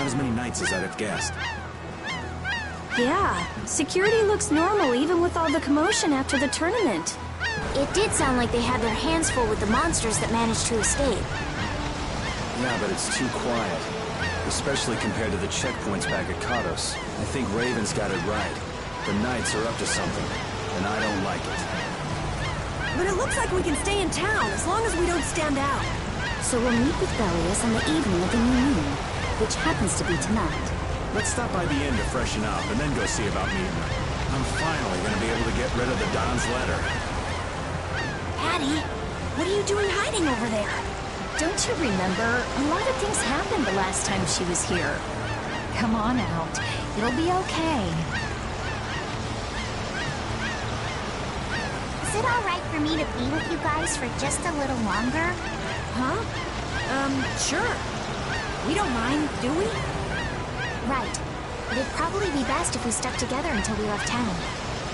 as many knights as I'd have guessed. Yeah, security looks normal even with all the commotion after the tournament. It did sound like they had their hands full with the monsters that managed to escape. Yeah, but it's too quiet. Especially compared to the checkpoints back at Kados. I think Raven's got it right. The knights are up to something, and I don't like it. But it looks like we can stay in town as long as we don't stand out. So we'll meet with Belius on the evening of the new moon, which happens to be tonight. Let's stop by the inn to freshen up, and then go see about meeting her. I'm finally gonna be able to get rid of the Don's letter. Patty, what are you doing hiding over there? Don't you remember? A lot of things happened the last time she was here. Come on out. It'll be okay. Is it all right for me to be with you guys for just a little longer? Huh? Sure. We don't mind, do we? Right. It'd probably be best if we stuck together until we left town.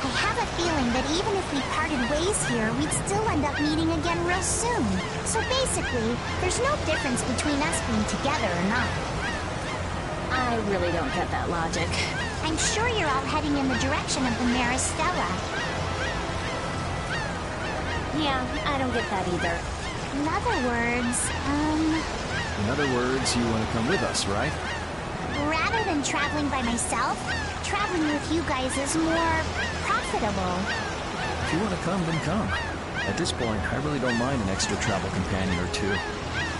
I have a feeling that even if we parted ways here, we'd still end up meeting again real soon. So basically, there's no difference between us being together or not. I really don't get that logic. I'm sure you're all heading in the direction of the Maristella. Yeah, I don't get that either. In other words, In other words, you want to come with us, right? rather than traveling by myself, traveling with you guys is more profitable. If you want to come, then come. At this point, I really don't mind an extra travel companion or two.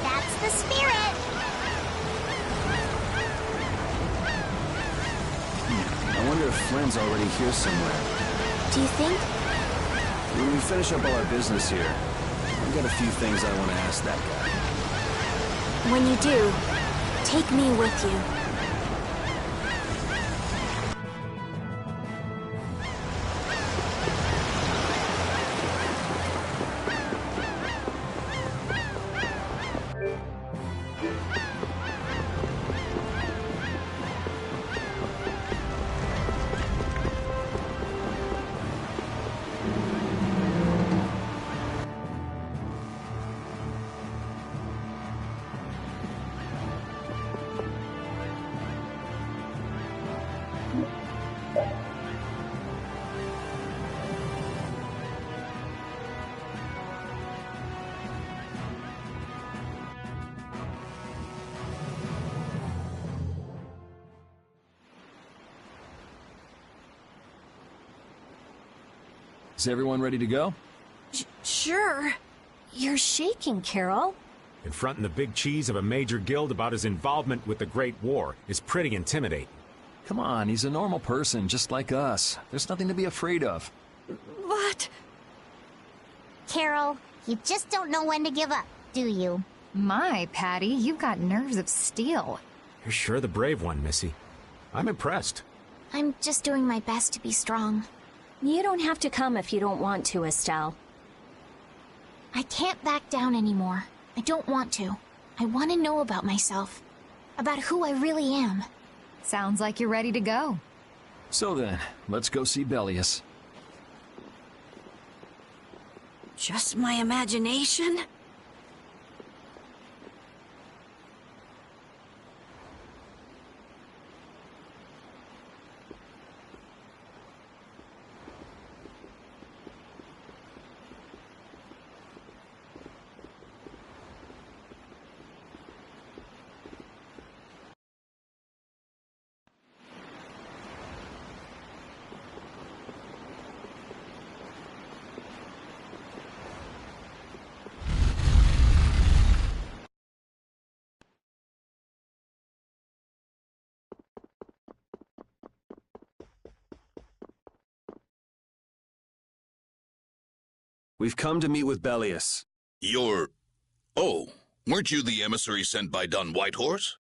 That's the spirit! I wonder if Flynn's already here somewhere. Do you think? When we finish up all our business here, I've got a few things I want to ask that guy. When you do, take me with you. Is everyone ready to go? Sure. You're shaking, Carol. Confronting the big cheese of a major guild about his involvement with the Great War is pretty intimidating. Come on, he's a normal person, just like us. There's nothing to be afraid of. But... Carol, you just don't know when to give up, do you? My, Patty, you've got nerves of steel. You're sure the brave one, Missy. I'm impressed. I'm just doing my best to be strong. You don't have to come if you don't want to, Estelle. I can't back down anymore. I don't want to. I want to know about myself. About who I really am. Sounds like you're ready to go. So then, let's go see Belius. just my imagination? We've come to meet with Belius. You're... Oh, weren't you the emissary sent by Don Whitehorse?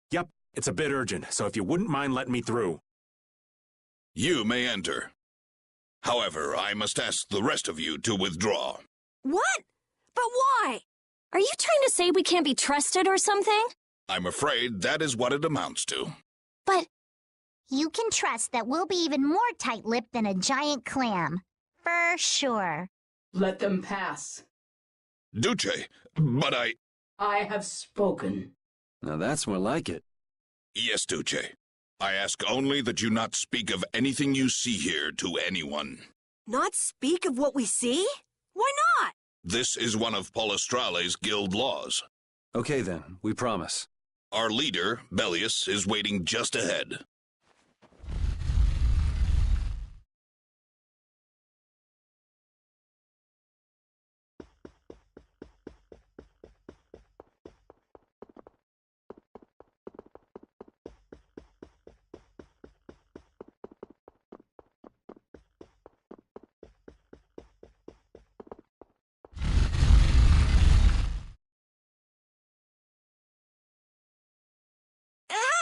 Yep, it's a bit urgent, so if you wouldn't mind letting me through. You may enter. However, I must ask the rest of you to withdraw. What? But why? Are you trying to say we can't be trusted or something? I'm afraid that is what it amounts to. But you can trust that we'll be even more tight-lipped than a giant clam. For sure. Let them pass. Duce, but I have spoken. Now that's more like it. Yes, Duce. I ask only that you not speak of anything you see here to anyone. Not speak of what we see? Why not? This is one of Palestrale's guild laws. Okay then, we promise. Our leader, Bellius, is waiting just ahead.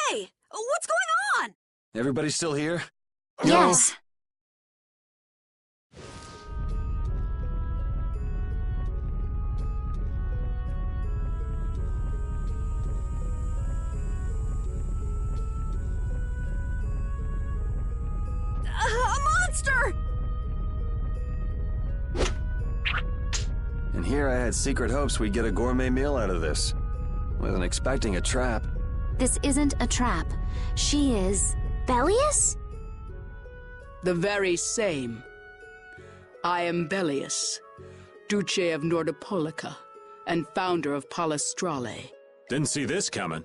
Hey! What's going on? Everybody still here? Yes. A monster! And here I had secret hopes we'd get a gourmet meal out of this. Wasn't expecting a trap. This isn't a trap. She is... Bellius? The very same. I am Bellius, Duce of Nordopolica, and founder of Palestrale. Didn't see this coming.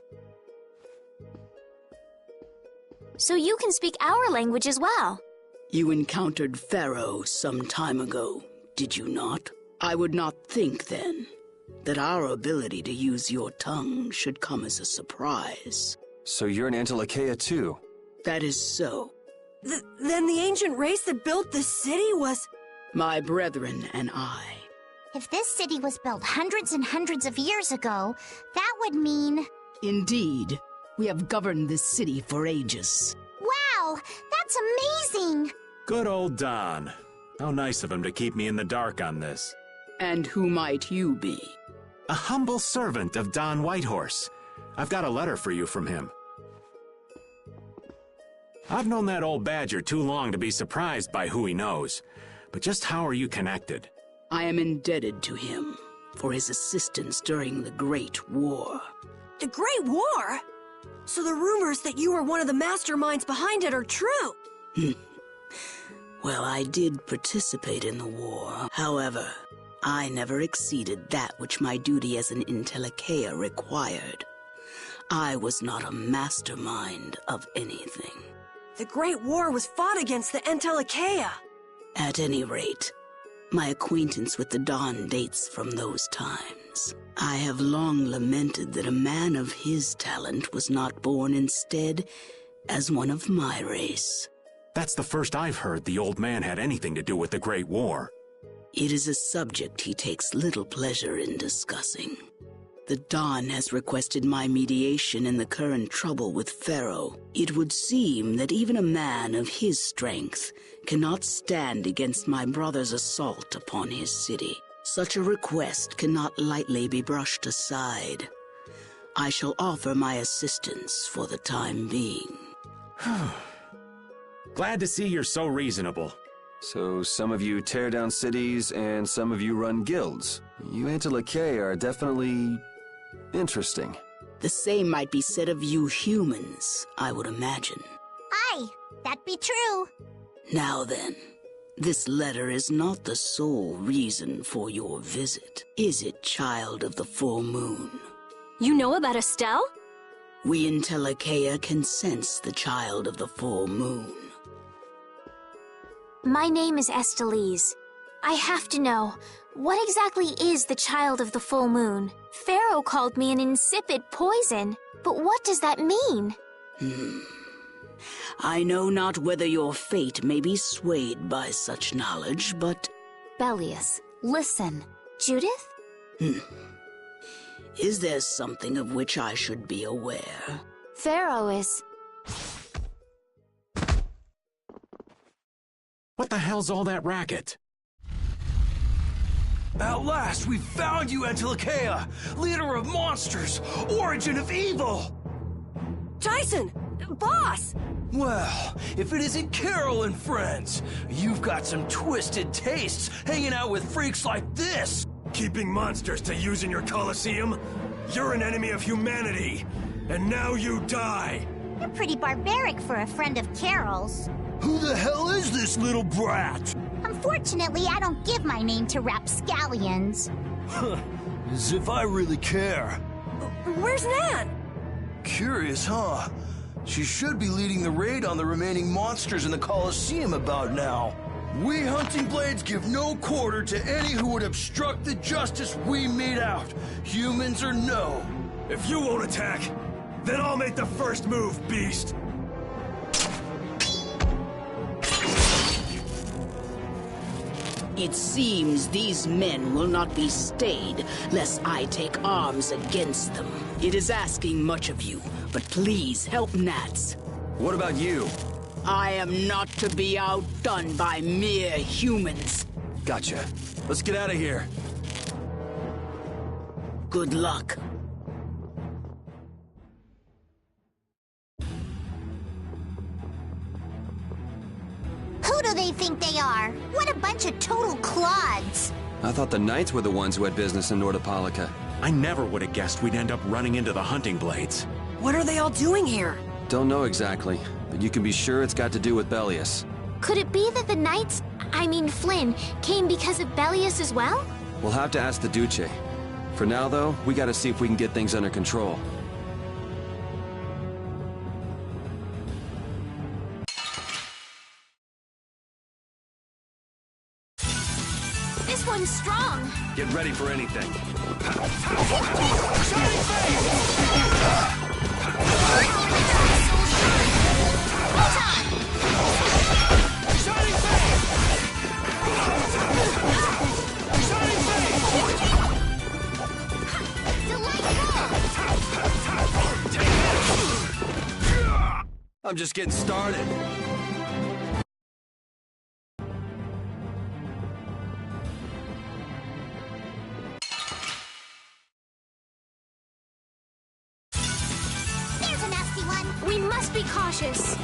So you can speak our language as well. You encountered Pharaoh some time ago, did you not? I would not think then that our ability to use your tongue should come as a surprise. So you're an Antilocheia too? That is so. Then the ancient race that built this city was... My brethren and I. If this city was built hundreds and hundreds of years ago, that would mean... Indeed, we have governed this city for ages. Wow, that's amazing! Good old Don. How nice of him to keep me in the dark on this. And who might you be? A humble servant of Don Whitehorse. I've got a letter for you from him. I've known that old badger too long to be surprised by who he knows. But just how are you connected? I am indebted to him for his assistance during the Great War. The Great War? So the rumors that you were one of the masterminds behind it are true? Well, I did participate in the war. However, I never exceeded that which my duty as an Intellicheia required. I was not a mastermind of anything. The Great War was fought against the Intellicheia. At any rate, my acquaintance with the Don dates from those times. I have long lamented that a man of his talent was not born instead as one of my race. That's the first I've heard the old man had anything to do with the Great War. It is a subject he takes little pleasure in discussing. The Don has requested my mediation in the current trouble with Pharaoh. It would seem that even a man of his strength cannot stand against my brother's assault upon his city. Such a request cannot lightly be brushed aside. I shall offer my assistance for the time being. Glad to see you're so reasonable. So some of you tear down cities and some of you run guilds. You Antilocheia are definitely interesting. The same might be said of you humans, I would imagine. Aye, that be true. Now then, this letter is not the sole reason for your visit, is it, child of the full moon? You know about Estelle? We Intellicheia can sense the child of the full moon. My name is Estelise. I have to know, what exactly is the child of the full moon? Pharaoh called me an insipid poison, but what does that mean? I know not whether your fate may be swayed by such knowledge, but... Bellius, listen. Judith? Is there something of which I should be aware? Pharaoh is... What the hell's all that racket? At last, we found you, Antilocheia! Leader of monsters! Origin of evil! Tyson! Boss! Well, if it isn't Carol and friends, you've got some twisted tastes hanging out with freaks like this! Keeping monsters to use in your Colosseum? You're an enemy of humanity, and now you die! You're pretty barbaric for a friend of Carol's. Who the hell is this little brat? Unfortunately, I don't give my name to rapscallions. As if I really care. Where's Nan? Curious, huh? She should be leading the raid on the remaining monsters in the Colosseum about now. We Hunting Blades give no quarter to any who would obstruct the justice we mete out, humans or no. If you won't attack, then I'll make the first move, beast! It seems these men will not be stayed, lest I take arms against them. It is asking much of you, but please help Nats. What about you? I am not to be outdone by mere humans. Gotcha. Let's get out of here. Good luck. Who do they think they are? What a bunch of total clods! I thought the Knights were the ones who had business in Nordopolica. I never would have guessed we'd end up running into the Hunting Blades. What are they all doing here? Don't know exactly, but you can be sure it's got to do with Bellius. Could it be that the Knights, I mean Flynn, came because of Bellius as well? We'll have to ask the Duce. For now, though, we gotta see if we can get things under control. This one's strong! Get ready for anything. I'm just getting started. There's a nasty one! We must be cautious!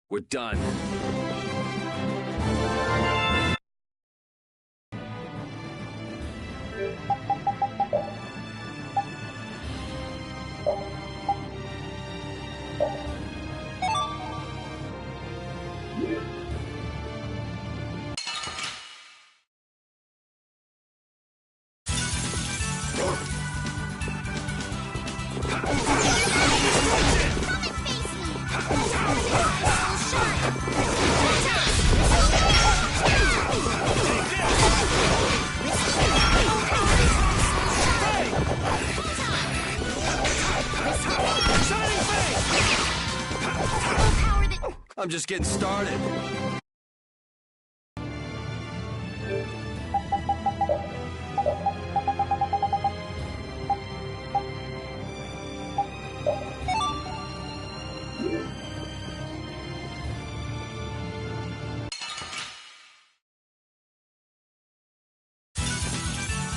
We're done. I'm just getting started.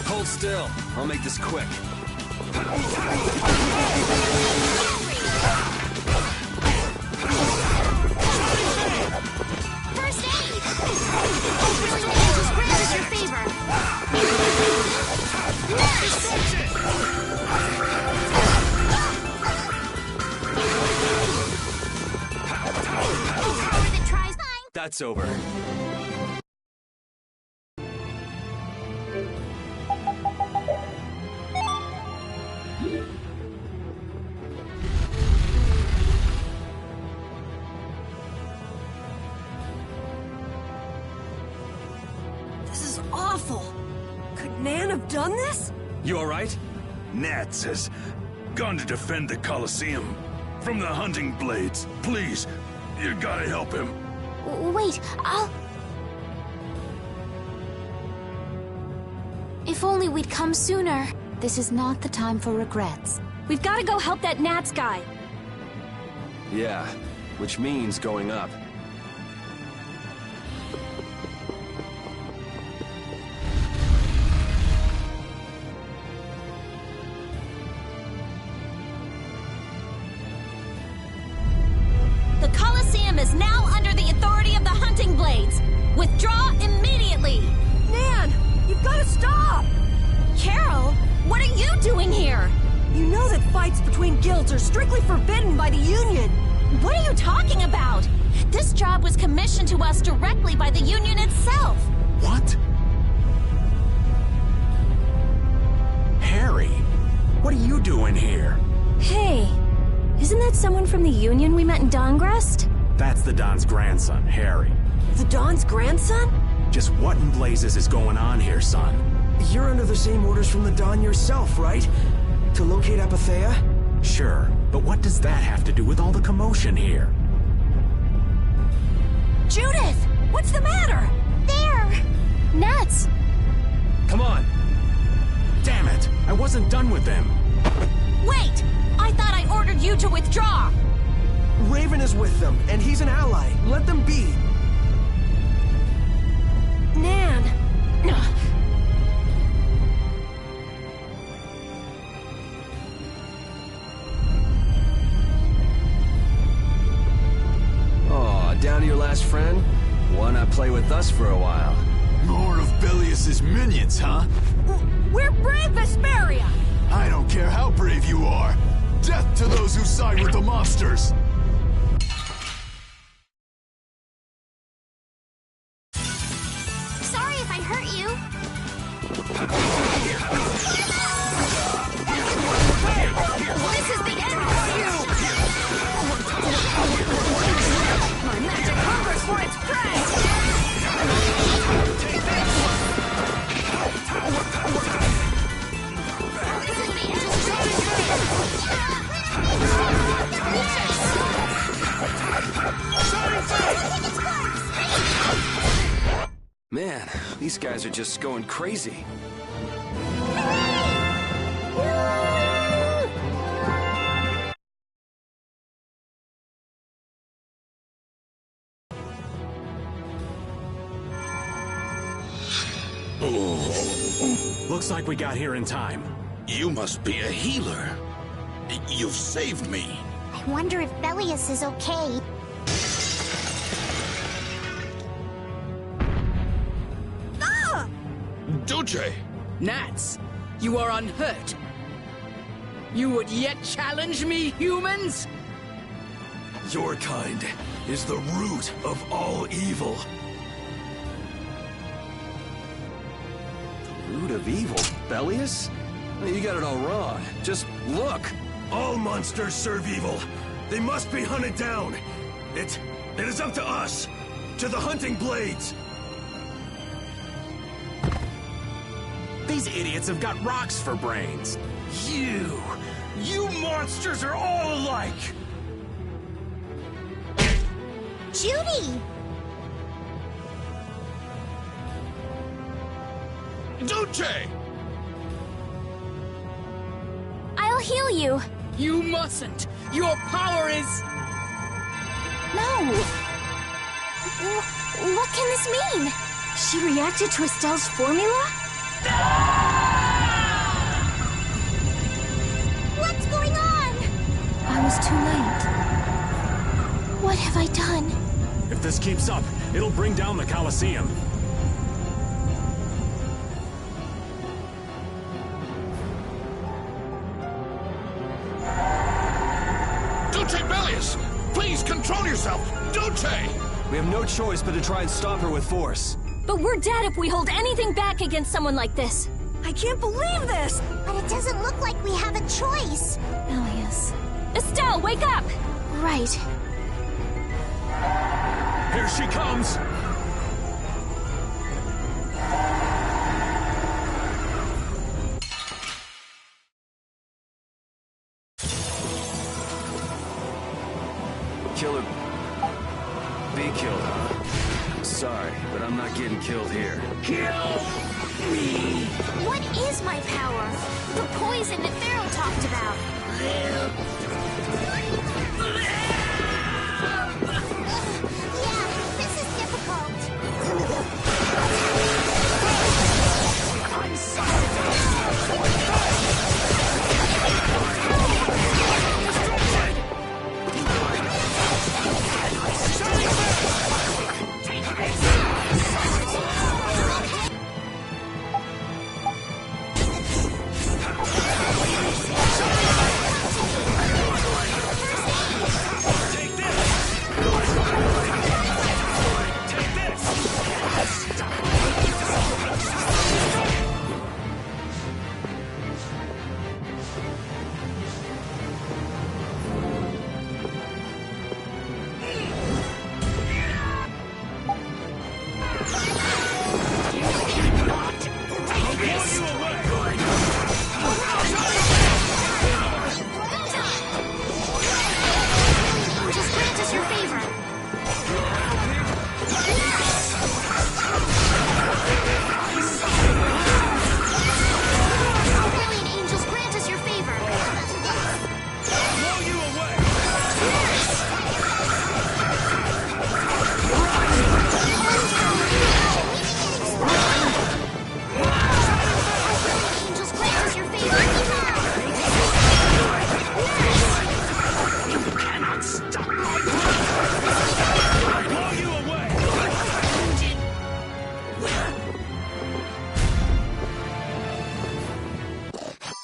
Hold still. I'll make this quick. First aid! Just grant us your favor. That's over. This is awful. Could Nan have done this? You alright? Nats has gone to defend the Colosseum from the Hunting Blades. Please, you gotta help him. Wait, I'll... If only we'd come sooner. This is not the time for regrets. We've got to go help that Nats guy. Yeah, which means going up. Withdraw immediately! Nan! You've got to stop! Carol, what are you doing here? You know that fights between guilds are strictly forbidden by the Union! What are you talking about? This job was commissioned to us directly by the Union itself. What? Harry, what are you doing here? Hey, isn't that someone from the Union we met in Dongrest? That's the Don's grandson, Harry. The Don's grandson? Just what in blazes is going on here, son? You're under the same orders from the Don yourself, right? To locate Apathea? Sure, but what does that have to do with all the commotion here? Judith! What's the matter? There! Nuts! Come on! Damn it! I wasn't done with them! Wait! I thought I ordered you to withdraw! Raven is with them, and he's an ally. Let them be. Nan! Oh, down to your last friend? Why not play with us for a while? More of Belius's minions, huh? We're brave Vesperia! I don't care how brave you are. Death to those who side with the monsters! Sorry if I hurt you. This is the end for you! My magic hungers for its prey! Take this! This is the Man, these guys are just going crazy. Looks like we got here in time. You must be a healer. You've saved me. I wonder if Belius is okay. Duce! Gnats, you are unhurt. You would yet challenge me, humans? Your kind is the root of all evil. The root of evil? Belius? You got it all wrong. Just look. All monsters serve evil. They must be hunted down. It is up to us. To the hunting blades. These idiots have got rocks for brains. You monsters are all alike. Judy! Duce! I'll heal you. You mustn't. Your power is... No! What can this mean? She reacted to Estelle's formula? What's going on? I was too late. What have I done? If this keeps up, it'll bring down the Colosseum. Duce Belius! Please control yourself! Duce! We have no choice but to try and stop her with force. But we're dead if we hold anything back against someone like this. I can't believe this! But it doesn't look like we have a choice. Elias. Estelle, wake up! Right. Here she comes! Killer... Be killed, huh? Sorry, but I'm not getting killed here. What is my power? The poison that Pharaoh talked about. Yeah, this is difficult.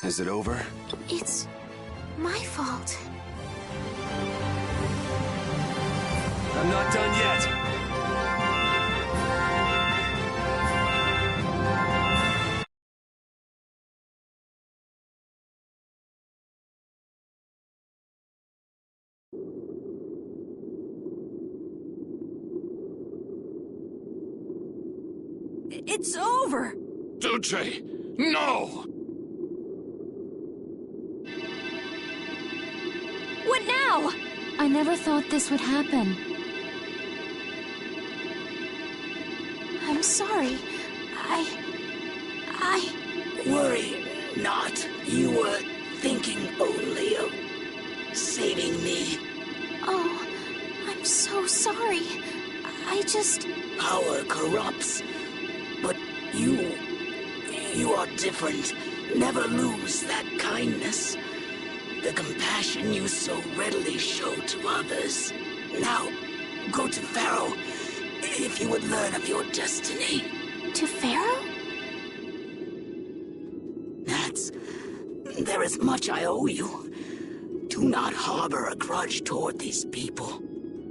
Is it over? It's my fault. I'm not done yet. It's over! Duce! No! What now? I never thought this would happen. I'm sorry. Worry not. You were thinking only of saving me. Oh, I'm so sorry. Power corrupts. But you are different. Never lose that kindness. The compassion you so readily show to others. Now, go to Pharaoh, if you would learn of your destiny. To Pharaoh? There is much I owe you. Do not harbor a grudge toward these people.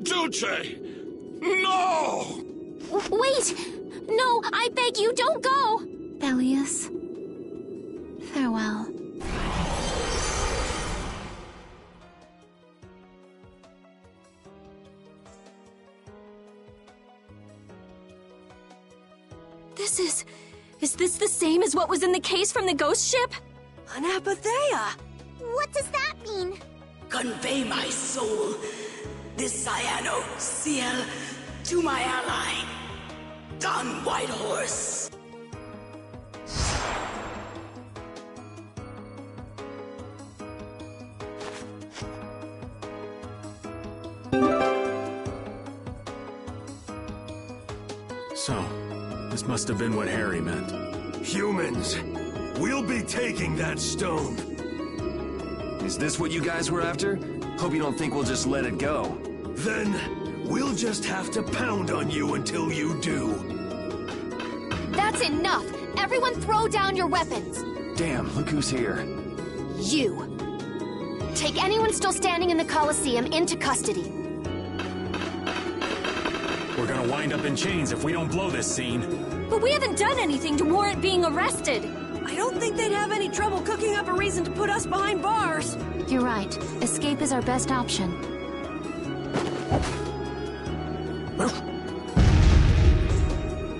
Duce! No! Wait! No, I beg you, don't go! Bellius, farewell. Is this the same as what was in the case from the ghost ship? An apatheia! What does that mean? Convey my soul, this cyano seal, to my ally, Don Whitehorse. So, this must have been what Harry meant. Humans, we'll be taking that stone. Is this what you guys were after? Hope you don't think we'll just let it go. Then, we'll just have to pound on you until you do. That's enough! Everyone throw down your weapons! Damn, look who's here. You. Take anyone still standing in the Colosseum into custody. We're gonna wind up in chains if we don't blow this scene. But we haven't done anything to warrant being arrested. I don't think they'd have any trouble cooking up a reason to put us behind bars. You're right. Escape is our best option.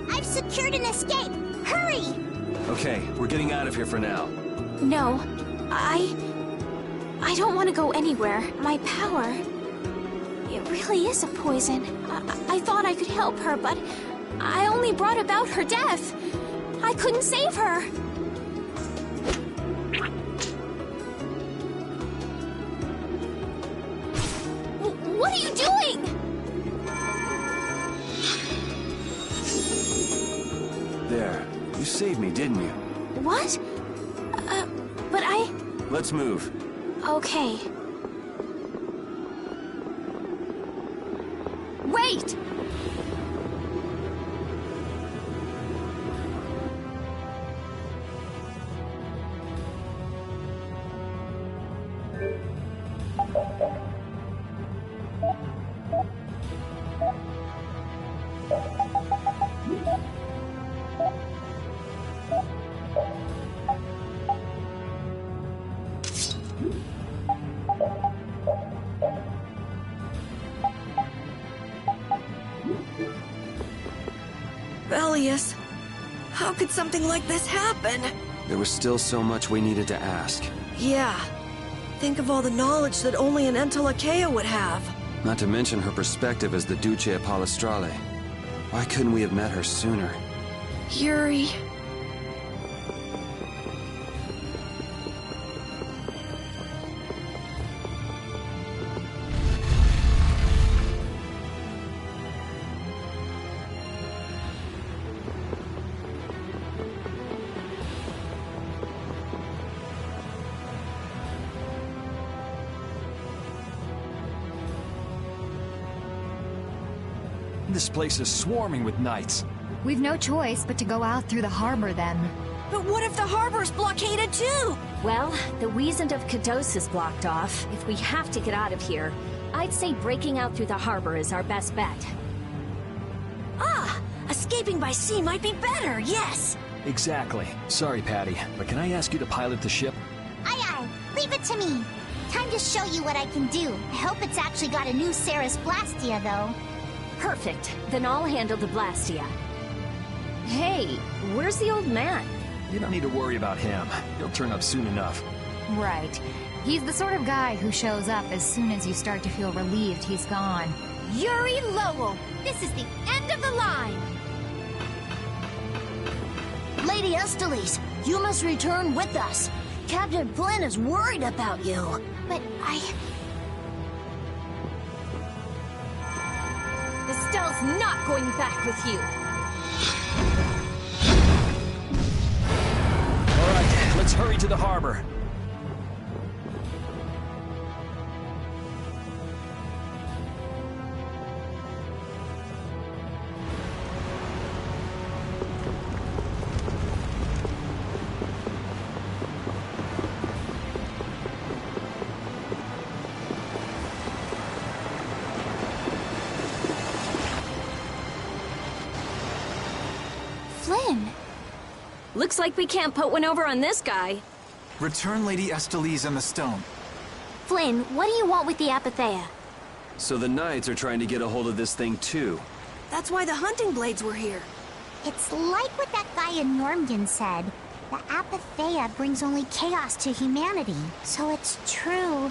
I've secured an escape! Hurry! Okay, we're getting out of here for now. No, I don't want to go anywhere. My power... It really is a poison. I thought I could help her, but I only brought about her death. I couldn't save her. What are you doing? There. You saved me, didn't you? What? But I... Let's move. Okay. Wait! Bellius, how could something like this happen? There was still so much we needed to ask. Yeah. Think of all the knowledge that only an Entelakea would have. Not to mention her perspective as the Duce Palestrale. Why couldn't we have met her sooner? Yuri... This place is swarming with knights. We've no choice but to go out through the harbor then. But what if the harbor's blockaded too? Well, the Wiesent of Kados is blocked off. If we have to get out of here, I'd say breaking out through the harbor is our best bet. Ah! Escaping by sea might be better, yes! Exactly. Sorry, Patty, but can I ask you to pilot the ship? Aye aye, leave it to me. Time to show you what I can do. I hope it's actually got a new Ceres Blastia, though. Perfect. Then I'll handle the Blastia. Hey, where's the old man? You don't need to worry about him. He'll turn up soon enough. Right. He's the sort of guy who shows up as soon as you start to feel relieved he's gone. Yuri Lowell, this is the end of the line. Lady Estellise, you must return with us. Captain Flynn is worried about you. But Estelle's not going back with you. All right, let's hurry to the harbor. Flynn. Looks like we can't put one over on this guy. Return Lady Estellise and the stone. Flynn, what do you want with the Apatheia? So the Knights are trying to get a hold of this thing too. That's why the hunting blades were here. It's like what that guy in Normgen said. The Apatheia brings only chaos to humanity. So it's true.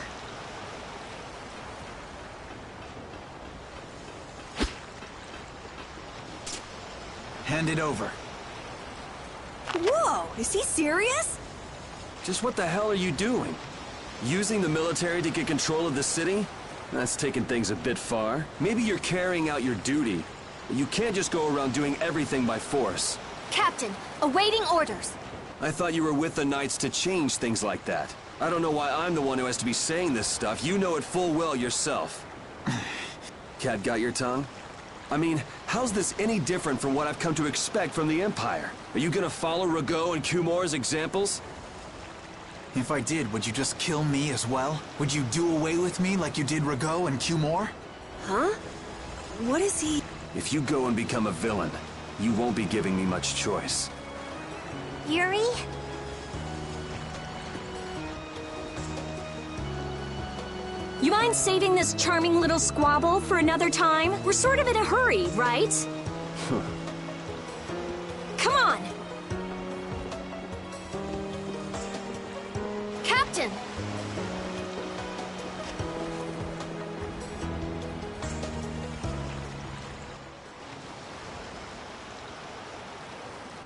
Hand it over. Whoa, is he serious? Just what the hell are you doing? Using the military to get control of the city? That's taking things a bit far. Maybe you're carrying out your duty. You can't just go around doing everything by force. Captain, awaiting orders. I thought you were with the Knights to change things like that. I don't know why I'm the one who has to be saying this stuff. You know it full well yourself. Cat got your tongue? I mean, how's this any different from what I've come to expect from the Empire? Are you gonna follow Rago and Kumor's examples? If I did, would you just kill me as well? Would you do away with me like you did Rago and Kumor? Huh? What is he? If you go and become a villain, you won't be giving me much choice. Yuri? You mind saving this charming little squabble for another time? We're sort of in a hurry, right? Come on! Captain!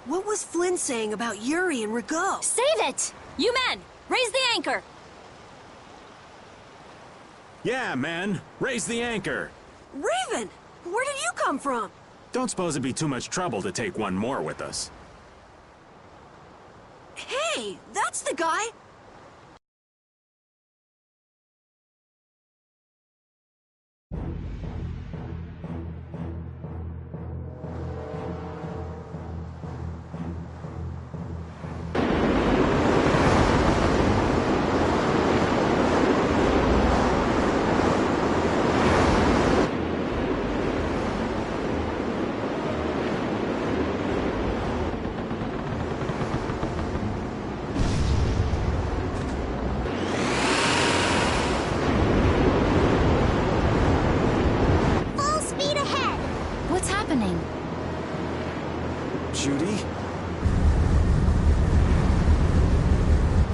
What was Flynn saying about Yuri and Rago? Save it! You men, raise the anchor! Yeah, man. Raise the anchor. Raven! Where did you come from? Don't suppose it'd be too much trouble to take one more with us. Hey, that's the guy! Judy?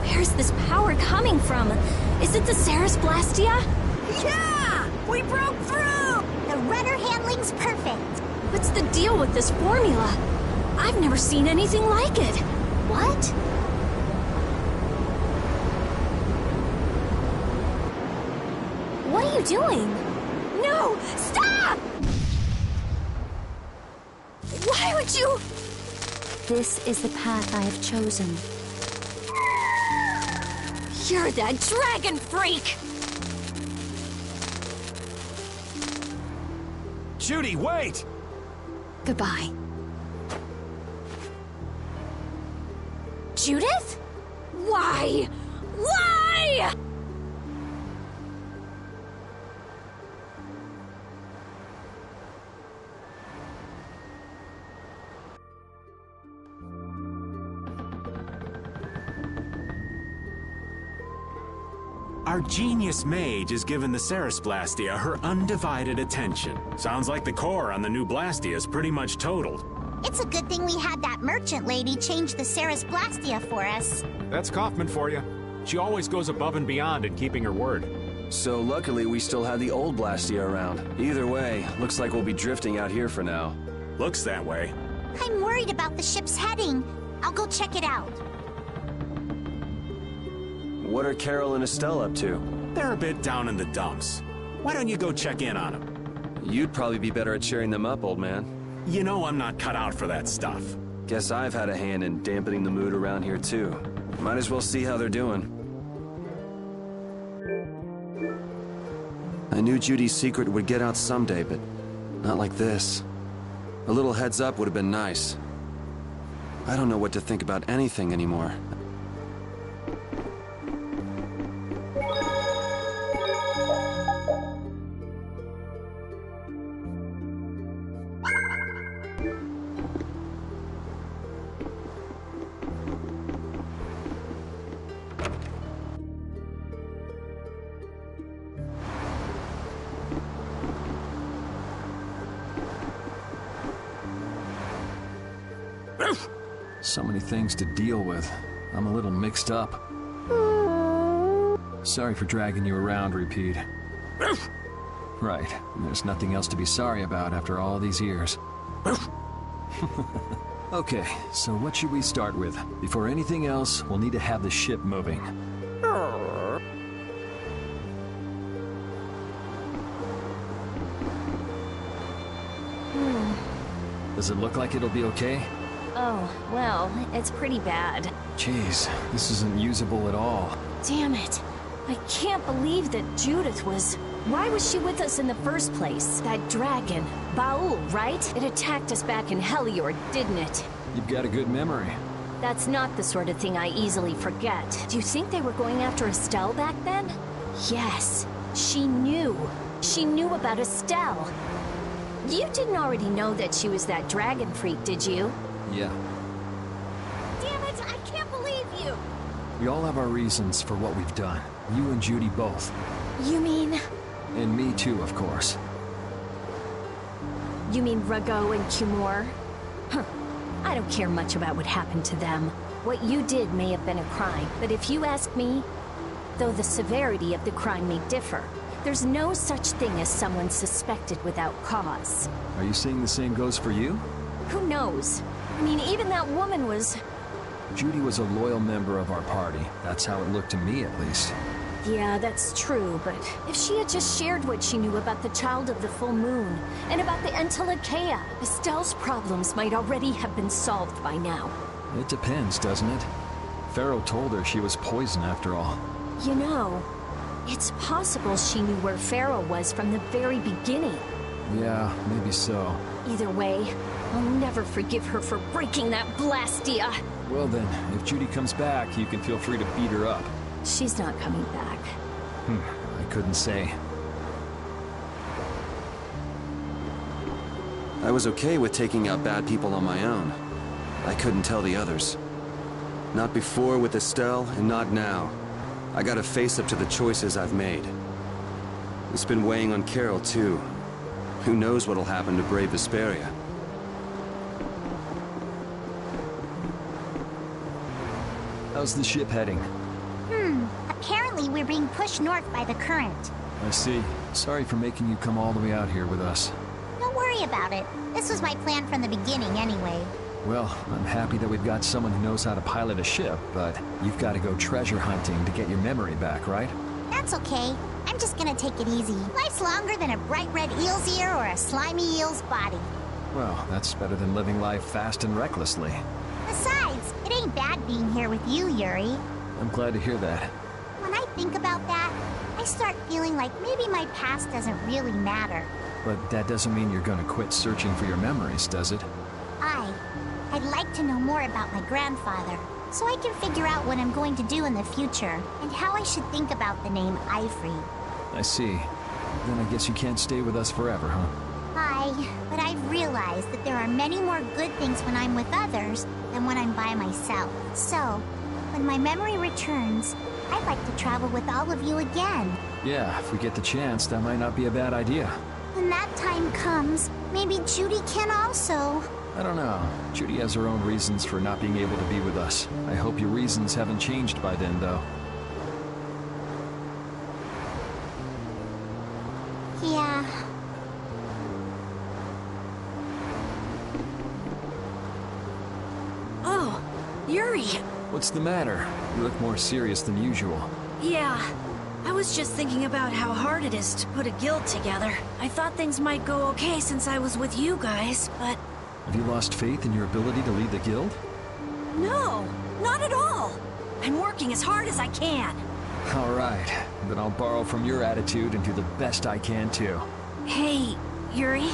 Where's this power coming from? Is it the Ceres Blastia? Yeah! We broke through! The rudder handling's perfect. What's the deal with this formula? I've never seen anything like it. What? What are you doing? No! Stop! Why would you... This is the path I have chosen. You're that dragon freak! Judy, wait! Judith? Why? Why? Our genius mage has given the Ceres Blastia her undivided attention. Sounds like the core on the new Blastia is pretty much totaled. It's a good thing we had that merchant lady change the Ceres Blastia for us. That's Kaufman for you. She always goes above and beyond in keeping her word. So luckily we still have the old Blastia around. Either way, looks like we'll be drifting out here for now. Looks that way. I'm worried about the ship's heading. I'll go check it out. What are Carol and Estelle up to? They're a bit down in the dumps. Why don't you go check in on them? You'd probably be better at cheering them up, old man. You know I'm not cut out for that stuff. Guess I've had a hand in dampening the mood around here too. Might as well see how they're doing. I knew Judy's secret would get out someday, but not like this. A little heads up would have been nice. I don't know what to think about anything anymore. So many things to deal with. I'm a little mixed up. Sorry for dragging you around, Repeat. Right. There's nothing else to be sorry about after all these years. Okay, so what should we start with? Before anything else, we'll need to have the ship moving. Does it look like it'll be okay? Oh, well, it's pretty bad. Jeez, this isn't usable at all. Damn it. I can't believe that Judith was... Why was she with us in the first place? That dragon. Baul, right? It attacked us back in Heliord, didn't it? You've got a good memory. That's not the sort of thing I easily forget. Do you think they were going after Estelle back then? Yes, she knew. She knew about Estelle. You didn't already know that she was that dragon freak, did you? Yeah. Damn it, I can't believe you! We all have our reasons for what we've done. You and Judy both. You mean... And me too, of course. You mean Rago and Cumor? Huh. I don't care much about what happened to them. What you did may have been a crime, but if you ask me, though the severity of the crime may differ, there's no such thing as someone suspected without cause. Are you saying the same goes for you? Who knows? I mean, even that woman was... Judy was a loyal member of our party. That's how it looked to me, at least. Yeah, that's true, but if she had just shared what she knew about the Child of the Full Moon, and about the Entelekea, Estelle's problems might already have been solved by now. It depends, doesn't it? Pharaoh told her she was poison after all. You know, it's possible she knew where Pharaoh was from the very beginning. Yeah, maybe so. Either way, I'll never forgive her for breaking that Blastia. Well then, if Judy comes back, you can feel free to beat her up. She's not coming back. I couldn't say. I was okay with taking out bad people on my own. I couldn't tell the others. Not before with Estelle, and not now. I gotta face up to the choices I've made. It's been weighing on Carol, too. Who knows what'll happen to brave Vesperia? How's the ship heading? Apparently we're being pushed north by the current. I see. Sorry for making you come all the way out here with us. Don't worry about it. This was my plan from the beginning anyway. Well, I'm happy that we've got someone who knows how to pilot a ship, but you've got to go treasure hunting to get your memory back, right? That's okay. I'm just gonna take it easy. Life's longer than a bright red eel's ear or a slimy eel's body. Well, that's better than living life fast and recklessly. Besides, it ain't bad being here with you, Yuri. I'm glad to hear that. When I think about that, I start feeling like maybe my past doesn't really matter. But that doesn't mean you're gonna quit searching for your memories, does it? I'd like to know more about my grandfather. so I can figure out what I'm going to do in the future, and how I should think about the name Ivory. I see. Then I guess you can't stay with us forever, huh? But I've realized that there are many more good things when I'm with others than when I'm by myself. So, when my memory returns, I'd like to travel with all of you again. Yeah, if we get the chance, that might not be a bad idea. When that time comes, maybe Judy can also. I don't know. Judy has her own reasons for not being able to be with us. I hope your reasons haven't changed by then, though. Yeah. Oh, Yuri! What's the matter? You look more serious than usual. Yeah, I was just thinking about how hard it is to put a guild together. I thought things might go okay since I was with you guys, but... Have you lost faith in your ability to lead the guild? No, not at all! I'm working as hard as I can. All right, then I'll borrow from your attitude and do the best I can too. Hey, Yuri,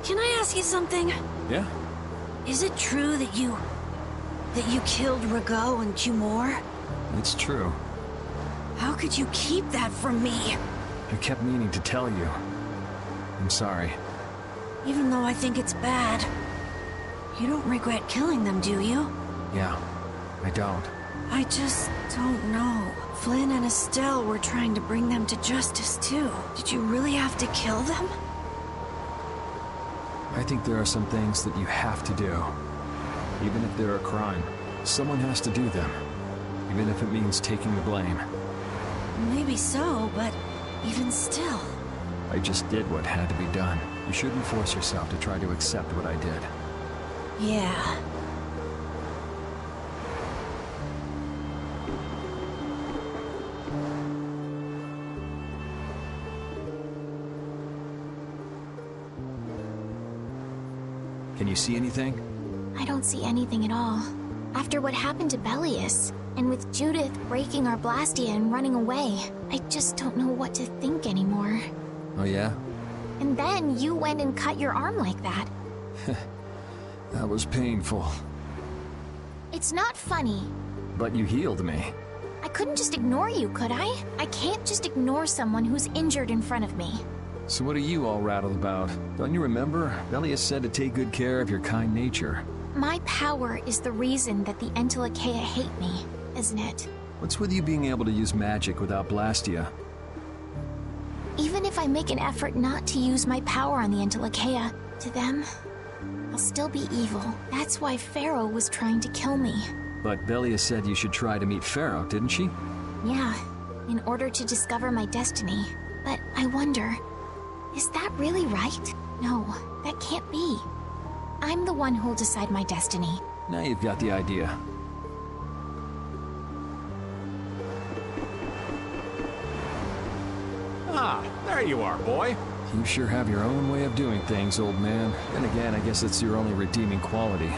can I ask you something? Yeah? Is it true that you killed Rago and Cumore? It's true. How could you keep that from me? I kept meaning to tell you. I'm sorry. Even though I think it's bad, you don't regret killing them, do you? Yeah, I don't. I just don't know. Flynn and Estelle were trying to bring them to justice, too. Did you really have to kill them? I think there are some things that you have to do. Even if they're a crime, someone has to do them. Even if it means taking the blame. Maybe so, but even still... I just did what had to be done. You shouldn't force yourself to try to accept what I did. Yeah. Can you see anything? I don't see anything at all. After what happened to Belius, and with Judith breaking our Blastia and running away, I just don't know what to think anymore. Oh yeah? And then you went and cut your arm like that. That was painful. It's not funny. But you healed me. I couldn't just ignore you, could I? I can't just ignore someone who's injured in front of me. So what are you all rattled about? Don't you remember? Belius said to take good care of your kind nature. My power is the reason that the Entelekea hate me, isn't it? What's with you being able to use magic without Blastia? Even if I make an effort not to use my power on the Entelekea, to them, I'll still be evil. That's why Pharaoh was trying to kill me. But Belia said you should try to meet Pharaoh, didn't she? Yeah, in order to discover my destiny. But I wonder, is that really right? No, that can't be. I'm the one who'll decide my destiny. Now you've got the idea. Ah, there you are, boy. You sure have your own way of doing things, old man. Then again, I guess it's your only redeeming quality.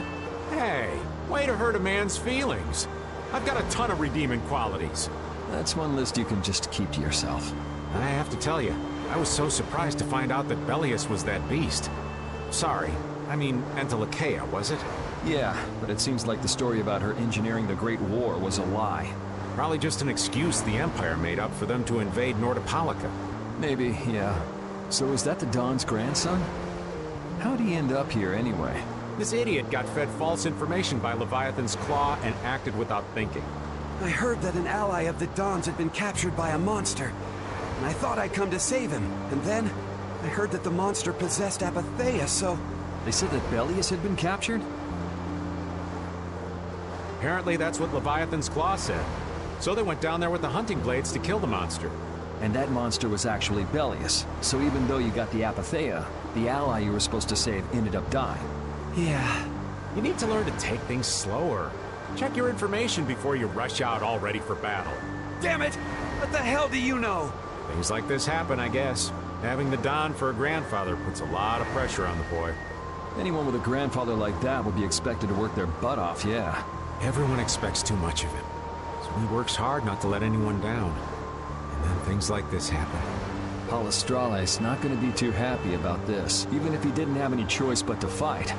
Hey, way to hurt a man's feelings. I've got a ton of redeeming qualities. That's one list you can just keep to yourself. I have to tell you, I was so surprised to find out that Belius was that beast. Sorry, I mean Entelekea, was it? Yeah, but it seems like the story about her engineering the Great War was a lie. Probably just an excuse the Empire made up for them to invade Nordopolica. Maybe, yeah. So is that the Don's grandson? How'd he end up here anyway? This idiot got fed false information by Leviathan's Claw and acted without thinking. I heard that an ally of the Don's had been captured by a monster, and I thought I'd come to save him. And then, I heard that the monster possessed Apatheia, so... They said that Belius had been captured? Apparently that's what Leviathan's Claw said. So they went down there with the hunting blades to kill the monster. And that monster was actually Belius. So even though you got the Apatheia, the ally you were supposed to save ended up dying. Yeah. You need to learn to take things slower. Check your information before you rush out all ready for battle. Damn it! What the hell do you know? Things like this happen, I guess. Having the Don for a grandfather puts a lot of pressure on the boy. Anyone with a grandfather like that will be expected to work their butt off, yeah. Everyone expects too much of him. So he works hard not to let anyone down. And then things like this happen. Palestrale's not going to be too happy about this, even if he didn't have any choice but to fight.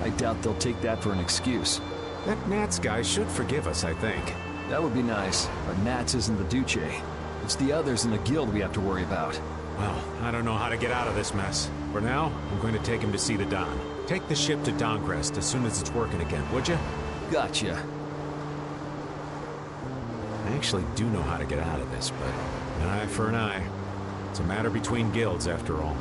I doubt they'll take that for an excuse. That Nats guy should forgive us, I think. That would be nice, but Nats isn't the Duce. It's the others in the guild we have to worry about. Well, I don't know how to get out of this mess. For now, I'm going to take him to see the Don. Take the ship to Dongrest as soon as it's working again, would you? Gotcha. I actually do know how to get out of this, but an eye for an eye. It's a matter between guilds, after all.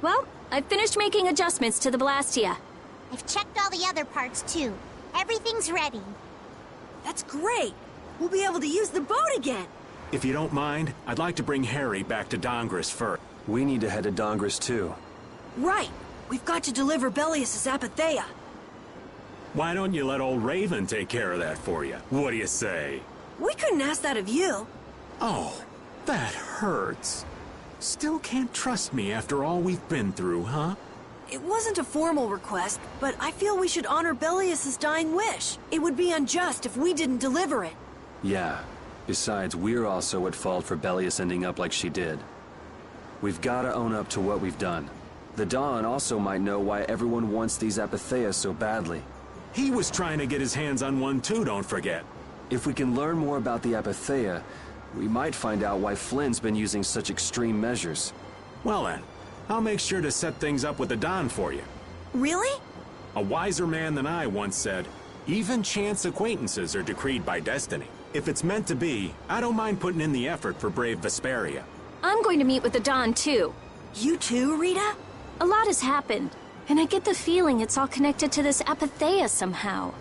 Well, I've finished making adjustments to the Blastia. I've checked all the other parts, too. Everything's ready. That's great! We'll be able to use the boat again! If you don't mind, I'd like to bring Harry back to Dongrest first. We need to head to Dongrest too. Right! We've got to deliver Belius' Apatheia. Why don't you let old Raven take care of that for you? What do you say? We couldn't ask that of you. Oh, that hurts. Still can't trust me after all we've been through, huh? It wasn't a formal request, but I feel we should honor Belius' dying wish. It would be unjust if we didn't deliver it. Yeah. Besides, we're also at fault for Belius ending up like she did. We've gotta own up to what we've done. The Don also might know why everyone wants these Apatheias so badly. He was trying to get his hands on one too, don't forget. If we can learn more about the Apatheia, we might find out why Flynn's been using such extreme measures. Well then, I'll make sure to set things up with the Don for you. Really? A wiser man than I once said, even chance acquaintances are decreed by destiny. If it's meant to be, I don't mind putting in the effort for brave Vesperia. I'm going to meet with the Don, too. You too, Rita? A lot has happened, and I get the feeling it's all connected to this Apatheia somehow.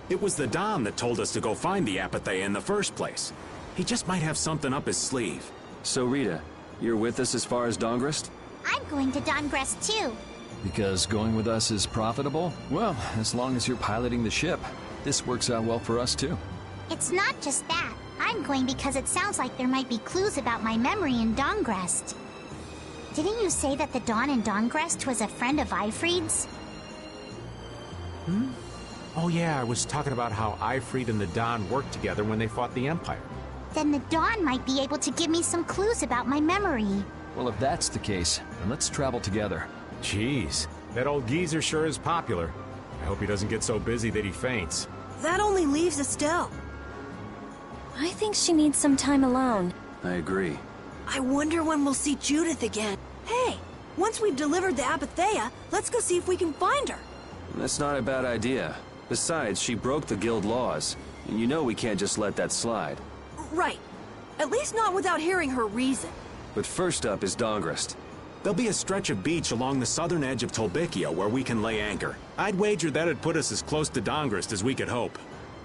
It was the Don that told us to go find the Apatheia in the first place. He just might have something up his sleeve. So Rita, you're with us as far as Dongrest? I'm going to Dongrest, too. Because going with us is profitable? Well, as long as you're piloting the ship. This works out well for us, too. It's not just that. I'm going because it sounds like there might be clues about my memory in Dongrest. Didn't you say that the Don in Dongrest was a friend of Eifried's? Oh yeah, I was talking about how Eifried and the Don worked together when they fought the Empire. Then the Don might be able to give me some clues about my memory. Well, if that's the case, then let's travel together. Jeez, that old geezer sure is popular. I hope he doesn't get so busy that he faints. That only leaves Estelle. I think she needs some time alone. I agree. I wonder when we'll see Judith again. Hey, once we've delivered the Apatheia, let's go see if we can find her. That's not a bad idea. Besides, she broke the guild laws, and you know we can't just let that slide. Right. At least not without hearing her reason. But first up is Dongrest. There'll be a stretch of beach along the southern edge of Tolbikia where we can lay anchor. I'd wager that'd put us as close to Dongrest as we could hope.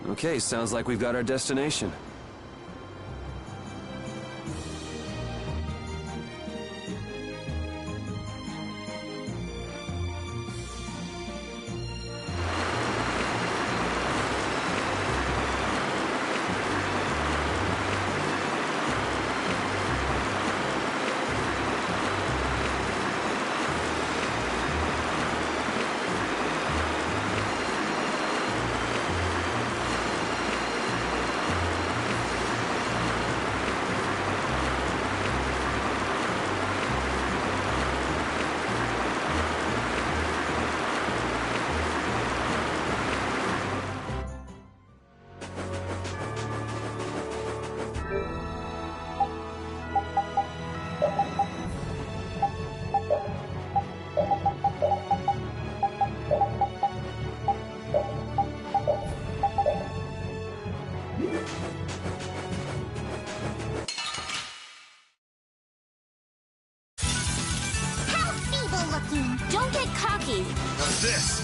Okay, sounds like we've got our destination. Don't get cocky. This!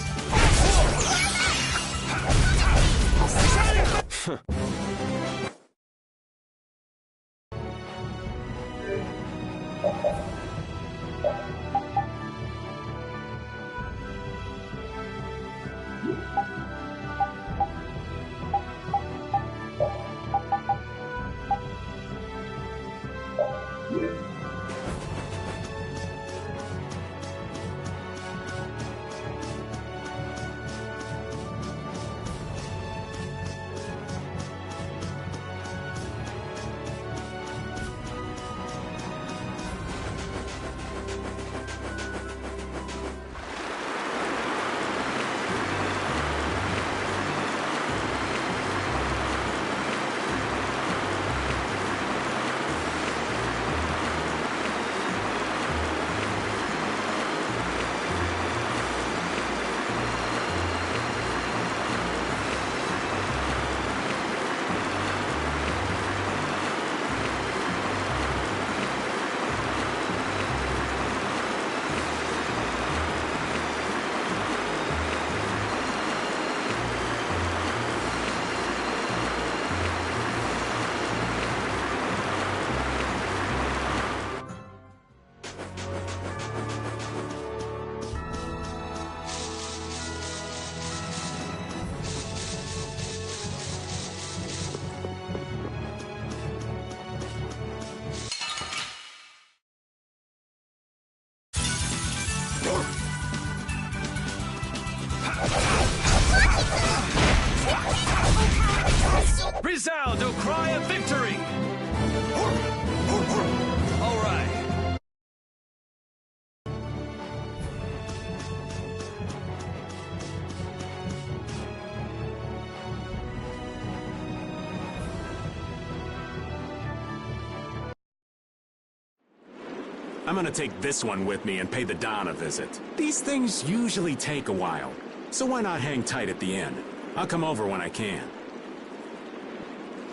I'm gonna take this one with me and pay the Don a visit. These things usually take a while, so why not hang tight at the inn? I'll come over when I can.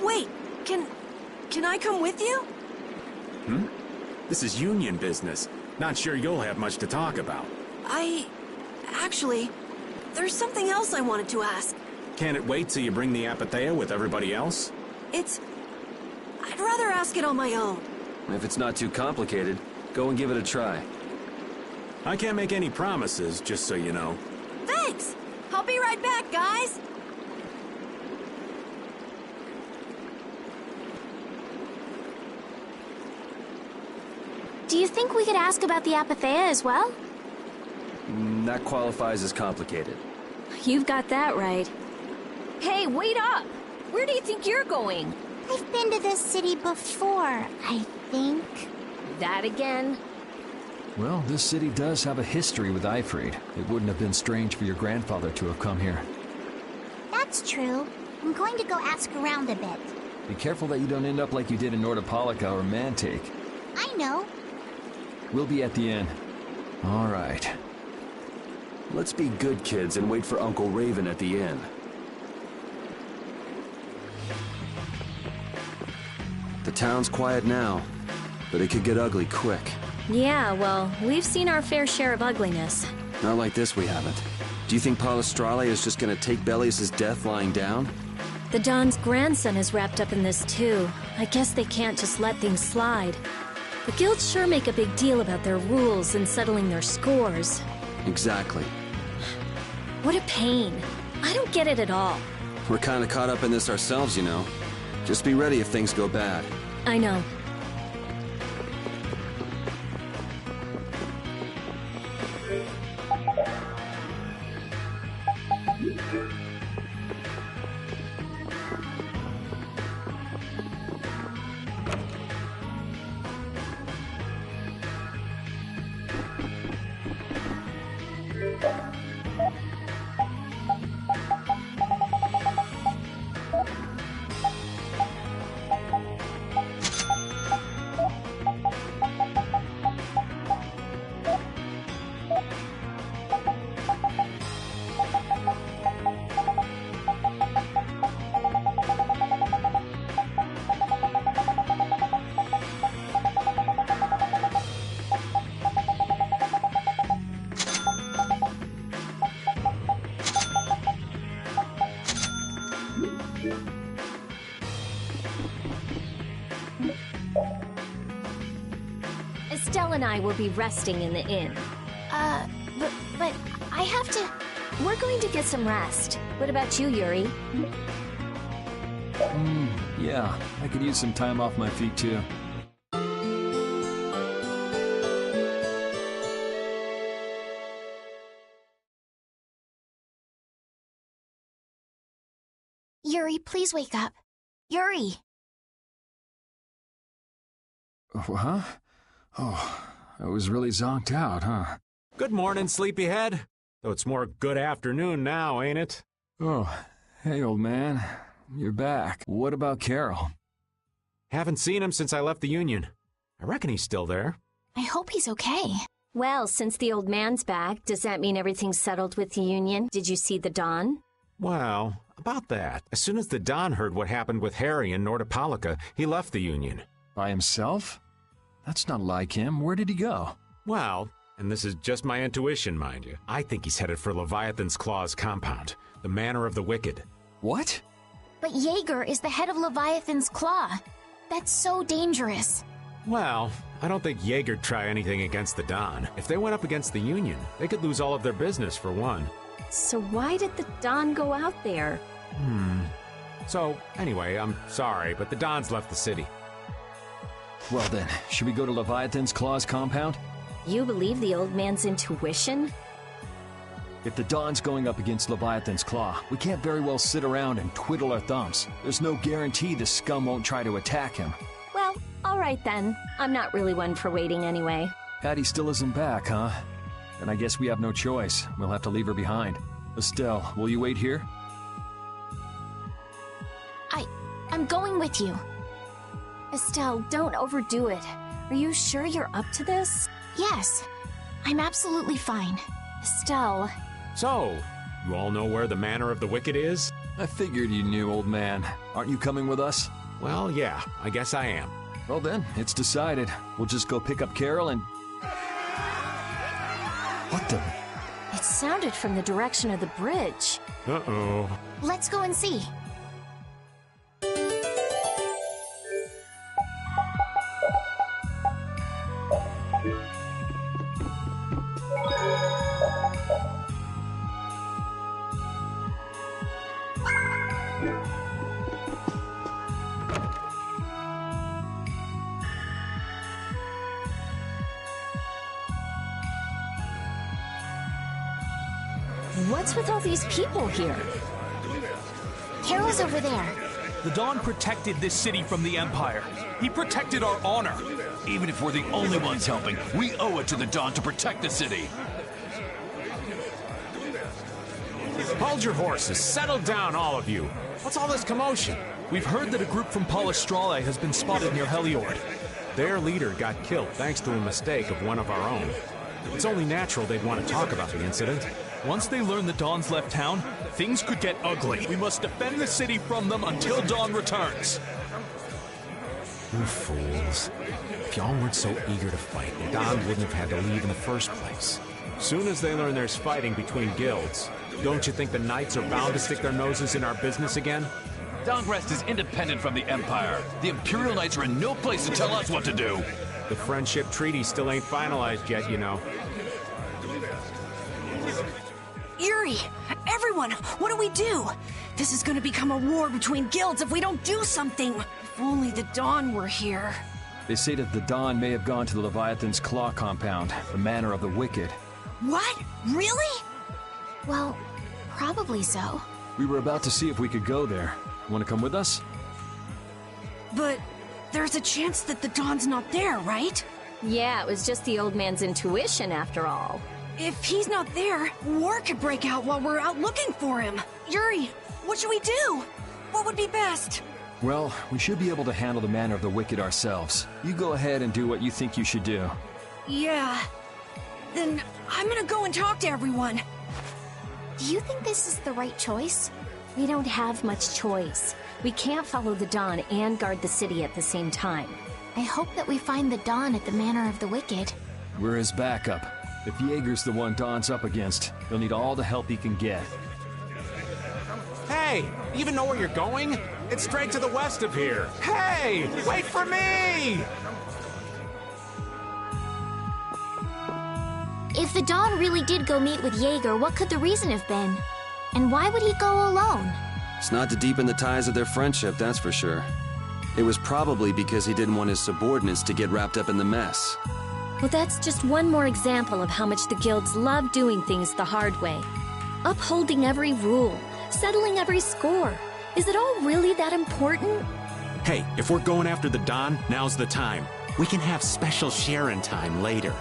Wait, can I come with you? This is union business. Not sure you'll have much to talk about. Actually, there's something else I wanted to ask. Can it wait till you bring the Apathea with everybody else? I'd rather ask it on my own. If it's not too complicated, go and give it a try. I can't make any promises, just so you know. Thanks! I'll be right back, guys! Do you think we could ask about the Apathea as well? That qualifies as complicated. You've got that right. Hey, wait up! Where do you think you're going? I've been to this city before, I think. That again? Well, this city does have a history with Ifrid. It wouldn't have been strange for your grandfather to have come here. That's true. I'm going to go ask around a bit. Be careful that you don't end up like you did in Nordopolica or Mantake. I know. We'll be at the inn. All right. Let's be good kids and wait for Uncle Raven at the inn. The town's quiet now, but it could get ugly quick. Yeah, well, we've seen our fair share of ugliness. Not like this, we haven't. Do you think Palestrale is just gonna take Belius' death lying down? The Don's grandson is wrapped up in this too. I guess they can't just let things slide. The guilds sure make a big deal about their rules and settling their scores. Exactly. What a pain. I don't get it at all. We're kinda caught up in this ourselves, you know. Just be ready if things go bad. I know. Estelle and I will be resting in the inn. But I have to... We're going to get some rest. What about you, Yuri? Yeah, I could use some time off my feet too. Yuri, please wake up. Yuri! Huh? Oh, I was really zonked out, huh? Good morning, sleepyhead. Though it's more good afternoon now, ain't it? Oh, hey, old man. You're back. What about Carol? Haven't seen him since I left the Union. I reckon he's still there. I hope he's okay. Well, since the old man's back, does that mean everything's settled with the Union? Did you see the Don? Well, about that. As soon as the Don heard what happened with Harry in Nordopolica, he left the Union. By himself? That's not like him. Where did he go? Well, and this is just my intuition, mind you, I think he's headed for Leviathan's Claw's compound, the Manor of the Wicked. What? But Jaeger is the head of Leviathan's Claw. That's so dangerous. Well, I don't think Jaeger'd try anything against the Don. If they went up against the Union, they could lose all of their business, for one. So why did the Don go out there? So, anyway, I'm sorry, but the Don's left the city. Well then, should we go to Leviathan's Claw's compound? You believe the old man's intuition? If the Don's going up against Leviathan's Claw, we can't very well sit around and twiddle our thumbs. There's no guarantee the scum won't try to attack him. Well, all right then. I'm not really one for waiting anyway. Patty still isn't back, huh? Then I guess we have no choice. We'll have to leave her behind. Estelle, will you wait here? I'm going with you. Estelle, don't overdo it. Are you sure you're up to this? Yes, I'm absolutely fine. Estelle. So, you all know where the Manor of the Wicked is? I figured you knew, old man. Aren't you coming with us? Well, yeah, I guess I am. Well then, it's decided. We'll just go pick up Carol and... What the... It sounded from the direction of the bridge. Uh-oh. Let's go and see. What's with all these people here? Carol's over there. The Dawn protected this city from the Empire. He protected our honor. Even if we're the only ones helping, we owe it to the Dawn to protect the city. Hold your horses. Settle down, all of you. What's all this commotion? We've heard that a group from Palestrale has been spotted near Heliord. Their leader got killed thanks to a mistake of one of our own. It's only natural they'd want to talk about the incident. Once they learn the Dawn's left town, things could get ugly. We must defend the city from them until Dawn returns. You fools. If y'all weren't so eager to fight, the Dawn wouldn't have had to leave in the first place. Soon as they learn there's fighting between guilds, don't you think the Knights are bound to stick their noses in our business again? Dawngrest is independent from the Empire. The Imperial Knights are in no place to tell us what to do. The Friendship Treaty still ain't finalized yet, you know. Yuri! Everyone! What do we do? This is gonna become a war between guilds if we don't do something! If only the Dawn were here. They say that the Dawn may have gone to the Leviathan's Claw compound, the Manor of the Wicked. What? Really? Well, probably so. We were about to see if we could go there. Want to come with us? But there's a chance that the Dawn's not there, right? Yeah, it was just the old man's intuition after all. If he's not there, war could break out while we're out looking for him. Yuri, what should we do? What would be best? Well, we should be able to handle the Manor of the Wicked ourselves. You go ahead and do what you think you should do. Yeah. Then I'm gonna go and talk to everyone. Do you think this is the right choice? We don't have much choice. We can't follow the Dawn and guard the city at the same time. I hope that we find the Dawn at the Manor of the Wicked. We're his backup. If Jaeger's the one Dawn's up against, he'll need all the help he can get. Hey! You even know where you're going? It's straight to the west of here. Hey! Wait for me! If the Dawn really did go meet with Jaeger, what could the reason have been? And why would he go alone? It's not to deepen the ties of their friendship, that's for sure. It was probably because he didn't want his subordinates to get wrapped up in the mess. Well, that's just one more example of how much the guilds love doing things the hard way. Upholding every rule, settling every score. Is it all really that important? Hey, if we're going after the Dawn, now's the time. We can have special sharing time later.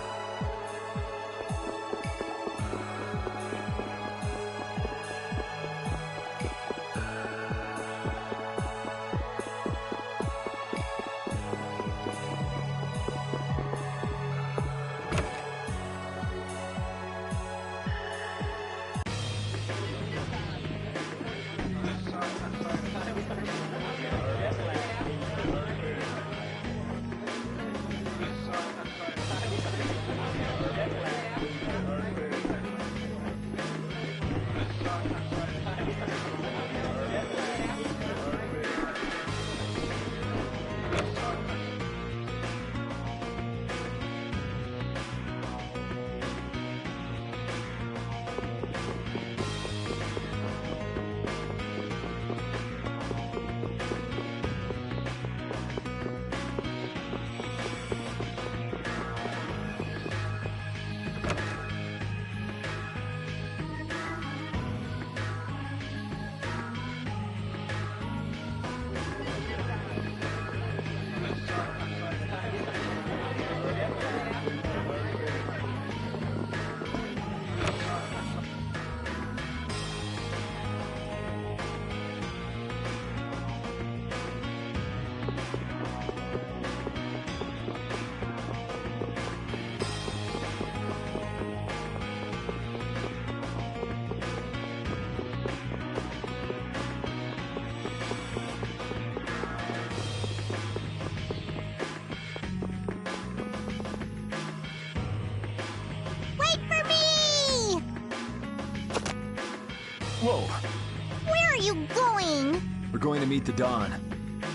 you going? We're going to meet the Dawn.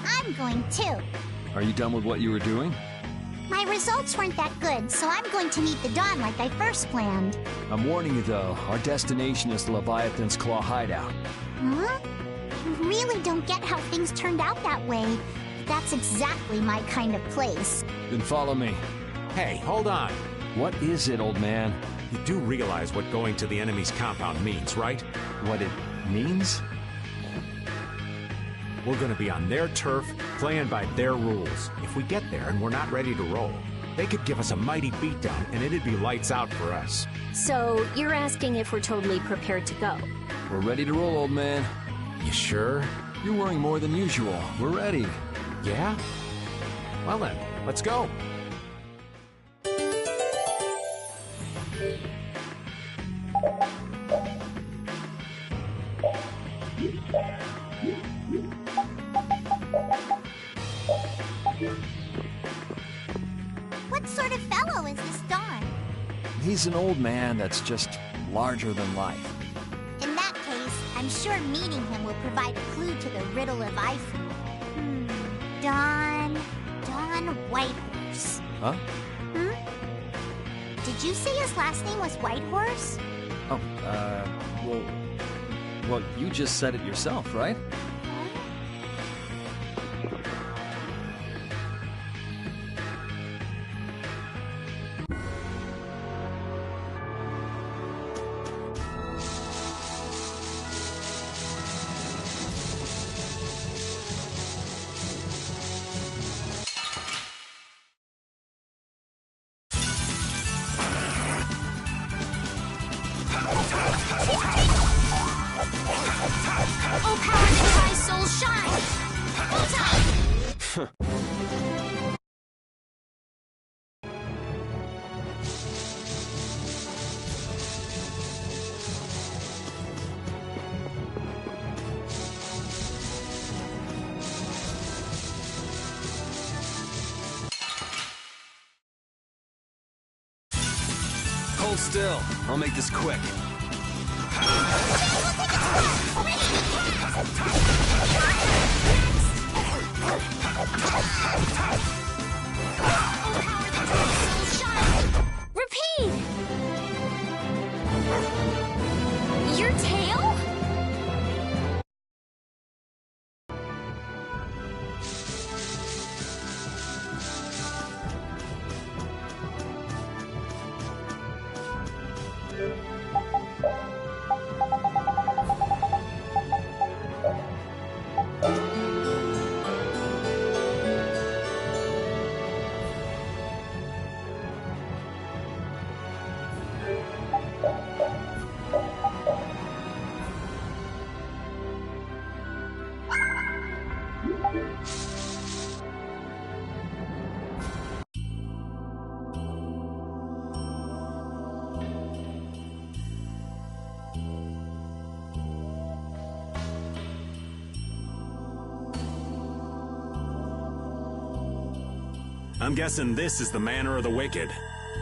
I'm going too. Are you done with what you were doing? My results weren't that good, so I'm going to meet the Dawn like I first planned. I'm warning you though, our destination is the Leviathan's Claw hideout. Huh? I really don't get how things turned out that way. But that's exactly my kind of place. Then follow me. Hey, hold on. What is it, old man? You do realize what going to the enemy's compound means, right? What it means? We're gonna be on their turf, playing by their rules. If we get there and we're not ready to roll, they could give us a mighty beatdown and it'd be lights out for us. So, you're asking if we're totally prepared to go? We're ready to roll, old man. You sure? You're worrying more than usual. We're ready. Yeah? Well then, let's go. What sort of fellow is this Dawn? He's an old man that's just larger than life. In that case, I'm sure meeting him will provide a clue to the riddle of Ifu. Dawn Whitehorse. Huh? Did you say his last name was Whitehorse? Oh, well, you just said it yourself, right? Oh, power that my soul shine! Hold still. I'll make this quick. Repeat! Your tail? I'm guessing this is the Manor of the Wicked.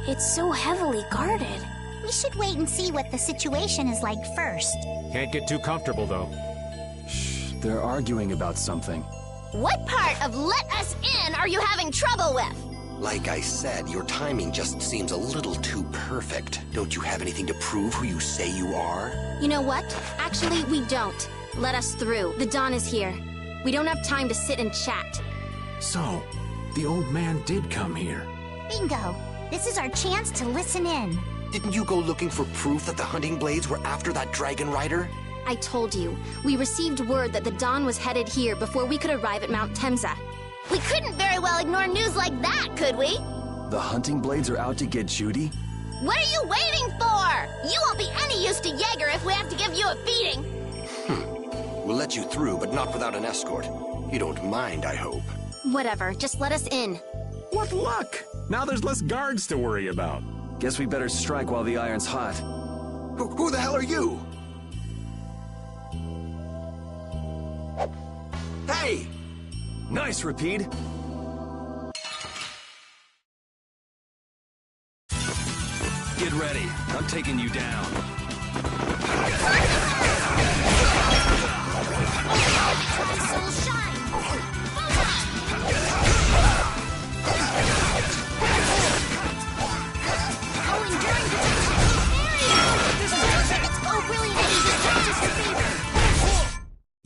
It's so heavily guarded. We should wait and see what the situation is like first. Can't get too comfortable, though. Shh, they're arguing about something. What part of let us in are you having trouble with? Like I said, your timing just seems a little too perfect. Don't you have anything to prove who you say you are? You know what? Actually, we don't. Let us through. The Dawn is here. We don't have time to sit and chat. So, the old man did come here. Bingo. This is our chance to listen in. Didn't you go looking for proof that the hunting blades were after that dragon rider? I told you. We received word that the Dawn was headed here before we could arrive at Mount Temza. We couldn't very well ignore news like that, could we? The hunting blades are out to get Judy? What are you waiting for? You won't be any use to Jaeger if we have to give you a beating. We'll let you through, but not without an escort. You don't mind, I hope. Whatever, just let us in. What luck! Now there's less guards to worry about. Guess we better strike while the iron's hot. Who the hell are you? Hey! Nice, Rapide. Get ready. I'm taking you down.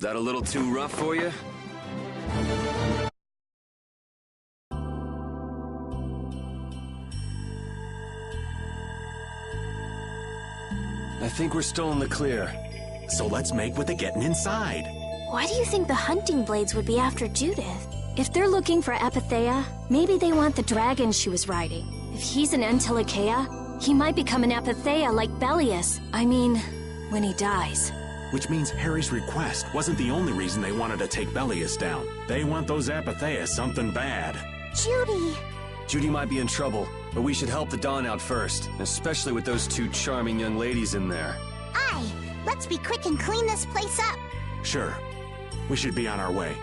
That a little too rough for you? I think we're still in the clear. So let's make with the getting inside. Why do you think the hunting blades would be after Judith? If they're looking for Apatheia, maybe they want the dragon she was riding. If he's an Antilocheia, he might become an Apatheia like Belius. I mean, when he dies. Which means Harry's request wasn't the only reason they wanted to take Belius down. They want those Apatheia something bad. Judy! Judy might be in trouble, but we should help the Dawn out first, especially with those two charming young ladies in there. Aye! Let's be quick and clean this place up. Sure. We should be on our way.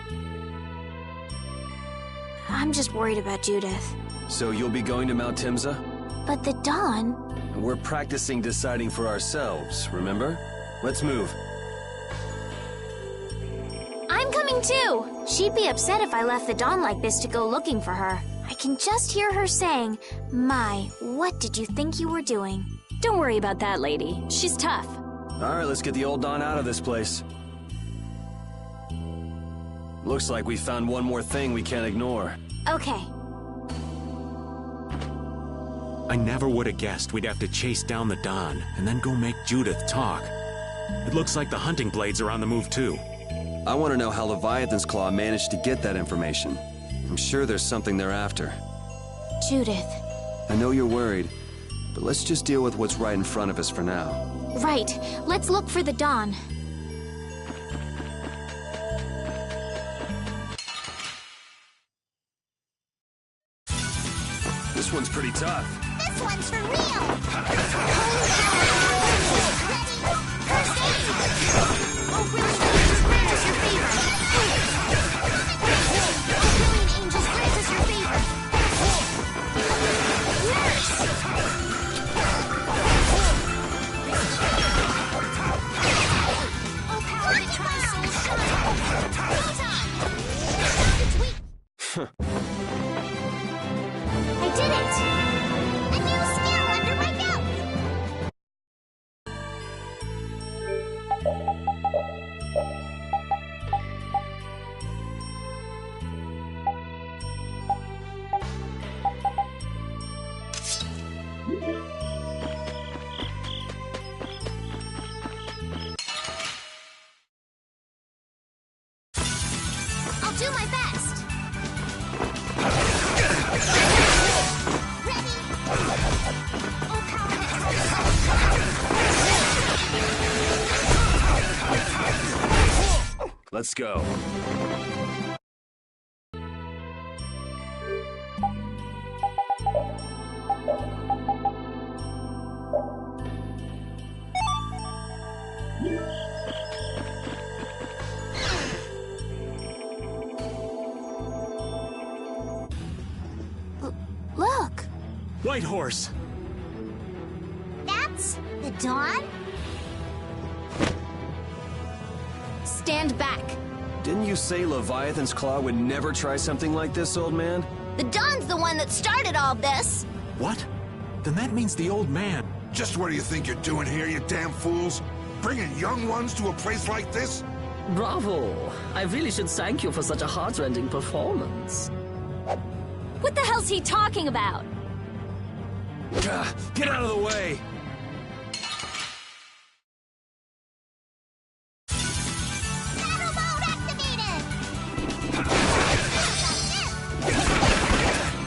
I'm just worried about Judith. So you'll be going to Mount Timsa? But the Dawn... We're practicing deciding for ourselves, remember? Let's move. I'm coming too! She'd be upset if I left the Dawn like this to go looking for her. I can just hear her saying, "My, what did you think you were doing?" Don't worry about that lady. She's tough. Alright, let's get the old Dawn out of this place. Looks like we found one more thing we can't ignore. Okay. I never would have guessed we'd have to chase down the Dawn and then go make Judith talk. It looks like the hunting blades are on the move too. I want to know how Leviathan's Claw managed to get that information. I'm sure there's something they're after. Judith. I know you're worried, but let's just deal with what's right in front of us for now. Right. Let's look for the Dawn. This one's pretty tough. This one's for real! I did it! A new skill under my belt! I'll do my best! Let's go. Look! White Horse! That's the Dawn? Stand back. Didn't you say Leviathan's Claw would never try something like this, old man? The Dawn's the one that started all this. What? Then that means the old man. Just what do you think you're doing here, you damn fools? Bringing young ones to a place like this? Bravo! I really should thank you for such a heart-rending performance. What the hell's he talking about? Get out of the way! Battle mode activated!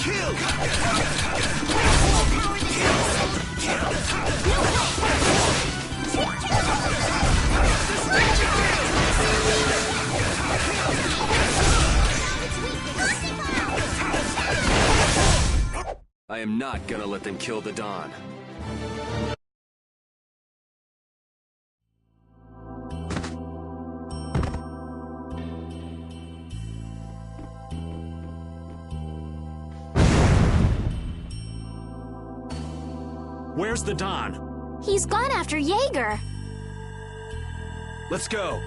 Kill! I am not gonna let them kill the Dawn. Where's the Dawn? He's gone after Jaeger. Let's go.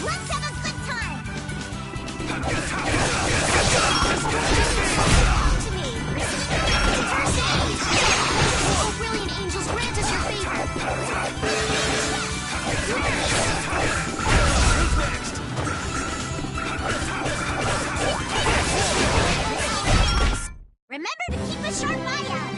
Let's have a good time! sharp eye out!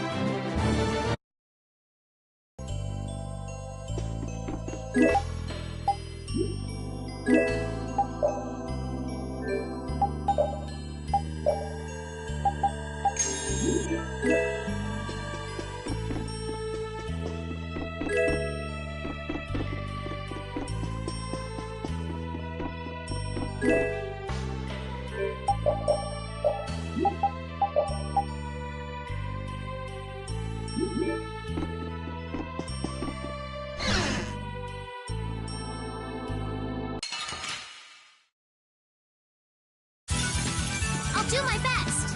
I'll do my best!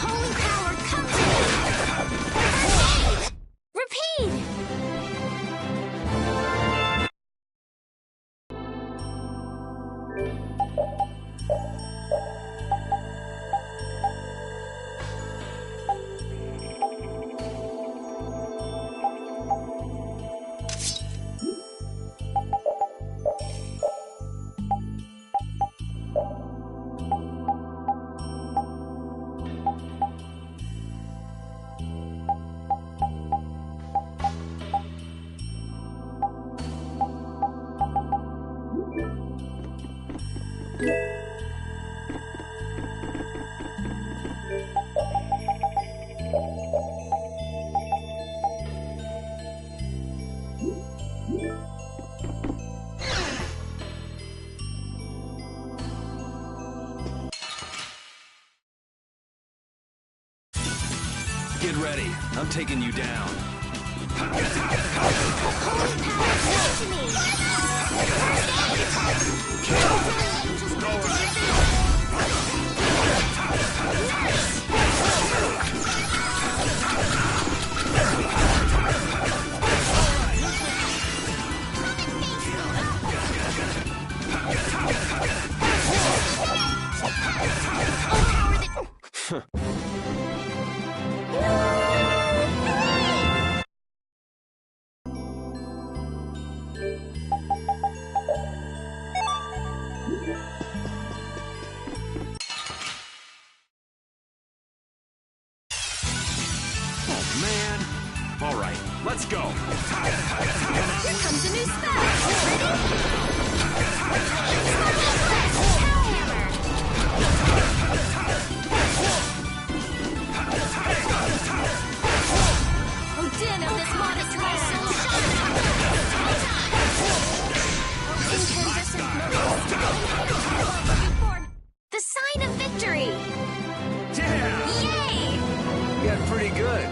Holy power, come to me! Repeat! Get ready. I'm taking you down. Man. All right, let's go. Here comes a new spell. Oh, din of this modest soul shine. The sign of victory! Yeah! Yay! You got pretty good.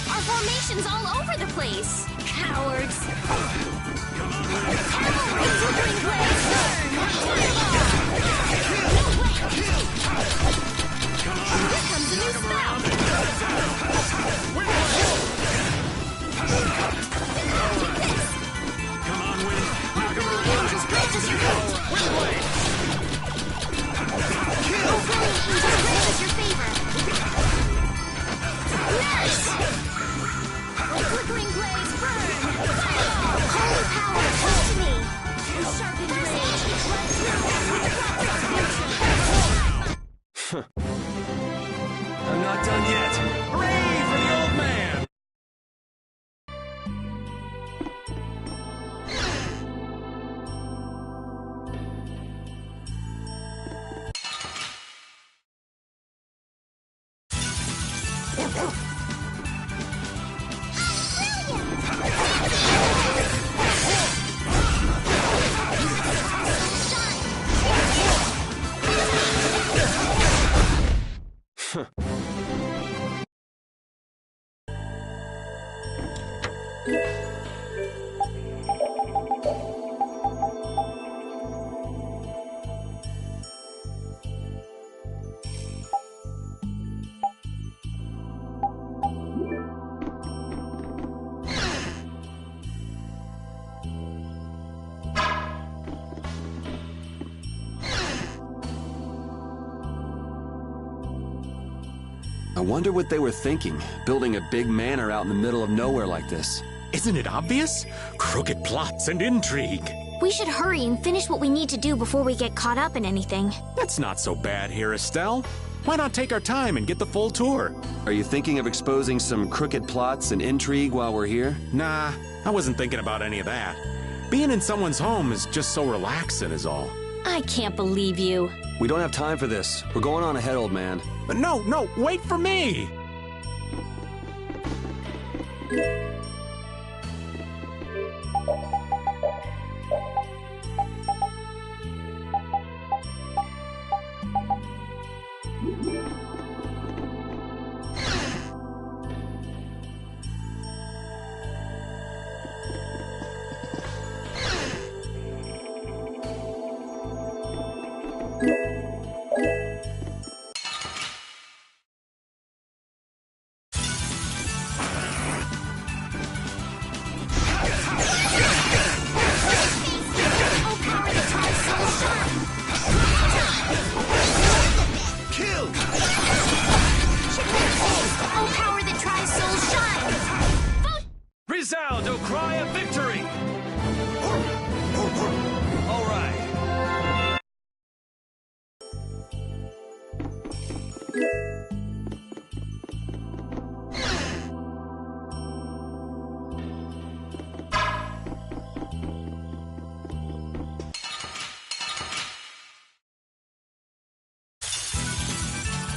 Our formation's all over the place! Cowards! Cavalry, blaze, burn! Here comes a new spell! Come on, Wind. Knock him around. Angels grant us your vote! Wind blade. Oh, brilliant angels grant us your favor! Nurse! Flickering blaze, burn! Fireball! Holy power, come to me! Sharpen blade! I'm not done yet. Hooray for the old man! I wonder what they were thinking, building a big manor out in the middle of nowhere like this. Isn't it obvious? Crooked plots and intrigue. We should hurry and finish what we need to do before we get caught up in anything. That's not so bad here, Estelle. Why not take our time and get the full tour? Are you thinking of exposing some crooked plots and intrigue while we're here? Nah, I wasn't thinking about any of that. Being in someone's home is just so relaxing is all. I can't believe you. We don't have time for this. We're going on ahead, old man. But no, wait for me! Resound, O cry of victory! All right.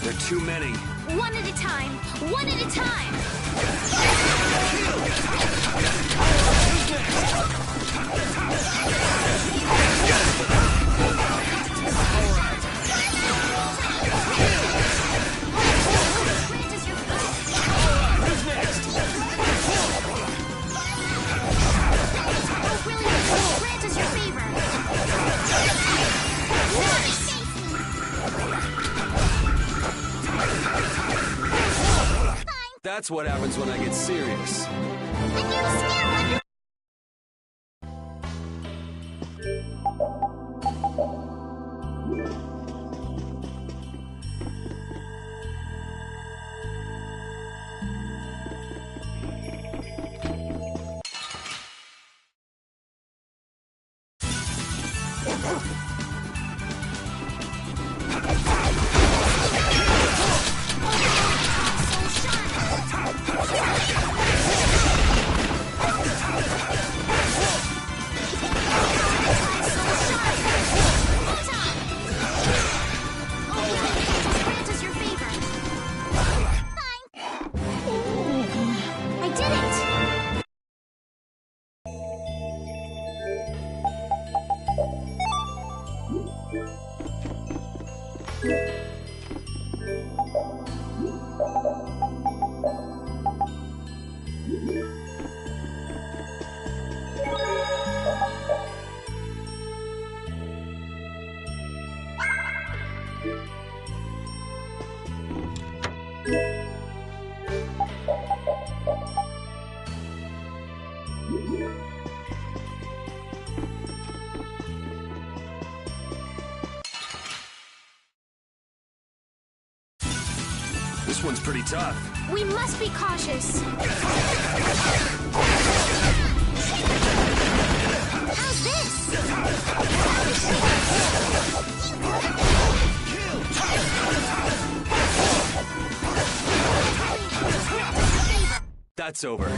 They're too many. One at a time. One at a time. Who's next? Oh, brilliant. Grant us your favor. That's what happens when I get serious. This one's pretty tough. We must be cautious. How's this? That's over.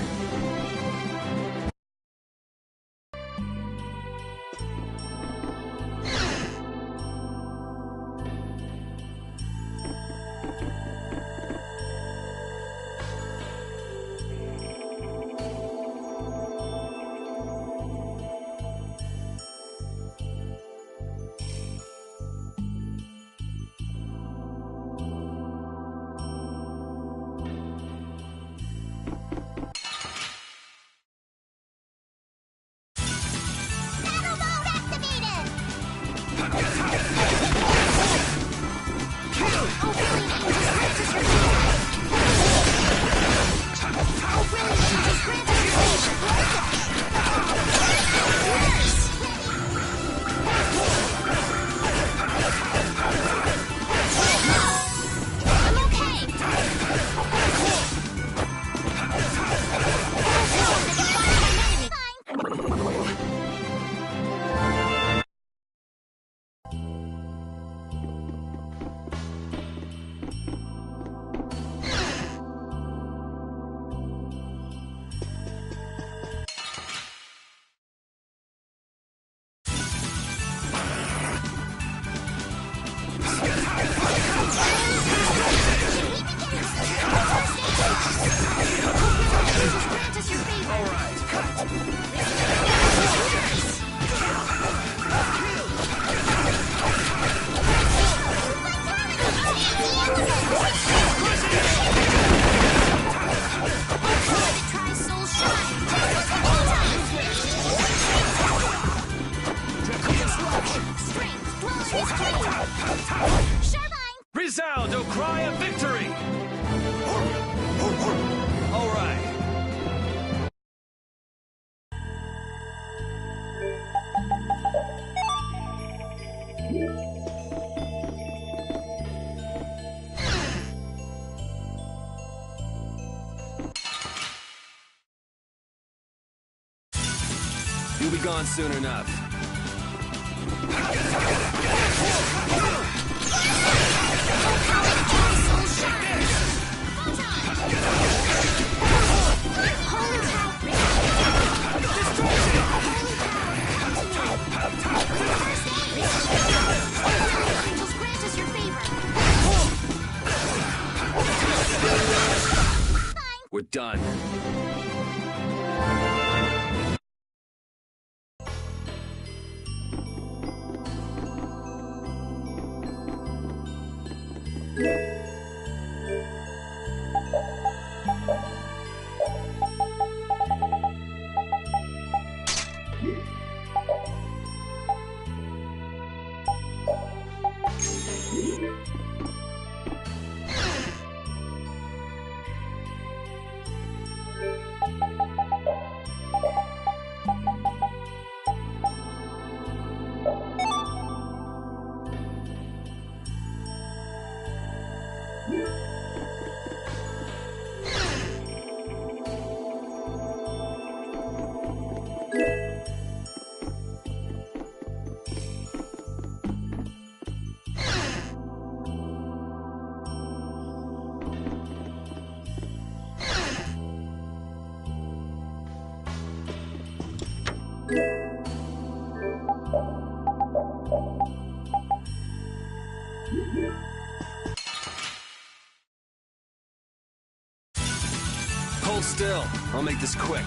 You'll be gone soon enough. We're done. Hold still. I'll make this quick.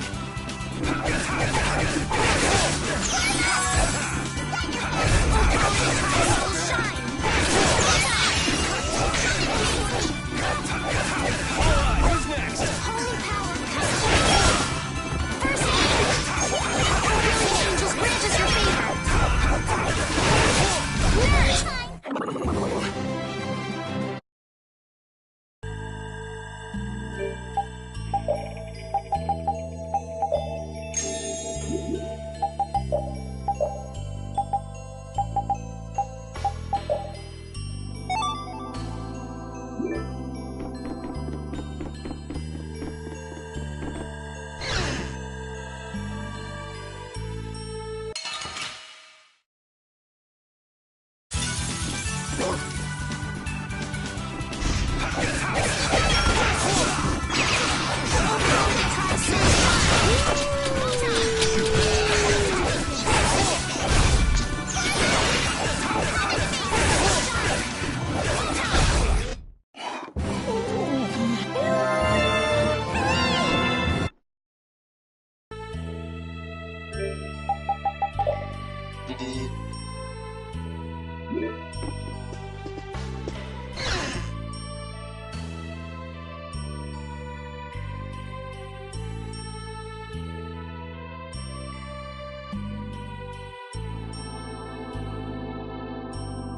Who's next? Holy power. Angels grant us your favor.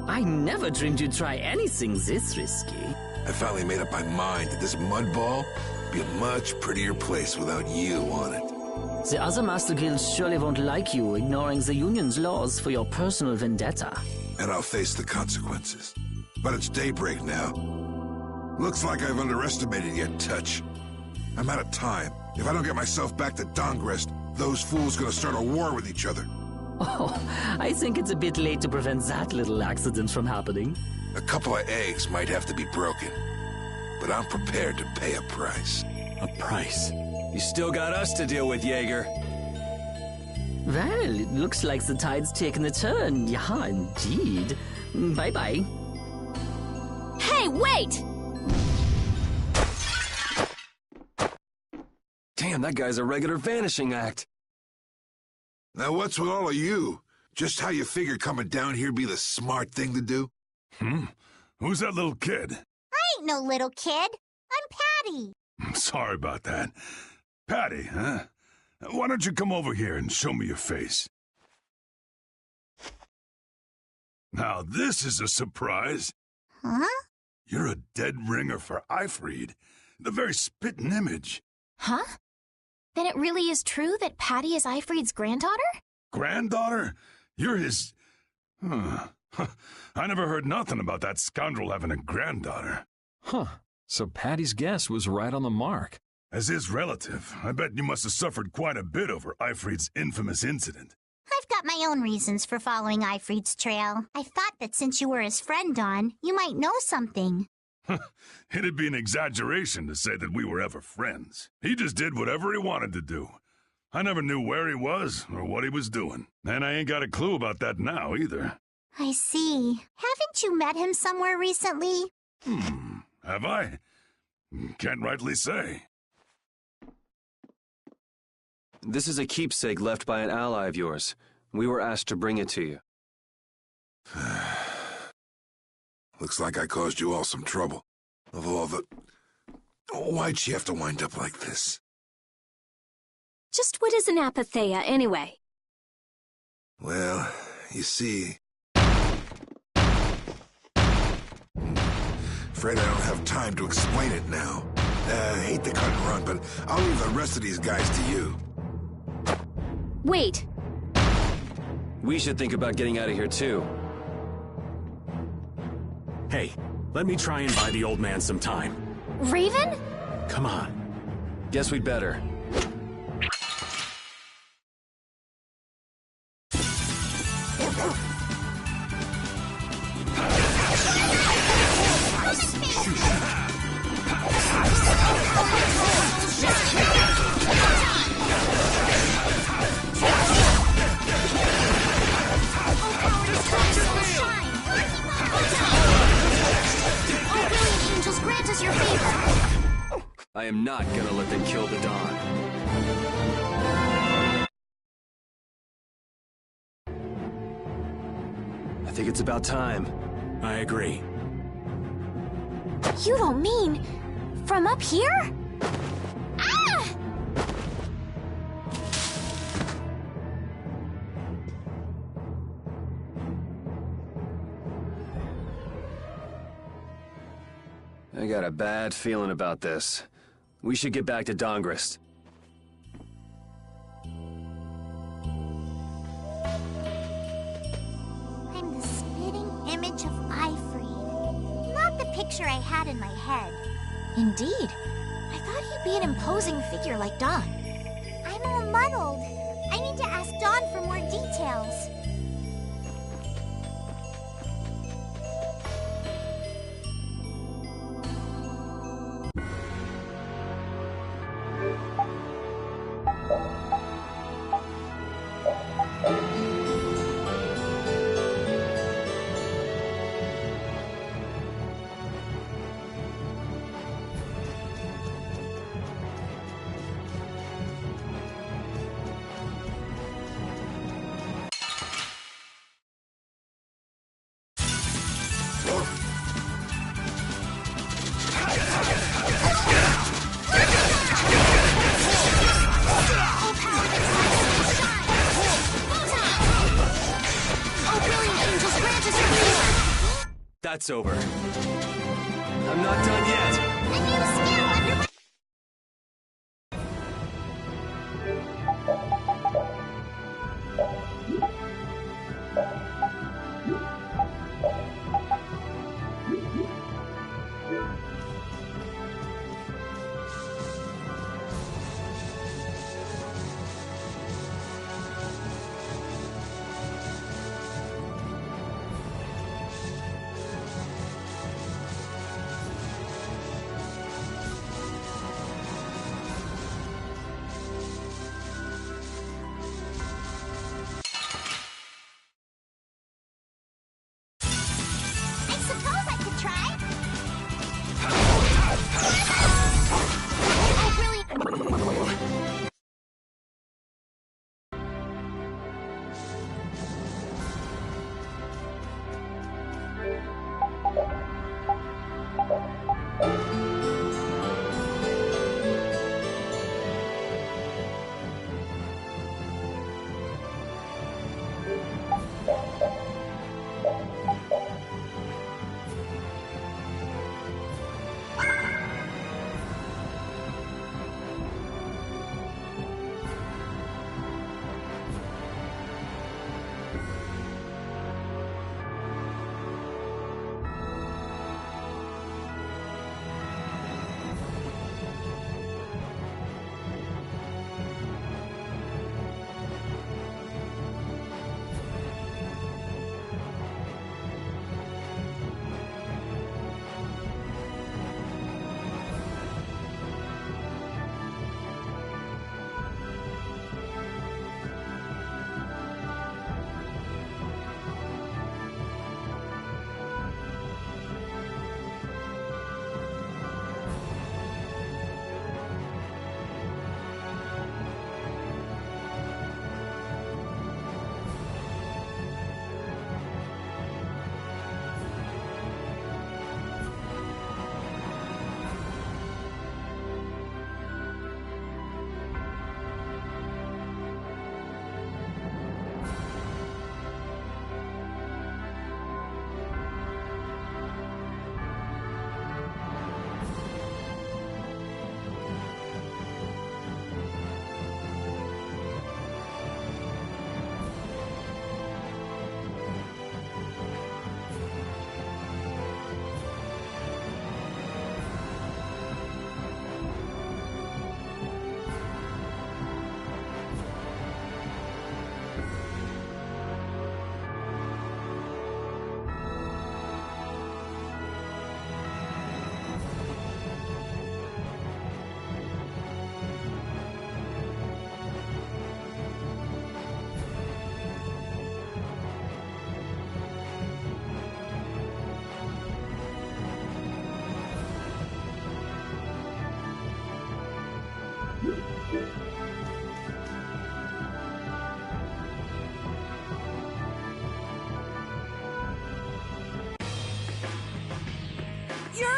I never dreamed you'd try anything this risky. I finally made up my mind that this mud ball would be a much prettier place without you on it. The other Master Guilds surely won't like you ignoring the Union's laws for your personal vendetta. And I'll face the consequences. But it's daybreak now. Looks like I've underestimated your touch. I'm out of time. If I don't get myself back to Dongrest, those fools gonna start a war with each other. Oh, I think it's a bit late to prevent that little accident from happening. A couple of eggs might have to be broken. But I'm prepared to pay a price. A price? You still got us to deal with, Jaeger. Well, it looks like the tide's taken a turn. Yeah, indeed. Bye-bye. Hey, wait! Damn, that guy's a regular vanishing act. Now what's with all of you? Just how you figure coming down here be the smart thing to do? Who's that little kid? I ain't no little kid. I'm Patty. Sorry about that. Patty, huh? Why don't you come over here and show me your face? Now this is a surprise. Huh? You're a dead ringer for Eifried. The very spitting image. Huh? Then it really is true that Patty is Eifried's granddaughter? Granddaughter? You're his... Huh. I never heard nothing about that scoundrel having a granddaughter. Huh. So Patty's guess was right on the mark. As his relative, I bet you must have suffered quite a bit over Eifried's infamous incident. I've got my own reasons for following Eifried's trail. I thought that since you were his friend, Dawn, you might know something. It'd be an exaggeration to say that we were ever friends. He just did whatever he wanted to do. I never knew where he was or what he was doing. And I ain't got a clue about that now, either. I see. Haven't you met him somewhere recently? Have I? Can't rightly say. This is a keepsake left by an ally of yours. We were asked to bring it to you. Looks like I caused you all some trouble. Of all the... Why'd she have to wind up like this? Just what is an apatheia, anyway? Well, you see... Afraid I don't have time to explain it now. I hate to cut and run, but I'll leave the rest of these guys to you. Wait. We should think about getting out of here, too. Hey, let me try and buy the old man some time. Raven? Come on. Guess we'd better. I am not gonna let them kill the Dawn. I think it's about time. I agree. You don't mean... from up here? Ah! I got a bad feeling about this. We should get back to Dongrist. I'm the spitting image of Eifried. Not the picture I had in my head. Indeed. I thought he'd be an imposing figure like Dawn. I'm all muddled. I need to ask Dawn for more details. That's over. I'm not done yet. A new skill under my...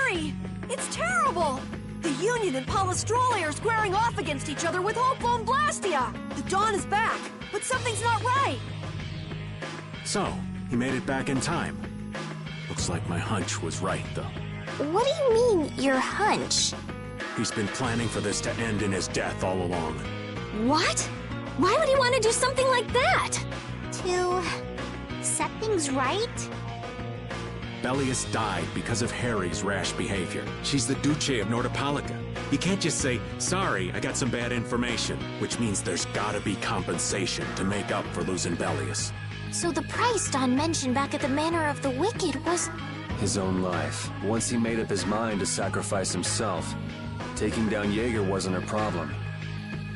hurry! It's terrible! The Union and Palestrole are squaring off against each other with Hopeful and Blastia! The Dawn is back, but something's not right! So, he made it back in time. Looks like my hunch was right, though. What do you mean, your hunch? He's been planning for this to end in his death all along. What? Why would he want to do something like that? To set things right? Bellius died because of Harry's rash behavior. She's the Duce of Nordopolica. You can't just say, sorry, I got some bad information, which means there's gotta be compensation to make up for losing Bellius. So the price Don mentioned back at the Manor of the Wicked was... His own life. Once he made up his mind to sacrifice himself, taking down Jaeger wasn't a problem.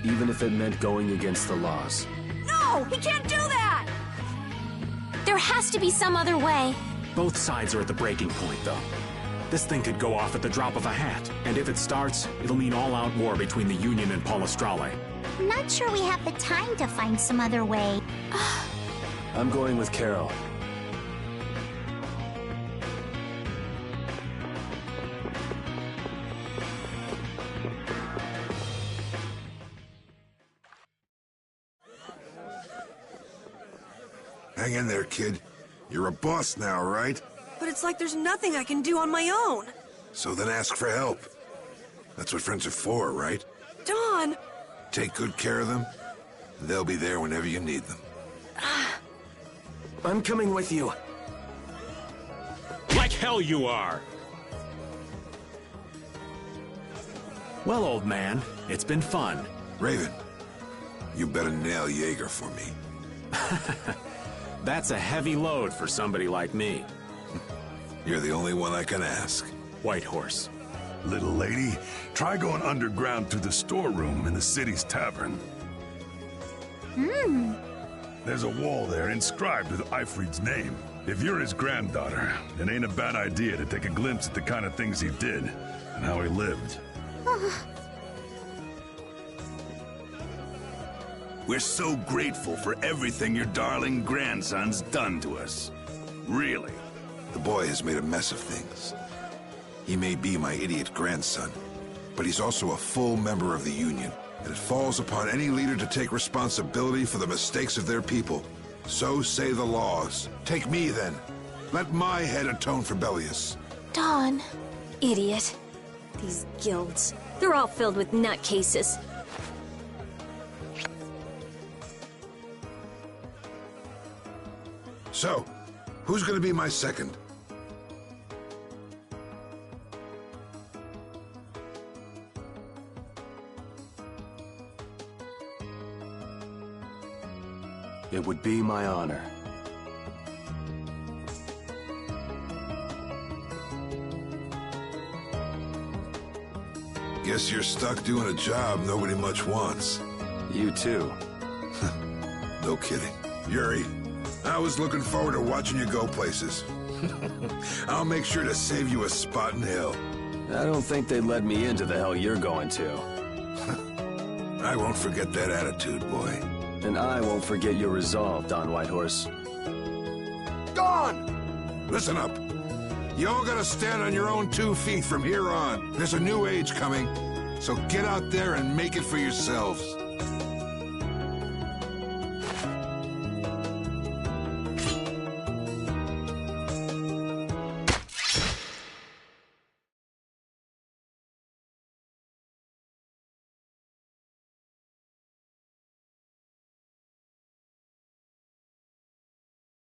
Even if it meant going against the laws. No! He can't do that! There has to be some other way. Both sides are at the breaking point, though. This thing could go off at the drop of a hat, and if it starts, it'll mean all-out war between the Union and Palestrole. Not sure we have the time to find some other way. I'm going with Carol. Hang in there, kid. You're a boss now, right? But it's like there's nothing I can do on my own. So then ask for help. That's what friends are for, right? Don! Take good care of them. They'll be there whenever you need them. I'm coming with you. Like hell you are! Well, old man, it's been fun. Raven, you better nail Jaeger for me. That's a heavy load for somebody like me. You're the only one I can ask. Whitehorse. Little lady, try going underground to the storeroom in the city's tavern. There's a wall there inscribed with Eifried's name. If you're his granddaughter, it ain't a bad idea to take a glimpse at the kind of things he did and how he lived. We're so grateful for everything your darling grandson's done to us. Really. The boy has made a mess of things. He may be my idiot grandson, but he's also a full member of the Union, and it falls upon any leader to take responsibility for the mistakes of their people. So say the laws. Take me, then. Let my head atone for Bellius. Don. Idiot. These guilds. They're all filled with nutcases. So, who's gonna be my second? It would be my honor. Guess you're stuck doing a job nobody much wants. You too. No kidding. Yuri, I was looking forward to watching you go places. I'll make sure to save you a spot in hell. I don't think they'd let me into the hell you're going to. I won't forget that attitude, boy. And I won't forget your resolve, Don Whitehorse. Dawn! Listen up. You all gotta stand on your own 2 feet from here on. There's a new age coming, so get out there and make it for yourselves.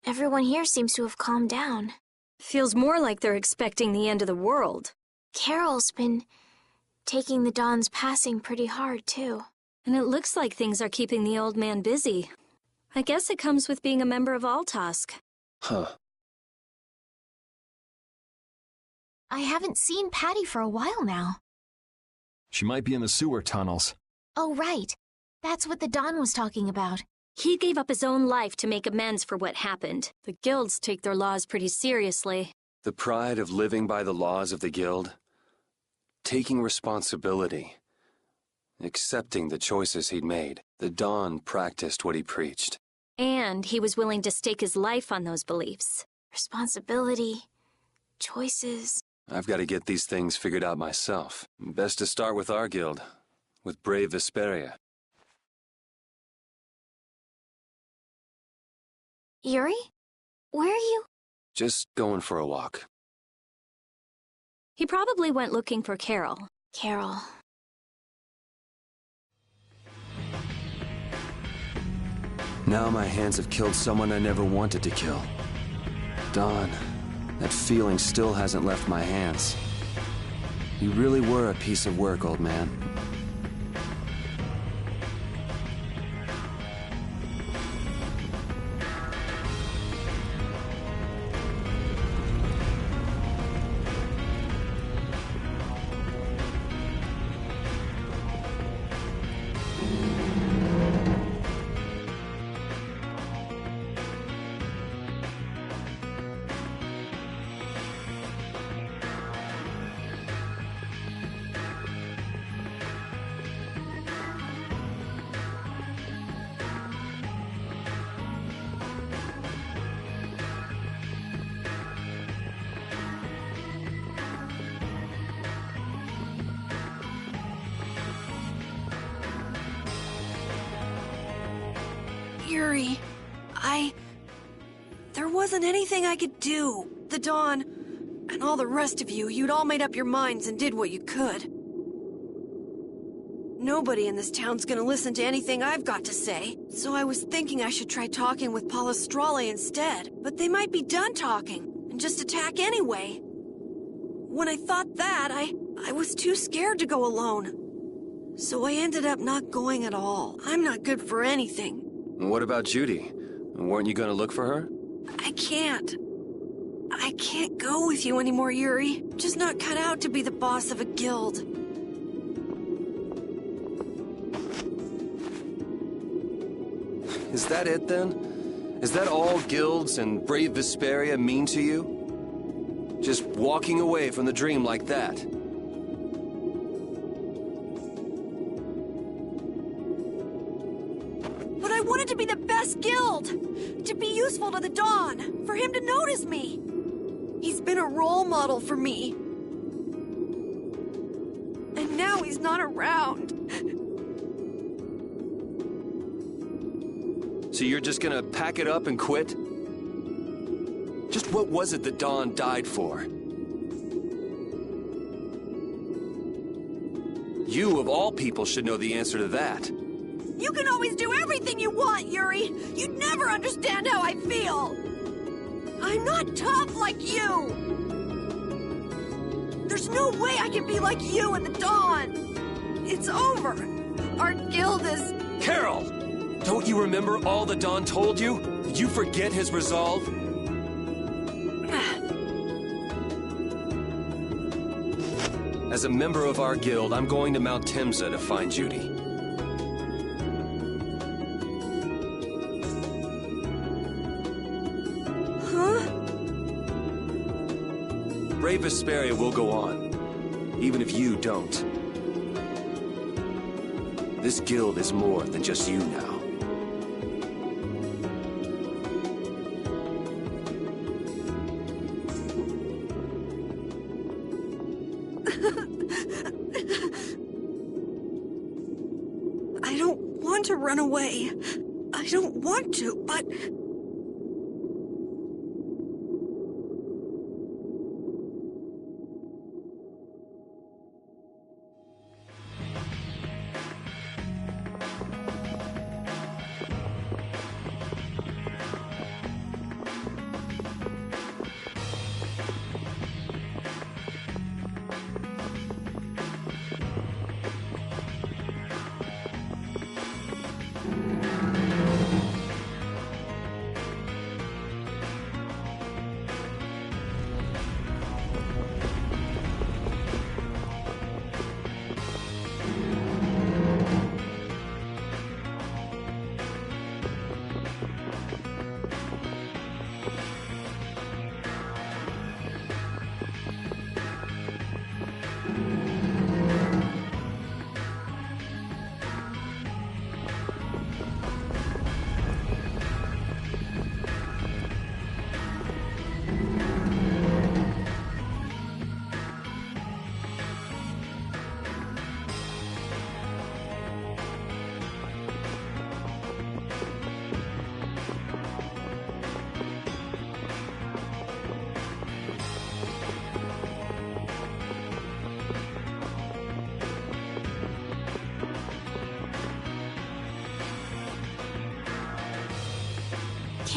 Everyone here seems to have calmed down. Feels more like they're expecting the end of the world. Carol's been taking the Dawn's passing pretty hard, too. And it looks like things are keeping the old man busy. I guess it comes with being a member of Altosk. Huh. I haven't seen Patty for a while now. She might be in the sewer tunnels. Oh, right. That's what the Dawn was talking about. He gave up his own life to make amends for what happened. The guilds take their laws pretty seriously. The pride of living by the laws of the guild. Taking responsibility. Accepting the choices he'd made. The Dawn practiced what he preached. And he was willing to stake his life on those beliefs. Responsibility. Choices. I've got to get these things figured out myself. Best to start with our guild, with brave Vesperia. Yuri? Where are you? Just going for a walk. He probably went looking for Carol. Carol. Now my hands have killed someone I never wanted to kill. Dawn, that feeling still hasn't left my hands. You really were a piece of work, old man. Yuri, there wasn't anything I could do. The Dawn, and all the rest of you, you'd all made up your minds and did what you could. Nobody in this town's gonna listen to anything I've got to say, so I was thinking I should try talking with Palestrale instead. But they might be done talking, and just attack anyway. When I thought that, I was too scared to go alone. So I ended up not going at all. I'm not good for anything. What about Judy? Weren't you gonna look for her? I can't go with you anymore, Yuri. Just not cut out to be the boss of a guild. Is that it, then? Is that all guilds and brave Vesperia mean to you? Just walking away from the dream like that? But I wanted to be the best guild! To be useful to the Dawn! For him to notice me! He's been a role model for me. And now he's not around. So you're just gonna pack it up and quit? Just what was it that Dawn died for? You, of all people, should know the answer to that. You can always do everything you want, Yuri! You'd never understand how I feel! I'm not tough like you! There's no way I can be like you and the Dawn! It's over! Our guild is... Carol! Don't you remember all the Dawn told you? Did you forget his resolve? As a member of our guild, I'm going to Mount Timsa to find Judy. Brave Vesperia will go on, even if you don't. This guild is more than just you now. I don't want to run away. I don't want to, but...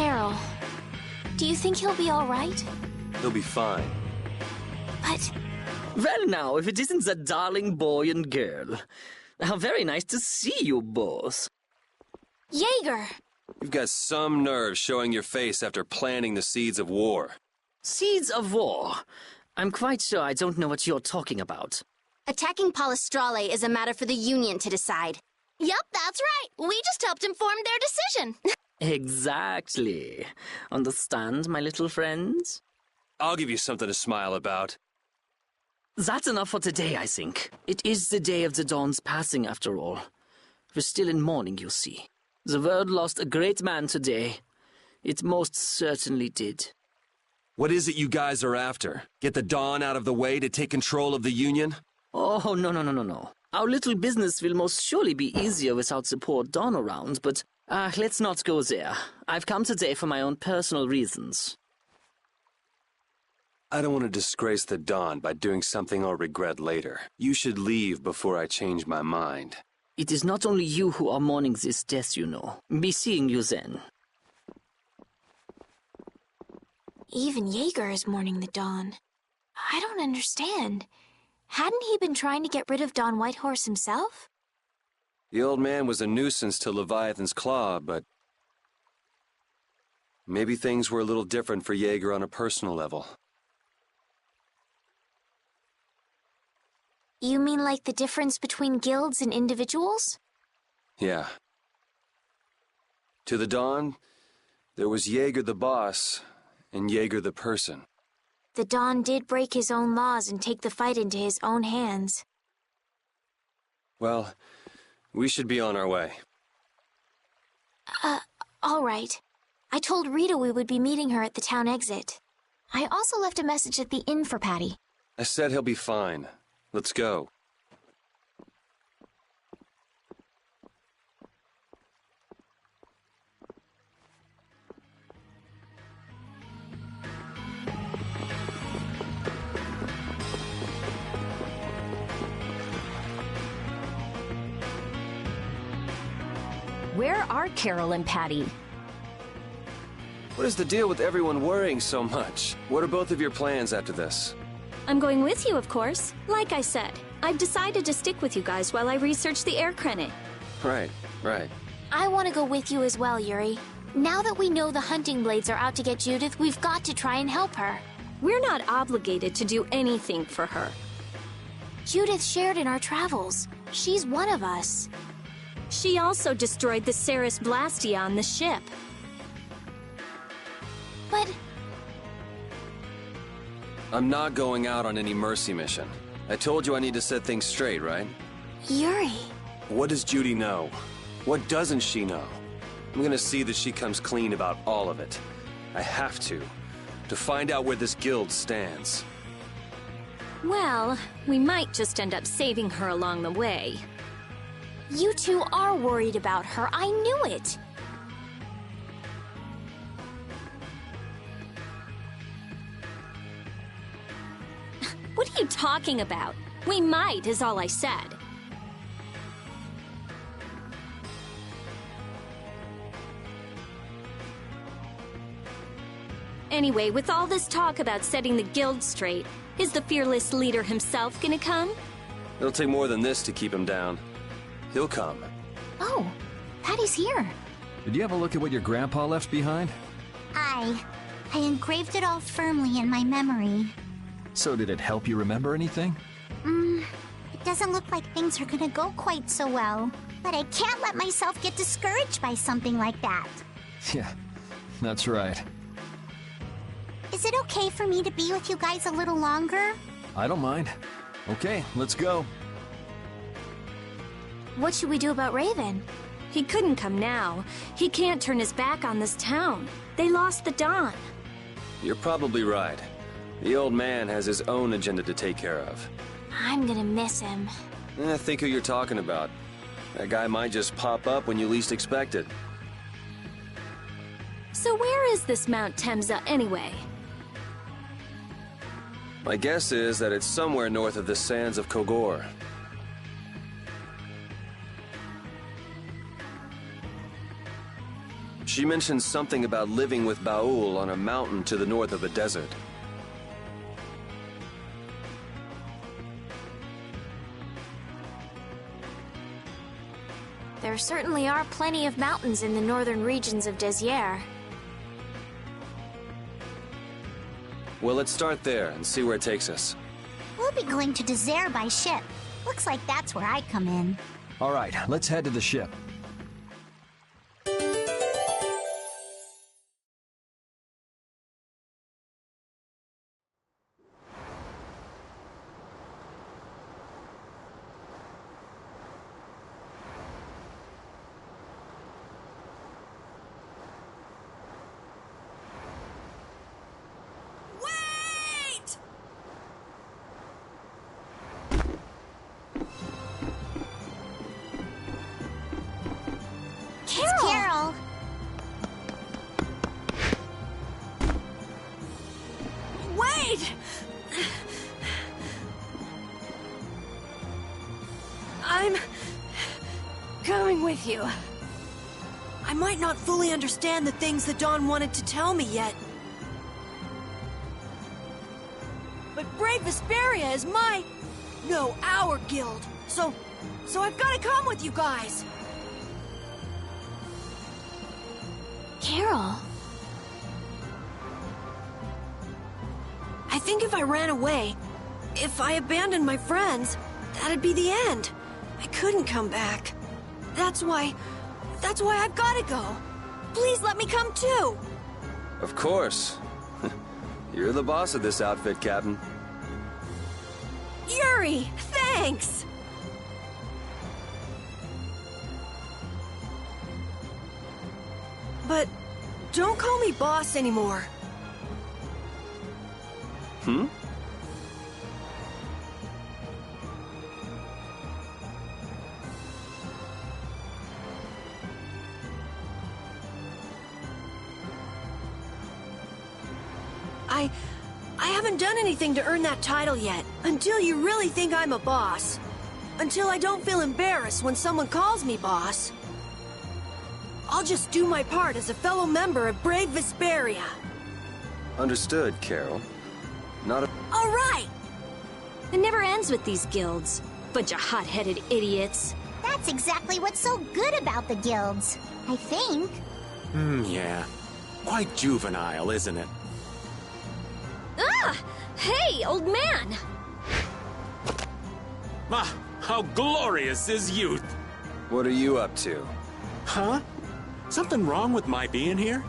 Carol. Do you think he'll be alright? He'll be fine. But... Well now, if it isn't that darling boy and girl. How very nice to see you both. Jaeger! You've got some nerve showing your face after planting the seeds of war. Seeds of war? I'm quite sure I don't know what you're talking about. Attacking Palestrale is a matter for the Union to decide. Yup, that's right. We just helped inform their decision. Exactly. Understand, my little friends? I'll give you something to smile about. That's enough for today, I think. It is the day of the Dawn's passing, after all. We're still in mourning, you see. The world lost a great man today. It most certainly did. What is it you guys are after? Get the Dawn out of the way to take control of the Union? Oh, no. Our little business will most surely be easier without support Dawn around, but let's not go there. I've come today for my own personal reasons. I don't want to disgrace the Dawn by doing something I'll regret later. You should leave before I change my mind. It is not only you who are mourning this death, you know. Be seeing you then. Even Jaeger is mourning the Dawn. I don't understand. Hadn't he been trying to get rid of Don Whitehorse himself? The old man was a nuisance to Leviathan's Claw, but... maybe things were a little different for Jaeger on a personal level. You mean like the difference between guilds and individuals? Yeah. To the Dawn, there was Jaeger the boss, and Jaeger the person. The Dawn did break his own laws and take the fight into his own hands. Well, we should be on our way. All right. I told Rita we would be meeting her at the town exit. I also left a message at the inn for Patty. I said he'll be fine. Let's go. Where are Carol and Patty? What is the deal with everyone worrying so much? What are both of your plans after this? I'm going with you, of course. Like I said, I've decided to stick with you guys while I research the air credit. Right. I want to go with you as well, Yuri. Now that we know the hunting blades are out to get Judith, we've got to try and help her. We're not obligated to do anything for her. Judith shared in our travels. She's one of us. She also destroyed the Ceres Blastia on the ship. But... I'm not going out on any mercy mission. I told you I need to set things straight, right? Yuri... What does Judy know? What doesn't she know? I'm gonna see that she comes clean about all of it. I have to find out where this guild stands. Well, we might just end up saving her along the way. You two are worried about her. I knew it. What are you talking about? We might, is all I said. Anyway, with all this talk about setting the guild straight, is the fearless leader himself gonna come? It'll take more than this to keep him down. He'll come. Oh, Patty's here. Did you have a look at what your grandpa left behind? I engraved it all firmly in my memory. So did it help you remember anything? It doesn't look like things are gonna go quite so well. But I can't let myself get discouraged by something like that. Yeah, that's right. Is it okay for me to be with you guys a little longer? I don't mind. Okay, let's go. What should we do about Raven? He couldn't come now. He can't turn his back on this town. They lost the Dawn. You're probably right. The old man has his own agenda to take care of. I'm gonna miss him. Think who you're talking about. That guy might just pop up when you least expect it. So where is this Mount Temza anyway? My guess is that it's somewhere north of the sands of Kogor. She mentioned something about living with Baul on a mountain to the north of the desert. There certainly are plenty of mountains in the northern regions of Desier. Well, let's start there and see where it takes us. We'll be going to Desier by ship. Looks like that's where I come in. All right, let's head to the ship. Carol! Wait! I'm coming with you. I might not fully understand the things that Dawn wanted to tell me yet. But Brave Vesperia is our guild. So I've got to come with you guys. Carol. I think if I ran away, if I abandoned my friends, that'd be the end. I couldn't come back. That's why I've got to go. Please let me come too. Of course. You're the boss of this outfit, Captain. Yuri, thanks! But don't call me boss anymore. Hmm? I haven't done anything to earn that title yet. Until you really think I'm a boss. Until I don't feel embarrassed when someone calls me boss. I'll just do my part as a fellow member of Brave Vesperia. Understood, Carol. Not a... All right! It never ends with these guilds. Bunch of hot-headed idiots. That's exactly what's so good about the guilds, I think. Yeah. Quite juvenile, isn't it? Ah! Hey, old man! Ah, how glorious is youth! What are you up to? Huh? Something wrong with my being here?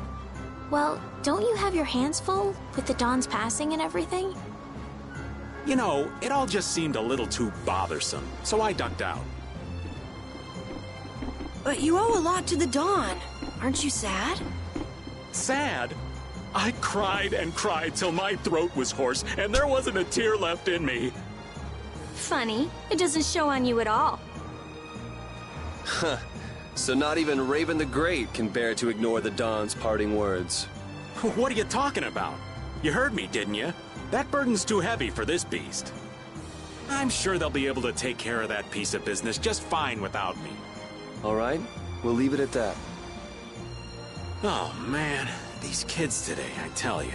Well, don't you have your hands full with the Dawn's passing and everything? You know, it all just seemed a little too bothersome, so I ducked out. But you owe a lot to the Dawn. Aren't you sad? Sad? I cried and cried till my throat was hoarse, and there wasn't a tear left in me. Funny, it doesn't show on you at all. Huh. So not even Raven the Great can bear to ignore the Dawn's parting words. What are you talking about? You heard me, didn't you? That burden's too heavy for this beast. I'm sure they'll be able to take care of that piece of business just fine without me. All right, we'll leave it at that. Oh, man. These kids today, I tell you.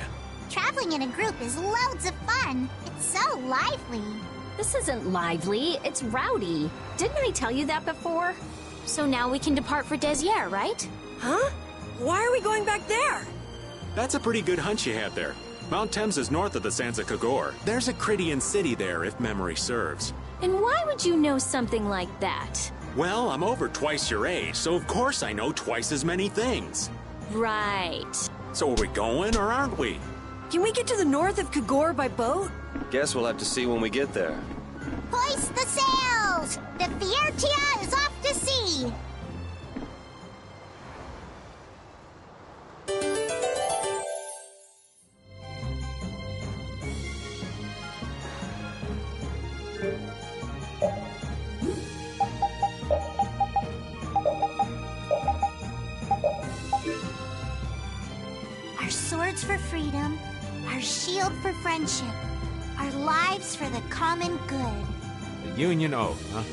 Traveling in a group is loads of fun. It's so lively. This isn't lively, it's rowdy. Didn't I tell you that before? So now we can depart for Desier, right? Huh? Why are we going back there? That's a pretty good hunch you had there. Mount Thames is north of the Sansa Kagor. There's a Krydian city there, if memory serves. And why would you know something like that? Well, I'm over twice your age, so of course I know twice as many things. Right. So are we going, or aren't we? Can we get to the north of Kagor by boat? Guess we'll have to see when we get there. Hoist the sails! The Fiertia is off to sea! Our swords for freedom, our shield for friendship, our lives for the common good. The Union Oath, huh?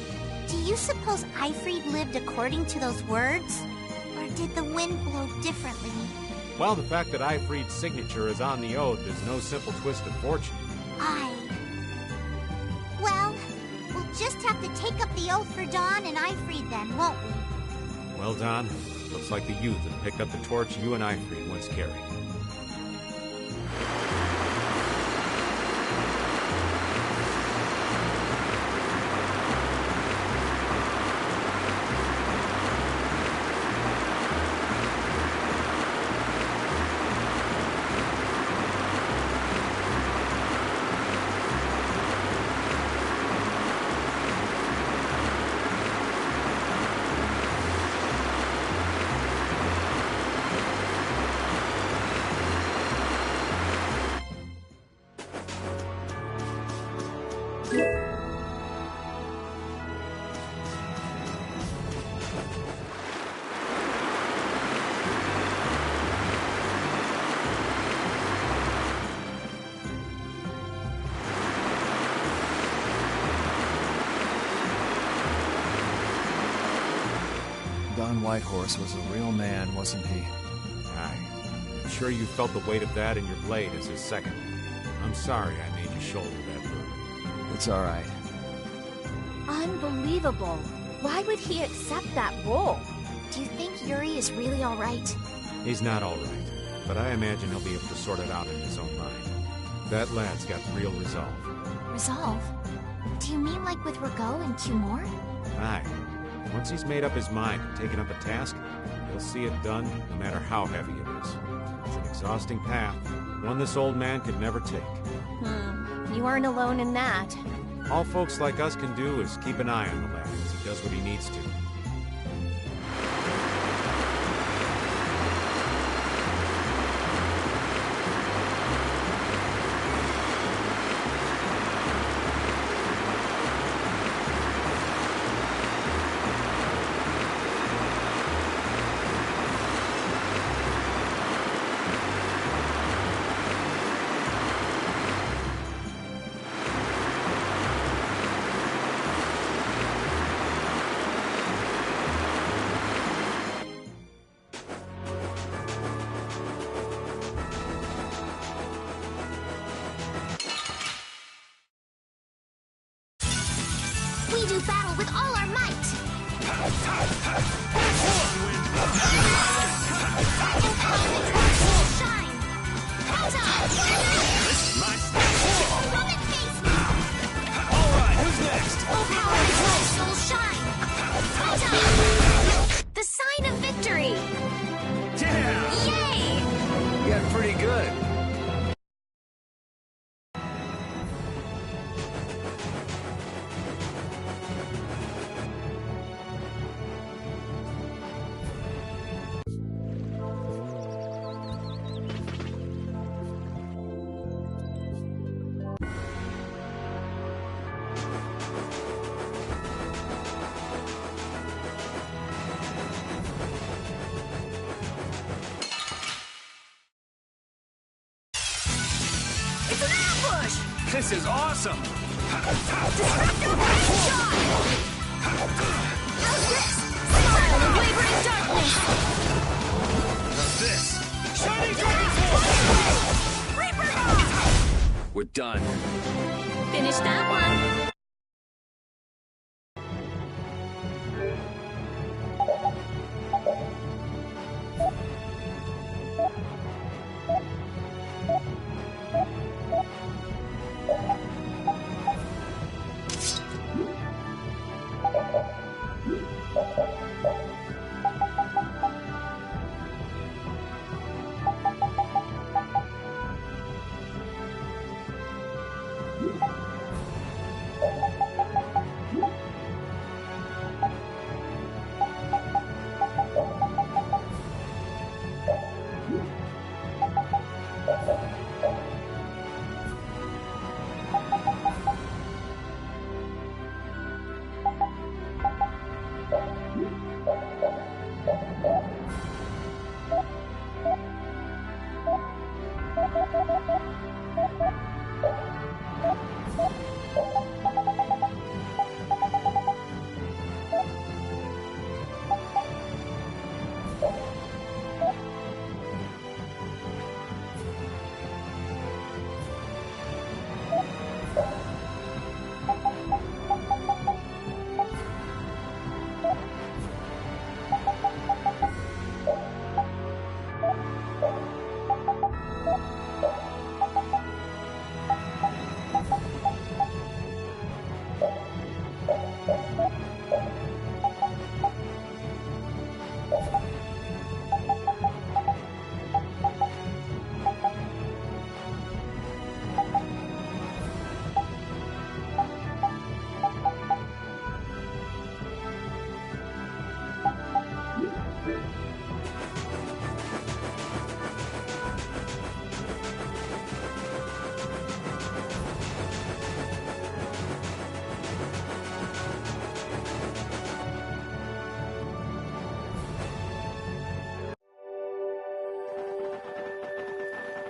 Do you suppose Eifried lived according to those words? Or did the wind blow differently? Well, the fact that Ifrid's signature is on the oath is no simple twist of fortune. Well, we'll just have to take up the oath for Dawn and Ifrid then, won't we? Well, Don, looks like the youth have picked up the torch you and Ifrid once carried. Don Whitehorse was a real man, wasn't he? Aye. I'm sure you felt the weight of that in your blade as his second. I'm sorry I made you shoulder that burden. It's all right. Unbelievable. Why would he accept that role? Do you think Yuri is really alright? He's not all right, but I imagine he'll be able to sort it out in his own mind. That lad's got real resolve. Resolve? Do you mean like with Rago and Cumore? Aye. Once he's made up his mind and taken up a task, he'll see it done no matter how heavy it is. It's an exhausting path, one this old man could never take. You aren't alone in that. All folks like us can do is keep an eye on the lad as he does what he needs to. We do battle with all our might! Shine! This is my style. Come and face me! Alright, who's next? Soul shine! The sign of victory! Yeah! Yay! You got pretty good. This is awesome! Disruptor shot! How's this? Unwavering darkness! How's this? Shining Dragon's Reaper Bomb! We're done. Finish that one.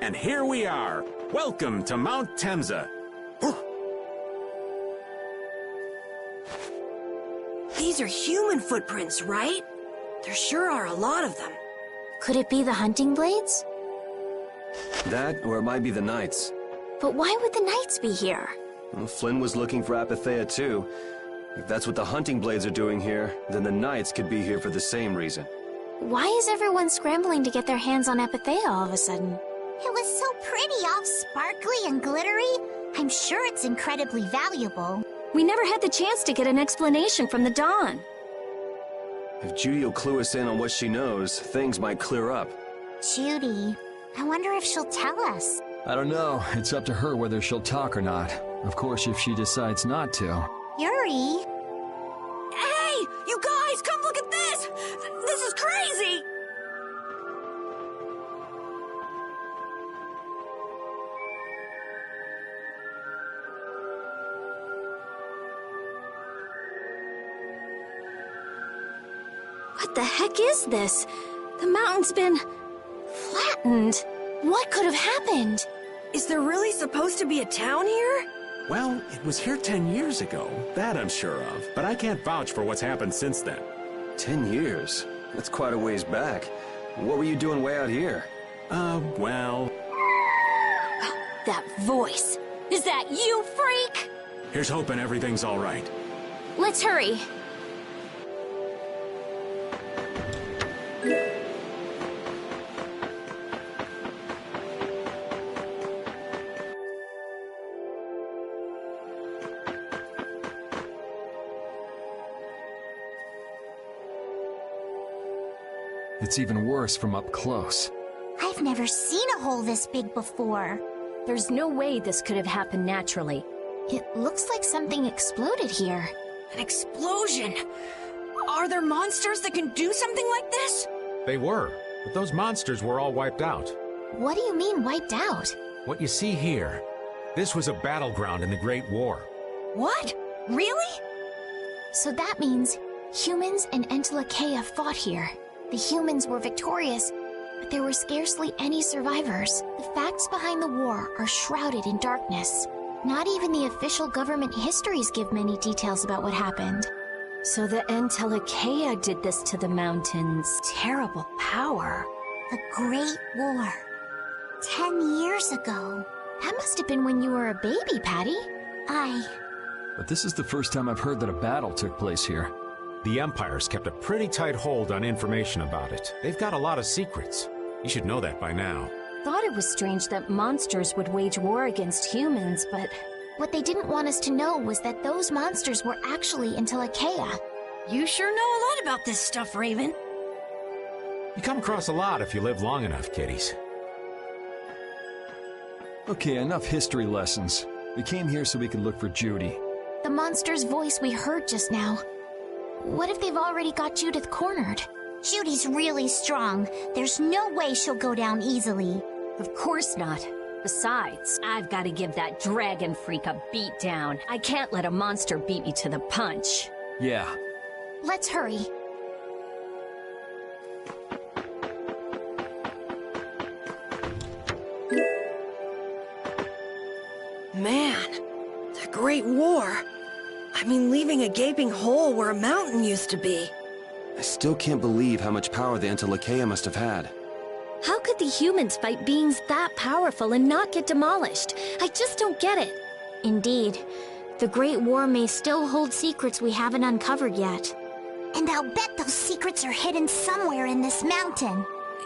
And here we are. Welcome to Mount Temza. These are human footprints, right? There sure are a lot of them. Could it be the hunting blades? That, or it might be the Knights. But why would the Knights be here? Well, Flynn was looking for Apatheia too. If that's what the hunting blades are doing here, then the Knights could be here for the same reason. Why is everyone scrambling to get their hands on Apatheia all of a sudden? It was so pretty, all sparkly and glittery. I'm sure it's incredibly valuable. We never had the chance to get an explanation from the Dawn. If Judy will clue us in on what she knows, things might clear up. Judy. I wonder if she'll tell us. I don't know. It's up to her whether she'll talk or not. Of course, if she decides not to. Yuri! Hey! You guys, come look at this! This is crazy! What the heck is this? The mountain's been flattened. What could have happened? Is there really supposed to be a town here? Well, it was here 10 years ago. That I'm sure of. But I can't vouch for what's happened since then. 10 years? That's quite a ways back. What were you doing way out here? Well... That voice! Is that you, freak? Here's hoping everything's all right. Let's hurry. It's even worse from up close. I've never seen a hole this big before. There's no way this could have happened naturally. It looks like something exploded here. An explosion? Are there monsters that can do something like this? They were, but those monsters were all wiped out. What do you mean, wiped out? What you see here, this was a battleground in the Great War. What? Really? So that means humans and Entelekea fought here. The humans were victorious, but there were scarcely any survivors. The facts behind the war are shrouded in darkness. Not even the official government histories give many details about what happened. So the Entelekea did this to the mountains. Terrible power. The Great War. 10 years ago. That must have been when you were a baby, Patty. But this is the first time I've heard that a battle took place here. The Empire's kept a pretty tight hold on information about it. They've got a lot of secrets. You should know that by now. Thought it was strange that monsters would wage war against humans, but... What they didn't want us to know was that those monsters were actually Entelekea. You sure know a lot about this stuff, Raven. You come across a lot if you live long enough, kiddies. Okay, enough history lessons. We came here so we could look for Judy. The monster's voice we heard just now. What if they've already got Judith cornered? Judy's really strong. There's no way she'll go down easily. Of course not. Besides, I've got to give that dragon freak a beat down. I can't let a monster beat me to the punch. Yeah. Let's hurry. Man, the Great War. I mean, leaving a gaping hole where a mountain used to be. I still can't believe how much power the Entelekea must have had. How could the humans fight beings that powerful and not get demolished? I just don't get it. Indeed. The Great War may still hold secrets we haven't uncovered yet. And I'll bet those secrets are hidden somewhere in this mountain.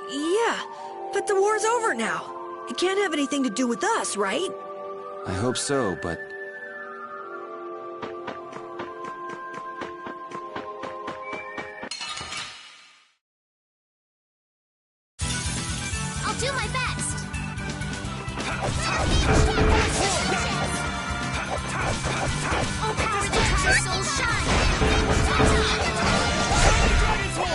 Yeah, but the war's over now. It can't have anything to do with us, right? I hope so, but... I'll do my best! Oh, power the tri-soul shine! Oh, power the tri-soul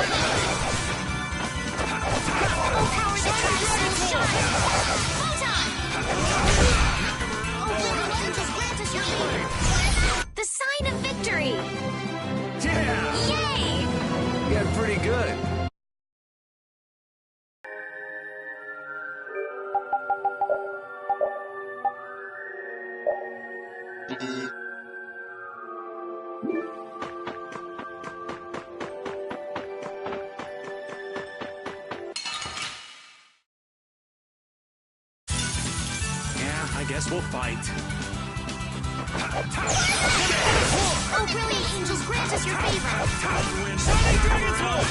shine! The sign of victory! Yeah! Yay! You got pretty good. I guess we'll fight. Oh, brilliant angels, grant us your favor! Sonic Dragon's Ball!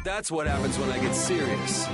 That's what happens when I get serious.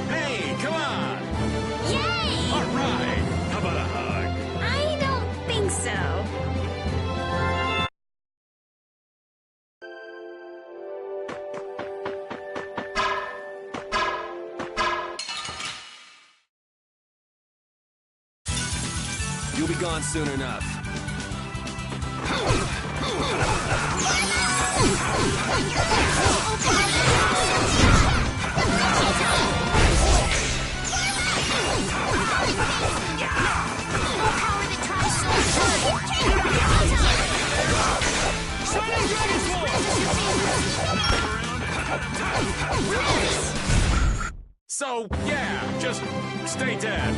Hey, come on! Yay! All right! How about a hug? I don't think so. You'll be gone soon enough. So, yeah, just stay dead.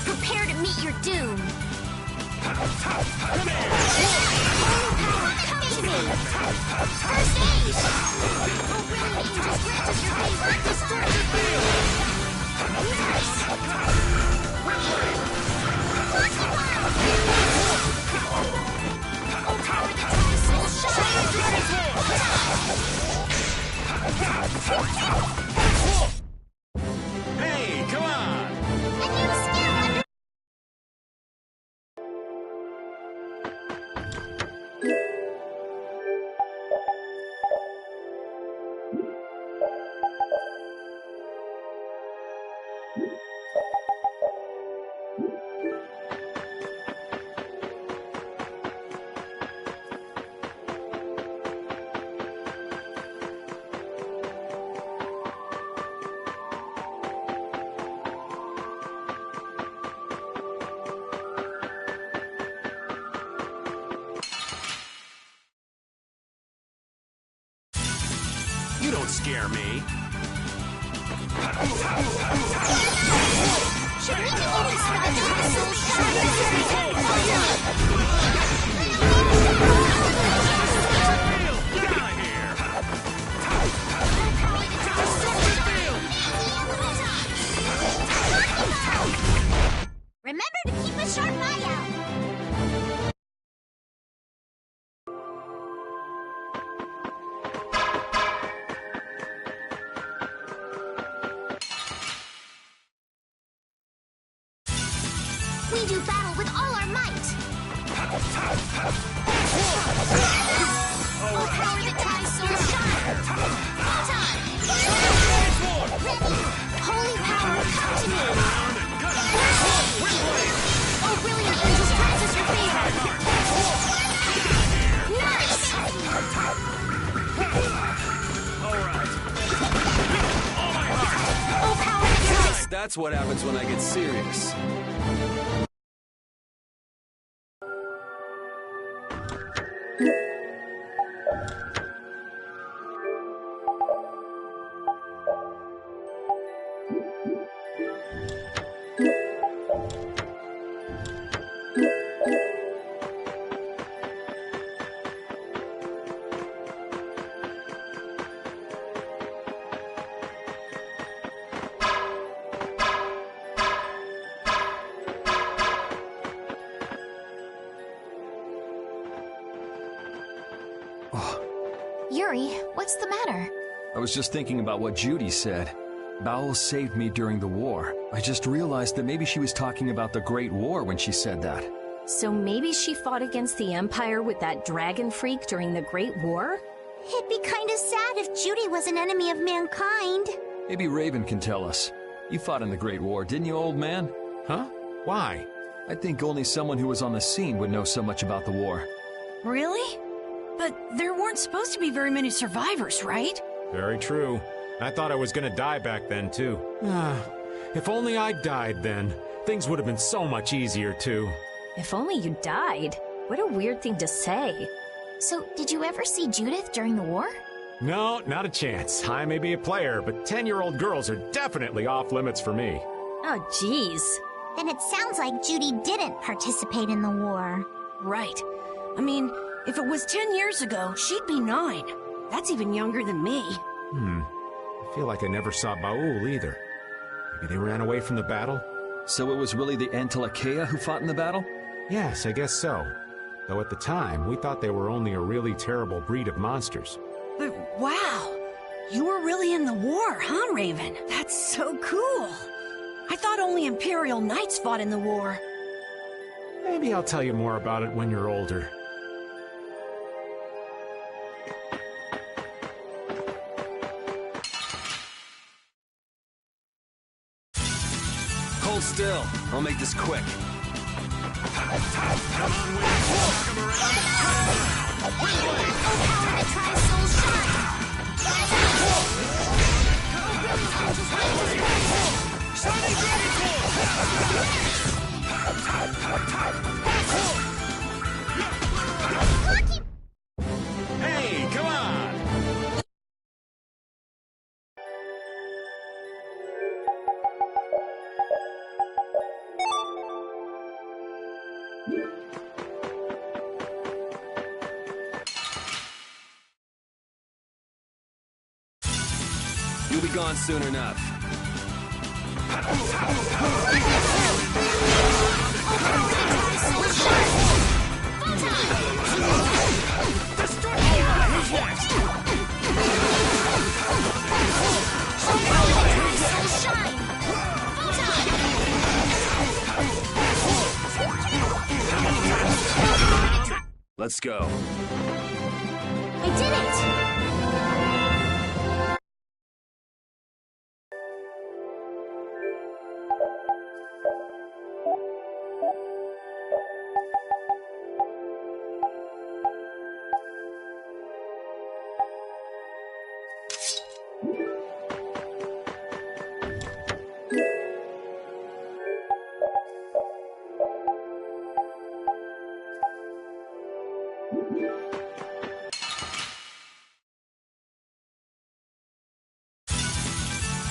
Prepare to meet your doom! Holy power, come to me! First aid! Oh, brilliant angels, grant us your favor! Distorted field! Nurse! Oh, power that tries soul shine! Hey, come on! And you still under... You don't scare me. Should we be eating spiders? Soul shine! Get out of here! Remember to keep a sharp eye out! We do battle with all our might! Oh, power that ties soul shine! Time! Holy power, come to me! Oh, brilliant angels, grant us your favor! That's what happens when I get serious. Yuri, what's the matter? I was just thinking about what Judy said. Bowel saved me during the war. I just realized that maybe she was talking about the Great War when she said that. So maybe she fought against the Empire with that dragon freak during the Great War? It'd be kinda sad if Judy was an enemy of mankind. Maybe Raven can tell us. You fought in the Great War, didn't you, old man? Huh? Why? I think only someone who was on the scene would know so much about the war. Really? But there weren't supposed to be very many survivors, right? Very true. I thought I was gonna die back then, too. If only I died then. Things would have been so much easier, too. If only you died. What a weird thing to say. So, did you ever see Judith during the war? No, not a chance. I may be a player, but 10-year-old girls are definitely off limits for me. Oh, jeez. Then it sounds like Judy didn't participate in the war. Right. I mean, if it was 10 years ago, she'd be 9. That's even younger than me. I feel like I never saw Baul either. Maybe they ran away from the battle? So it was really the Antilochea who fought in the battle? Yes, I guess so. Though at the time, we thought they were only a really terrible breed of monsters. But wow! You were really in the war, huh, Raven? That's so cool! I thought only Imperial Knights fought in the war. Maybe I'll tell you more about it when you're older. Hold still. I'll make this quick. Hey, come on! You'll be gone soon enough. Let's go. I did it!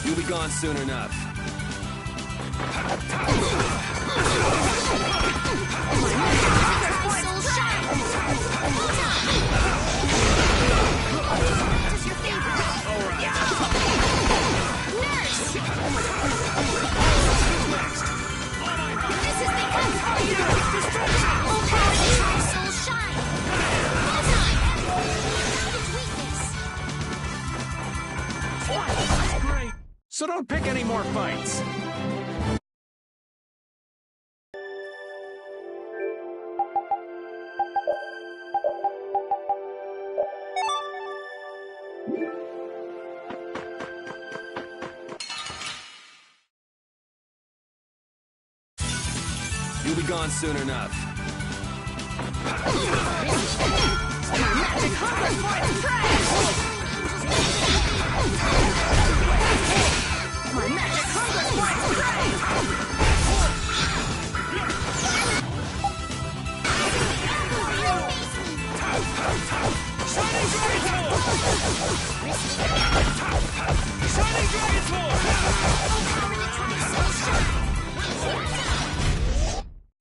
You'll be gone soon enough. So don't pick any more fights. You'll be gone soon enough. My magic hunger points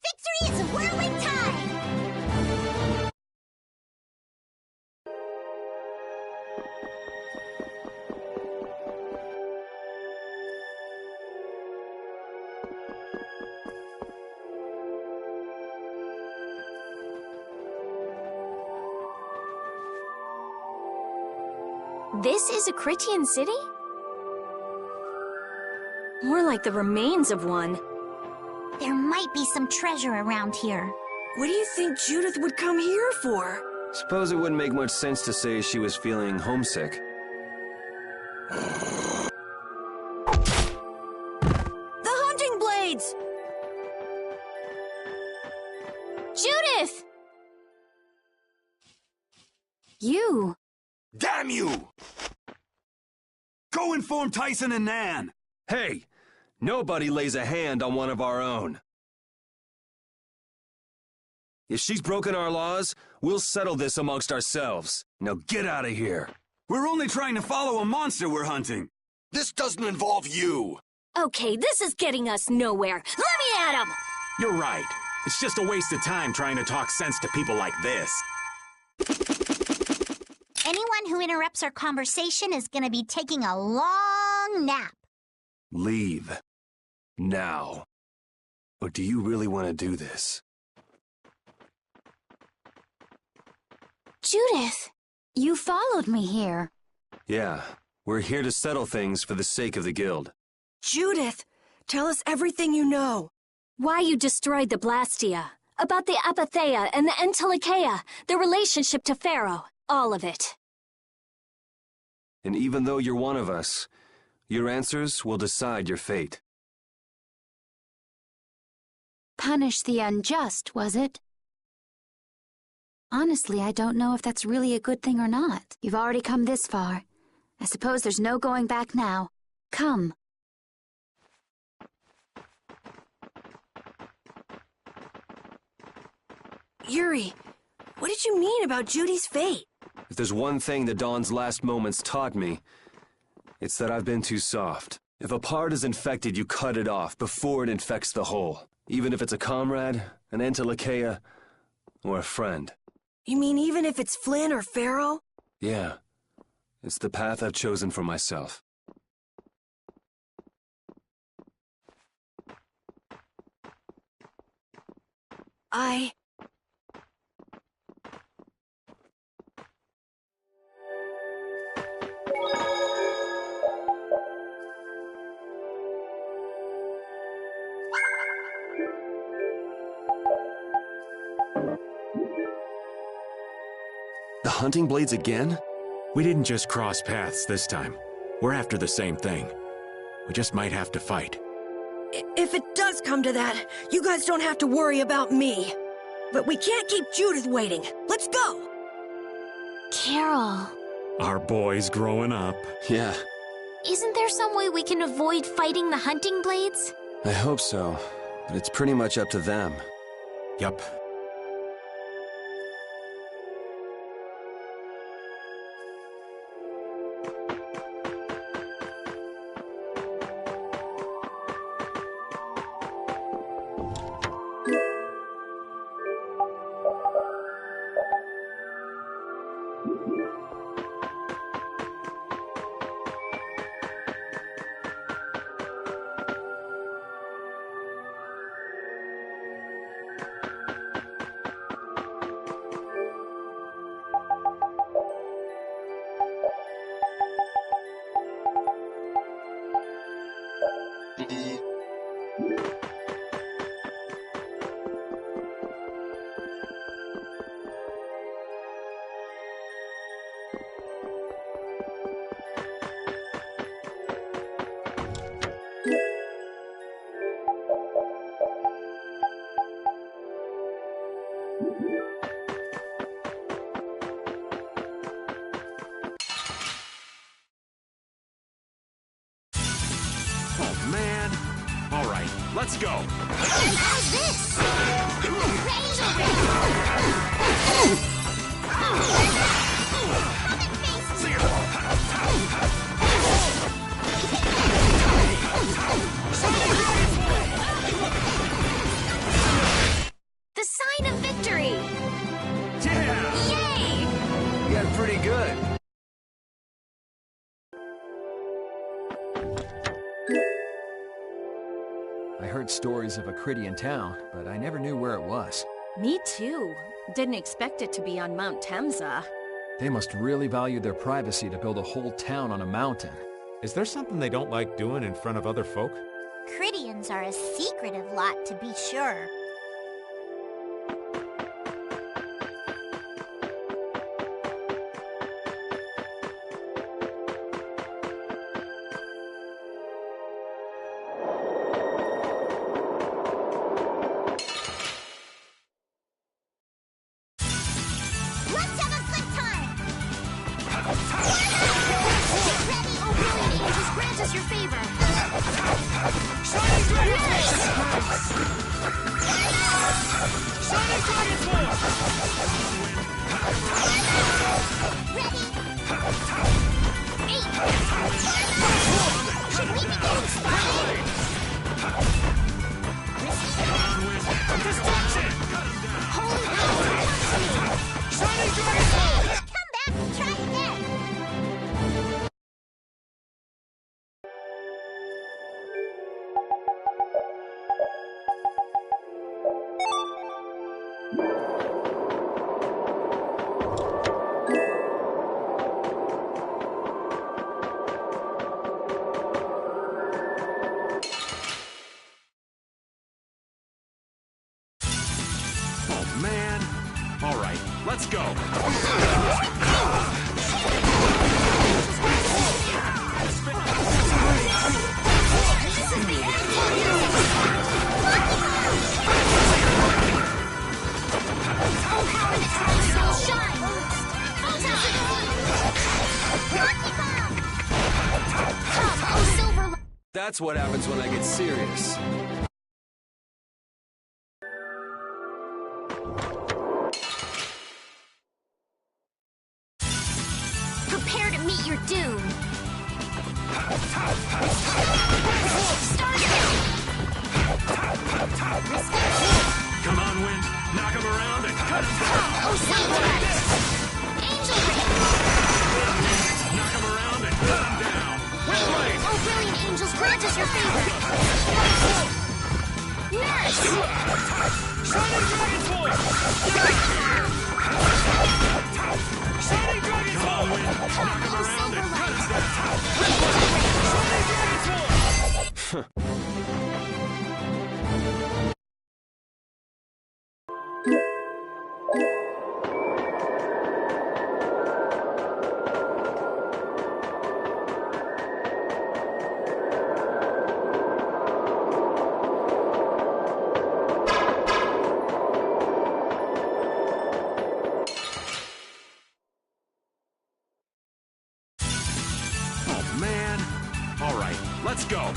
Victory is a whirling tide! This is a Critian city? More like the remains of one. There might be some treasure around here. What do you think Judith would come here for? Suppose it wouldn't make much sense to say she was feeling homesick. The hunting blades! Judith! You! Damn you! Go inform Tyson and Nan! Hey! Nobody lays a hand on one of our own. If she's broken our laws, we'll settle this amongst ourselves. Now get out of here. We're only trying to follow a monster we're hunting. This doesn't involve you. Okay, this is getting us nowhere. Let me at him! You're right. It's just a waste of time trying to talk sense to people like this. Anyone who interrupts our conversation is gonna be taking a long nap. Leave. Now. Or do you really want to do this? Judith, you followed me here. Yeah, we're here to settle things for the sake of the guild. Judith, tell us everything you know. Why you destroyed the Blastia, about the Apatheia and the Entelikeia, their relationship to Pharaoh, all of it. And even though you're one of us, your answers will decide your fate. Punish the unjust, was it? Honestly, I don't know if that's really a good thing or not. You've already come this far. I suppose there's no going back now. Come. Yuri, what did you mean about Judy's fate? If there's one thing the Dawn's last moments taught me, it's that I've been too soft. If a part is infected, you cut it off before it infects the whole. Even if it's a comrade, an Entelikeia, or a friend. You mean even if it's Flynn or Pharaoh? Yeah. It's the path I've chosen for myself. The hunting blades again? We didn't just cross paths this time. We're after the same thing. We just might have to fight. If it does come to that, you guys don't have to worry about me. But we can't keep Judith waiting. Let's go! Carol. Our boy's growing up. Yeah. Isn't there some way we can avoid fighting the hunting blades? I hope so, but it's pretty much up to them. Yup. let's go! How's this? The sign of victory! Yeah! Yay! You got pretty good. I heard stories of a Cridian town, but I never knew where it was. Me too. Didn't expect it to be on Mount Temza. They must really value their privacy to build a whole town on a mountain. Is there something they don't like doing in front of other folk? Cridians are a secretive lot, to be sure. Let's have a good time! Ready? Oh, brilliant angels, grant us your favor! Shining Dragon Shining Dragon Force! Ready? 8! Should we be getting started? Destruction! Holy Power! Shining Dragon Force! Come back and try again! Oh, man. All right, let's go. That's what happens when I get serious. Prepare to meet your doom! Come on, Wind. Knock him around and cut him down. Oh, Silverite! Angel Ring! Knock him around and cut him down. Windblade! Oh, brilliant angels, grant us your favor! Nurse! Shining Dragon Force! Shining Dragon Force! Come on, Wind. Knock him around and cut him down. Shining Dragon Force! Oh, man. All right, let's go.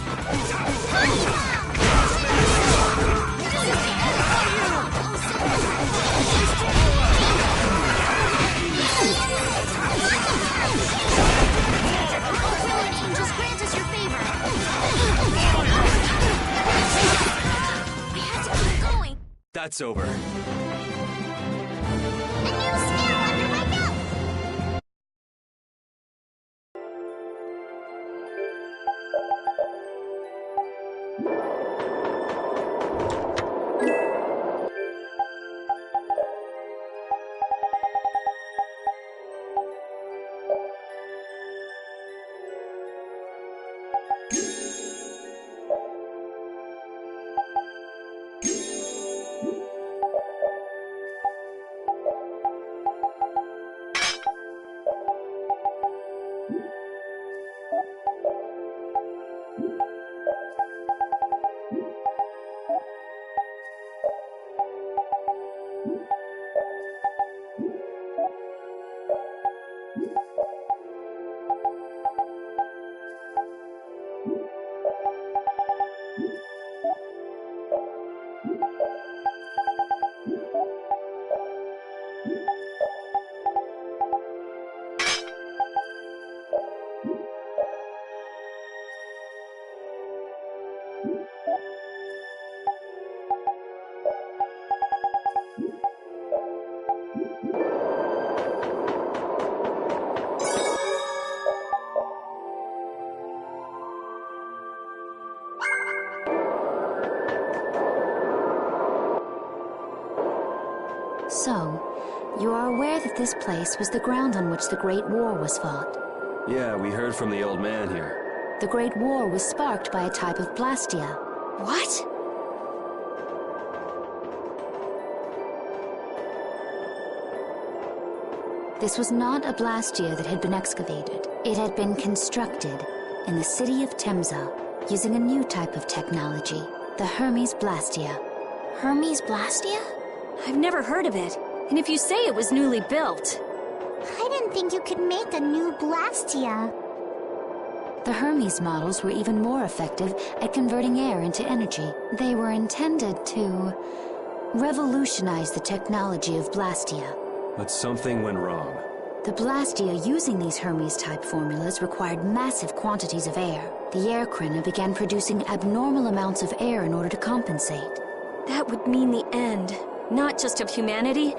Brilliant angels, grant us your favor! We have to keep going! That's over. A new skill under my belt! So, you are aware that this place was the ground on which the Great War was fought? Yeah, we heard from the old man here. The Great War was sparked by a type of blastia. What? This was not a blastia that had been excavated. It had been constructed in the city of Temza using a new type of technology, the Hermes Blastia. Hermes Blastia? I've never heard of it. And if you say it was newly built... I didn't think you could make a new Blastia. The Hermes models were even more effective at converting air into energy. They were intended to revolutionize the technology of Blastia. But something went wrong. The Blastia using these Hermes-type formulas required massive quantities of air. The air Krina began producing abnormal amounts of air in order to compensate. That would mean the end, not just of humanity,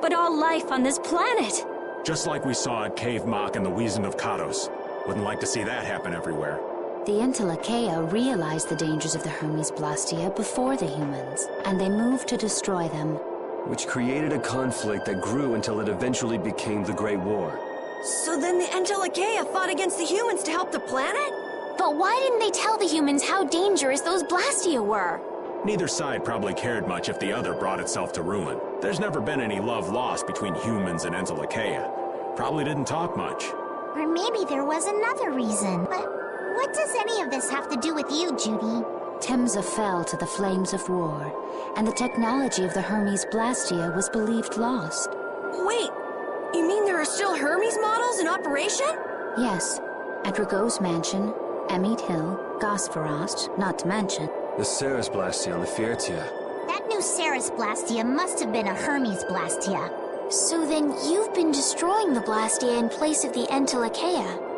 but all life on this planet. Just like we saw at Cave Mach and the Wheezing of Katos. Wouldn't like to see that happen everywhere. The Entelekea realized the dangers of the Hermes Blastia before the humans, and they moved to destroy them. Which created a conflict that grew until it eventually became the Great War. So then the Entelekea fought against the humans to help the planet? But why didn't they tell the humans how dangerous those Blastia were? Neither side probably cared much if the other brought itself to ruin. There's never been any love lost between humans and Entelekea. Probably didn't talk much. Or maybe there was another reason. But what does any of this have to do with you, Judy? Temza fell to the flames of war, and the technology of the Hermes Blastia was believed lost. Wait, you mean there are still Hermes models in operation? Yes, at Rago's mansion, Emmeet Hill, Gosferost, not to mention. The Ceres Blastia on the Fiertia. That new Ceres Blastia must have been a Hermes Blastia. So then you've been destroying the Blastia in place of the Entelekea.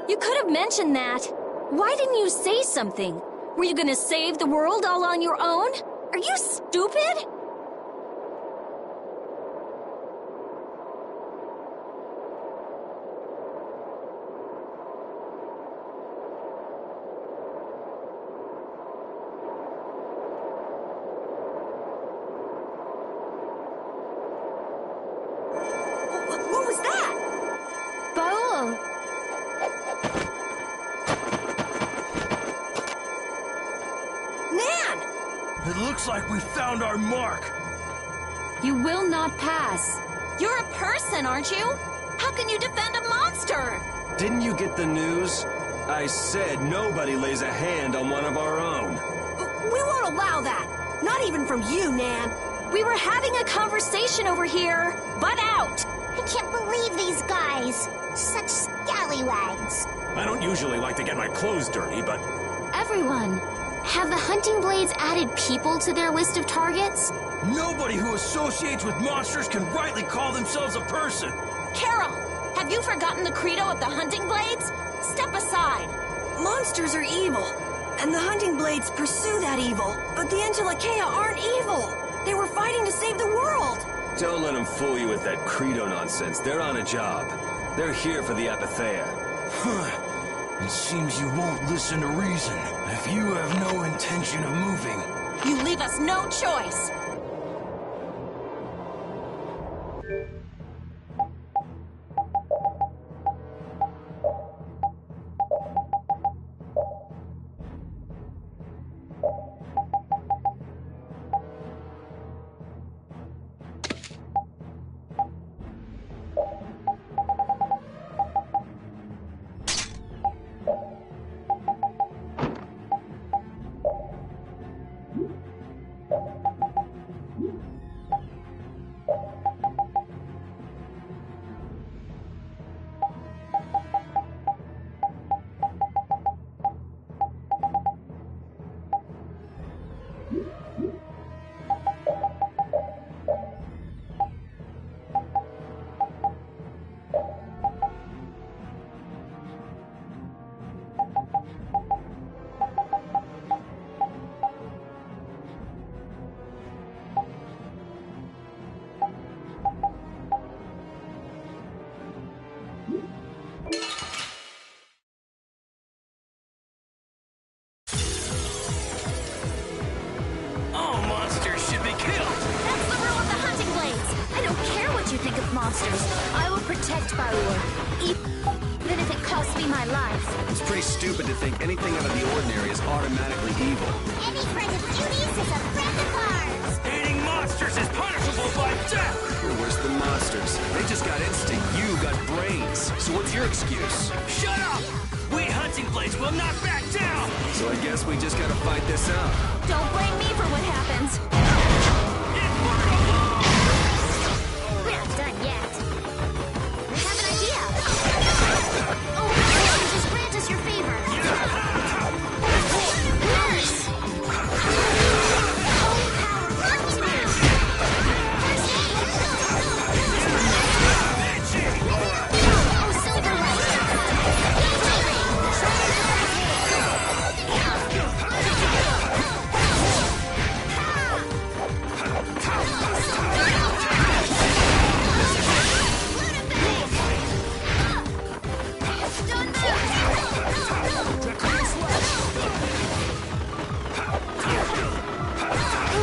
You could have mentioned that. Why didn't you say something? Were you gonna save the world all on your own? Are you stupid? What was that? Baul! Nan! It looks like we found our mark. You will not pass. You're a person, aren't you? How can you defend a monster? Didn't you get the news? I said nobody lays a hand on one of our own. We won't allow that. Not even from you, Nan. We were having a conversation over here. Butt out! I can't believe these guys. Such scallywags. I don't usually like to get my clothes dirty, but... Everyone, have the hunting blades added people to their list of targets? Nobody who associates with monsters can rightly call themselves a person. Carol, have you forgotten the credo of the hunting blades? Step aside. Monsters are evil, and the hunting blades pursue that evil. But the Entelekea aren't evil. They were fighting to save the world. Don't let them fool you with that credo nonsense. They're on a job. They're here for the Apatheia. It seems you won't listen to reason. If you have no intention of moving... You leave us no choice. what you think of monsters. I will protect Barur, even if it costs me my life. It's pretty stupid to think anything out of the ordinary is automatically evil. Any friend of Judy's is a friend of ours! Eating monsters is punishable by death! You're worse than monsters. They just got instinct. You got brains. So what's your excuse? Shut up! We hunting blades will not back down! So I guess we just gotta fight this out. Don't blame me for what happens. We're not done yet. I have an idea. Oh, angels, grant us your favor. Nurse!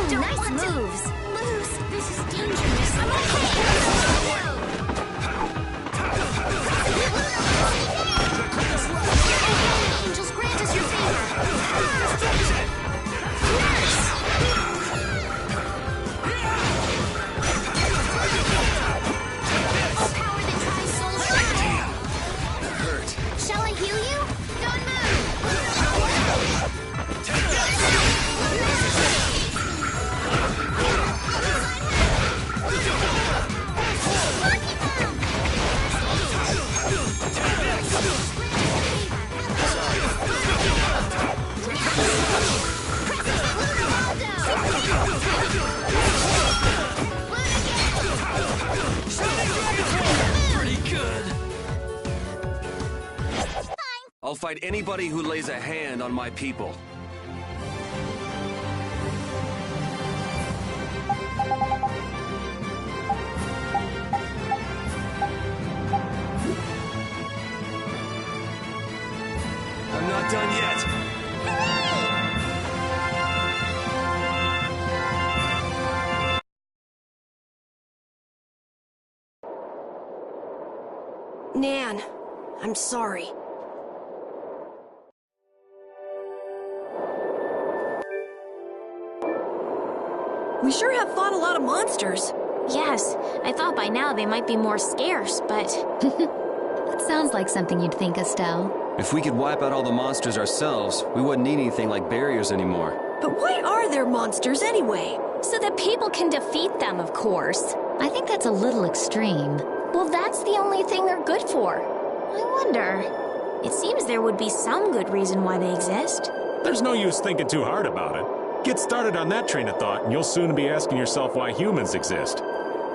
Nice moves! Moves? This is dangerous. I'm okay! Angels, grant us your favor. Oh, power that tries soul shine! That hurt. Shall I heal you? Don't Pretty good. I'll fight anybody who lays a hand on my people. I'm not done yet. Nan, I'm sorry. We sure have fought a lot of monsters. Yes, I thought by now they might be more scarce, but... That sounds like something you'd think, Estelle. If we could wipe out all the monsters ourselves, we wouldn't need anything like barriers anymore. But why are there monsters anyway? So that people can defeat them, of course. I think that's a little extreme. Well, that's the only thing they're good for. I wonder... It seems there would be some good reason why they exist. There's no use thinking too hard about it. Get started on that train of thought, and you'll soon be asking yourself why humans exist.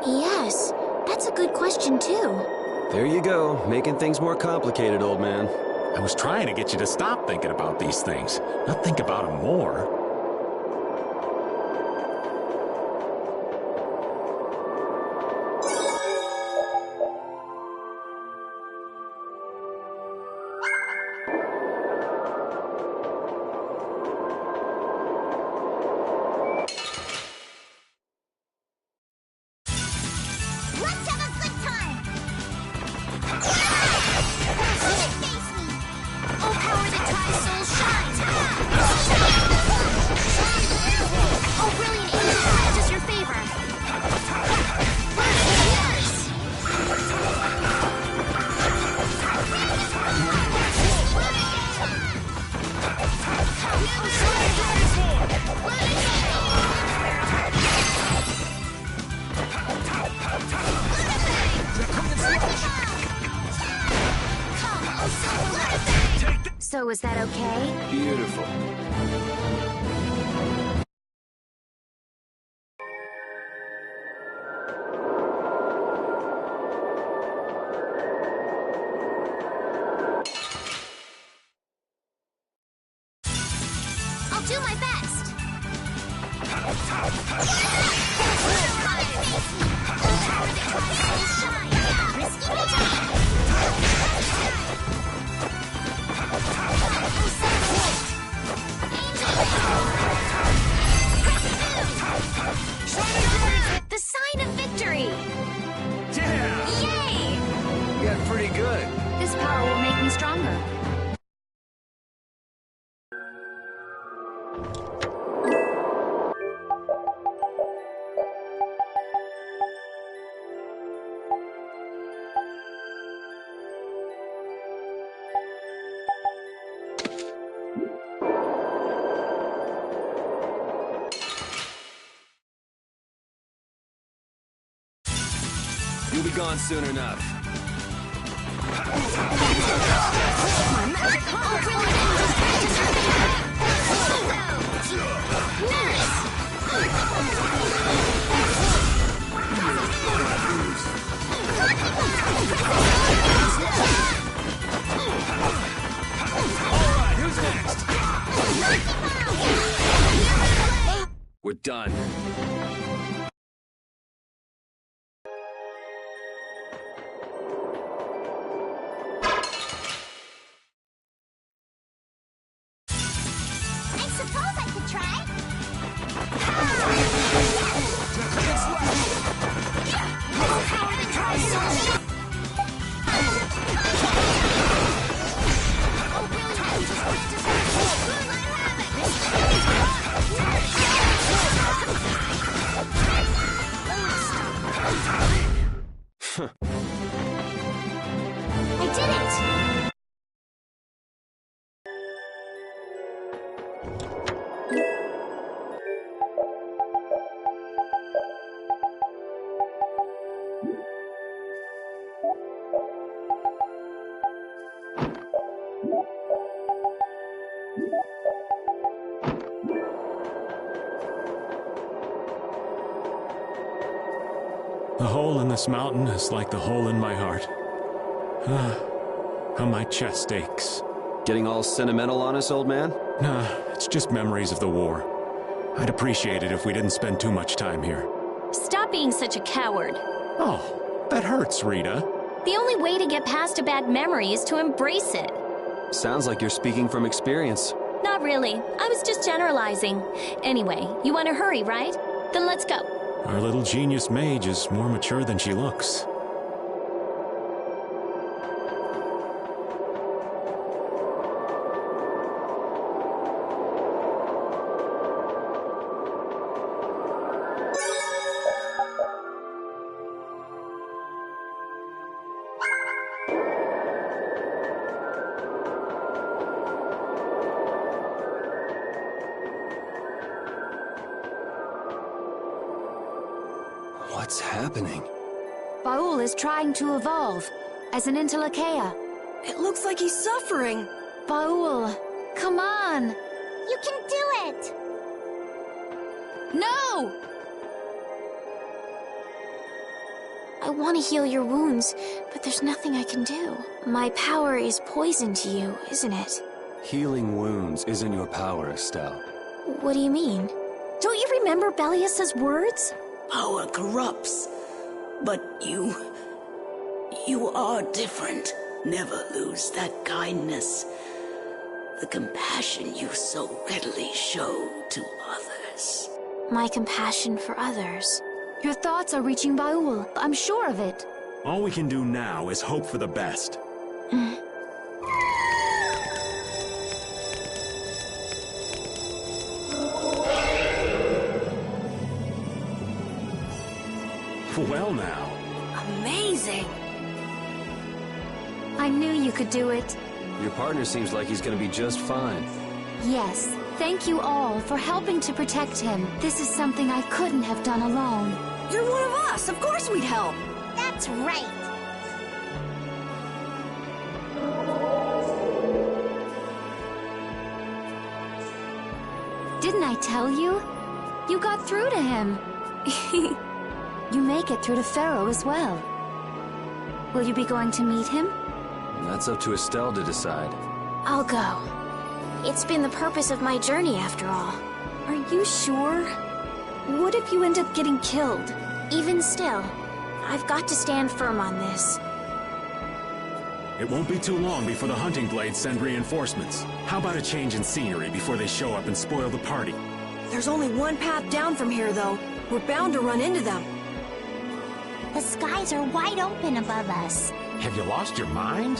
Yes, that's a good question, too. There you go, making things more complicated, old man. I was trying to get you to stop thinking about these things, not think about them more. Let's have a good time! Face me! Oh, power that tries soul shine! Oh, brilliant angel, grant us your favor! So is that okay? Beautiful. I'll do my best! Risky Yeah! Yay! You got pretty good. This power will make me stronger. You'll be gone soon enough. Alright, who's next? We're done. I suppose I could try. I did it! The hole in this mountain is like the hole in my heart. How my chest aches. Getting all sentimental on us, old man? Nah, it's just memories of the war. I'd appreciate it if we didn't spend too much time here. Stop being such a coward. Oh, that hurts, Rita. The only way to get past a bad memory is to embrace it. Sounds like you're speaking from experience. Not really. I was just generalizing. Anyway, you want to hurry, right? Then let's go. Our little genius mage is more mature than she looks. What's happening? Baul is trying to evolve as an Intelakea. It looks like he's suffering. Baul, come on! You can do it! No! I want to heal your wounds, but there's nothing I can do. My power is poison to you, isn't it? Healing wounds isn't your power, Estelle. What do you mean? Don't you remember Bellius's words? Power corrupts, but you are different. Never lose that kindness, the compassion you so readily show to others. My compassion for others. Your thoughts are reaching Baul. I'm sure of it. All we can do now is hope for the best. Well now. Amazing. I knew you could do it. Your partner seems like he's gonna be just fine. Yes, thank you all for helping to protect him. This is something I couldn't have done alone. You're one of us. Of course we'd help. That's right. Didn't I tell you? You got through to him. You make it through to Pharaoh as well. Will you be going to meet him? That's up to Estelle to decide. I'll go. It's been the purpose of my journey, after all. Are you sure? What if you end up getting killed? Even still, I've got to stand firm on this. It won't be too long before the hunting blades send reinforcements. How about a change in scenery before they show up and spoil the party? There's only one path down from here, though. We're bound to run into them. The skies are wide open above us. Have you lost your mind?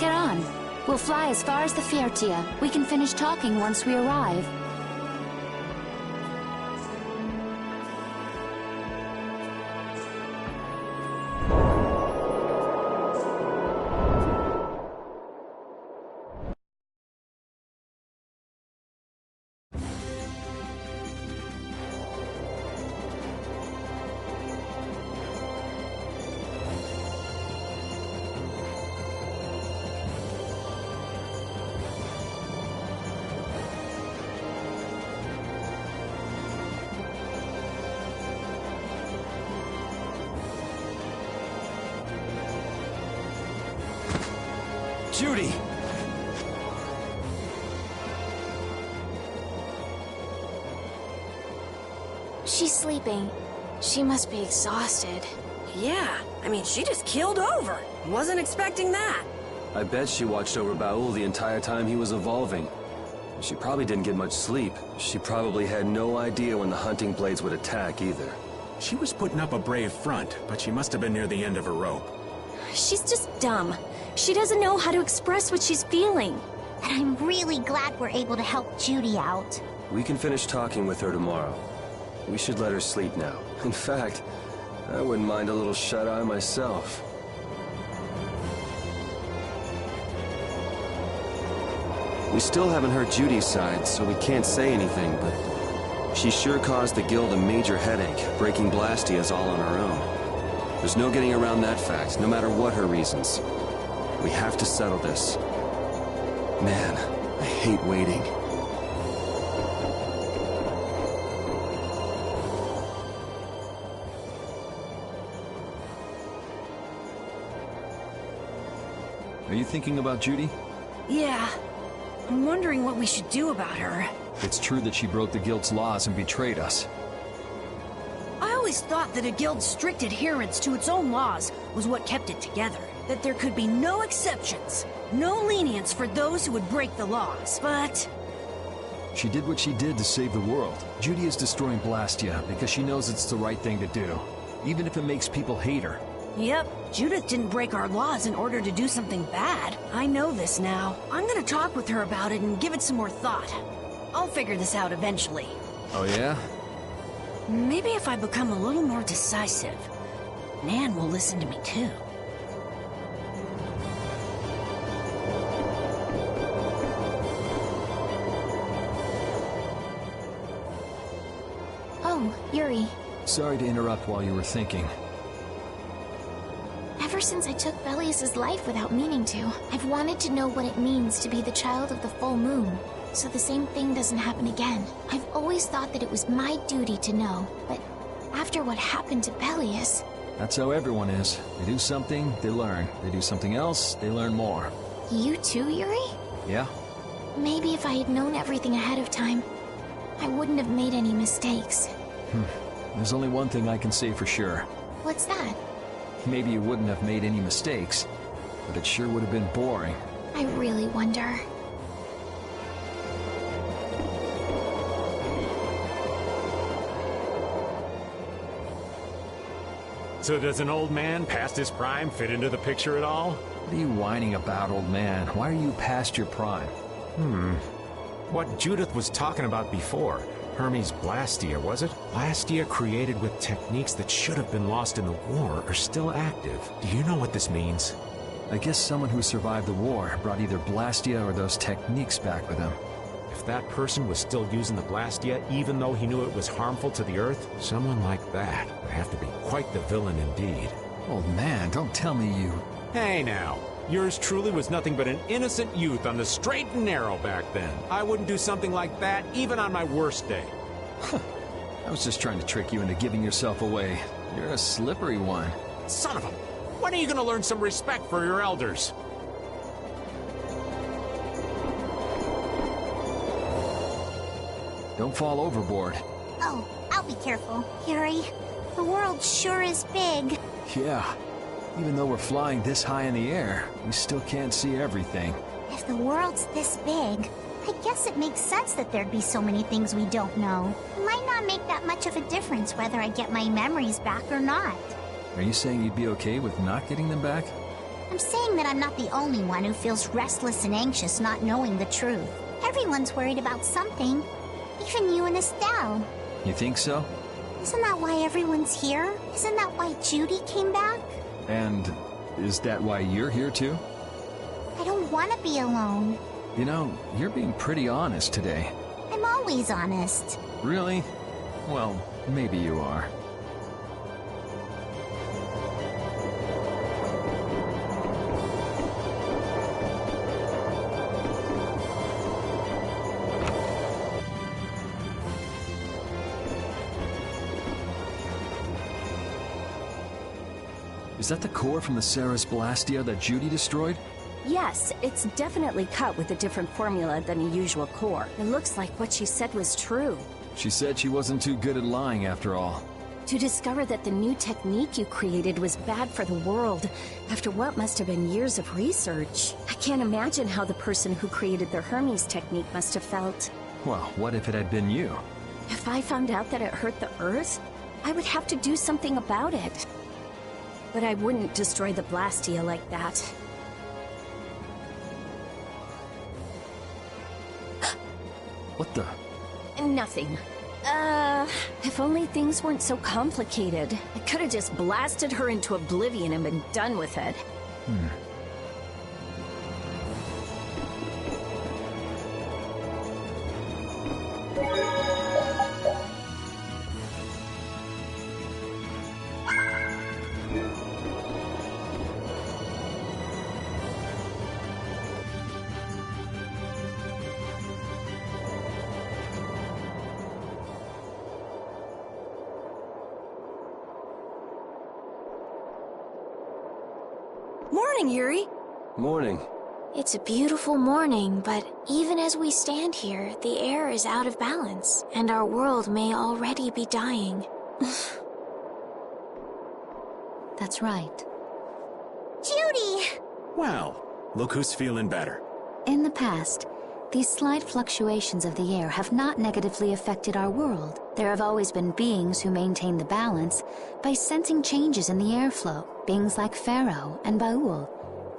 Get on. We'll fly as far as the Fiertia. We can finish talking once we arrive. Judy! She's sleeping. She must be exhausted. Yeah, I mean, she just keeled over. Wasn't expecting that. I bet she watched over Baul the entire time he was evolving. She probably didn't get much sleep. She probably had no idea when the hunting blades would attack either. She was putting up a brave front, but she must have been near the end of her rope. She's just dumb. She doesn't know how to express what she's feeling. And I'm really glad we're able to help Judy out. We can finish talking with her tomorrow. We should let her sleep now. In fact, I wouldn't mind a little shut-eye myself. We still haven't heard Judy's side, so we can't say anything, but she sure caused the guild a major headache, breaking Blastias all on her own. There's no getting around that fact, no matter what her reasons. We have to settle this. Man, I hate waiting. Are you thinking about Judy? Yeah. I'm wondering what we should do about her. It's true that she broke the guild's laws and betrayed us. I always thought that a guild's strict adherence to its own laws was what kept it together. That there could be no exceptions, no lenience for those who would break the laws, but... She did what she did to save the world. Judy is destroying Blastia because she knows it's the right thing to do, even if it makes people hate her. Yep, Judith didn't break our laws in order to do something bad. I know this now. I'm gonna talk with her about it and give it some more thought. I'll figure this out eventually. Oh yeah? Maybe if I become a little more decisive, Nan will listen to me too. Oh, Yuri. Sorry to interrupt while you were thinking. Ever since I took Belius's life without meaning to, I've wanted to know what it means to be the child of the full moon, so the same thing doesn't happen again. I've always thought that it was my duty to know, but after what happened to Belius... That's how everyone is. They do something, they learn. They do something else, they learn more. You too, Yuri? Yeah? Maybe if I had known everything ahead of time, I wouldn't have made any mistakes. There's only one thing I can say for sure. What's that? Maybe you wouldn't have made any mistakes, but it sure would have been boring. I really wonder. So does an old man past his prime fit into the picture at all? What are you whining about, old man? Why are you past your prime? What Judith was talking about before. Hermes Blastia, was it? Blastia created with techniques that should have been lost in the war are still active. Do you know what this means? I guess someone who survived the war brought either Blastia or those techniques back with him. If that person was still using the Blastia, even though he knew it was harmful to the Earth, someone like that would have to be quite the villain indeed. Old man, don't tell me you... Hey now, yours truly was nothing but an innocent youth on the straight and narrow back then. I wouldn't do something like that even on my worst day. I was just trying to trick you into giving yourself away. You're a slippery one. Son of a... When are you gonna learn some respect for your elders? Don't fall overboard. Oh, I'll be careful. Yuri, the world sure is big. Yeah. Even though we're flying this high in the air, we still can't see everything. If the world's this big, I guess it makes sense that there'd be so many things we don't know. It might not make that much of a difference whether I get my memories back or not. Are you saying you'd be okay with not getting them back? I'm saying that I'm not the only one who feels restless and anxious not knowing the truth. Everyone's worried about something. Even you and Estelle. You think so? Isn't that why everyone's here? Isn't that why Judy came back? And is that why you're here too? I don't want to be alone. You know, you're being pretty honest today. I'm always honest. Really? Well, maybe you are. Is that the core from the Ceres Blastia that Judy destroyed? Yes, it's definitely cut with a different formula than a usual core. It looks like what she said was true. She said she wasn't too good at lying after all. To discover that the new technique you created was bad for the world, after what must have been years of research. I can't imagine how the person who created the Hermes technique must have felt. Well, what if it had been you? If I found out that it hurt the Earth, I would have to do something about it. But I wouldn't destroy the Blastia like that. What the? Nothing. If only things weren't so complicated. I could have just blasted her into oblivion and been done with it. Morning, Yuri. Morning. It's a beautiful morning, but even as we stand here, the air is out of balance, and our world may already be dying. That's right. Judy! Well, look who's feeling better. In the past, these slight fluctuations of the air have not negatively affected our world. There have always been beings who maintain the balance by sensing changes in the airflow, beings like Pharaoh and Baul,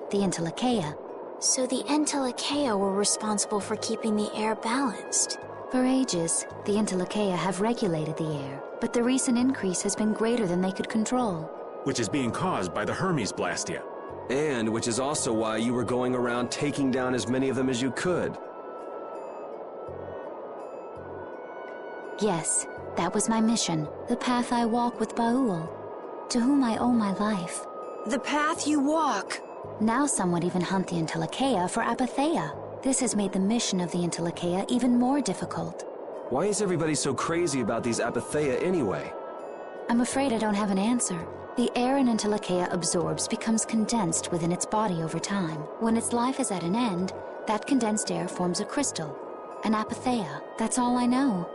the Entelekea. So the Entelekea were responsible for keeping the air balanced. For ages, the Entelekea have regulated the air, but the recent increase has been greater than they could control. Which is being caused by the Hermes Blastia. And which is also why you were going around taking down as many of them as you could. Yes, that was my mission, the path I walk with Baul, to whom I owe my life. The path you walk. Now some would even hunt the Entelekea for Apatheia. This has made the mission of the Entelekea even more difficult. Why is everybody so crazy about these Apatheia anyway? I'm afraid I don't have an answer. The air an Entelekea absorbs becomes condensed within its body over time. When its life is at an end, that condensed air forms a crystal, an Apatheia. That's all I know.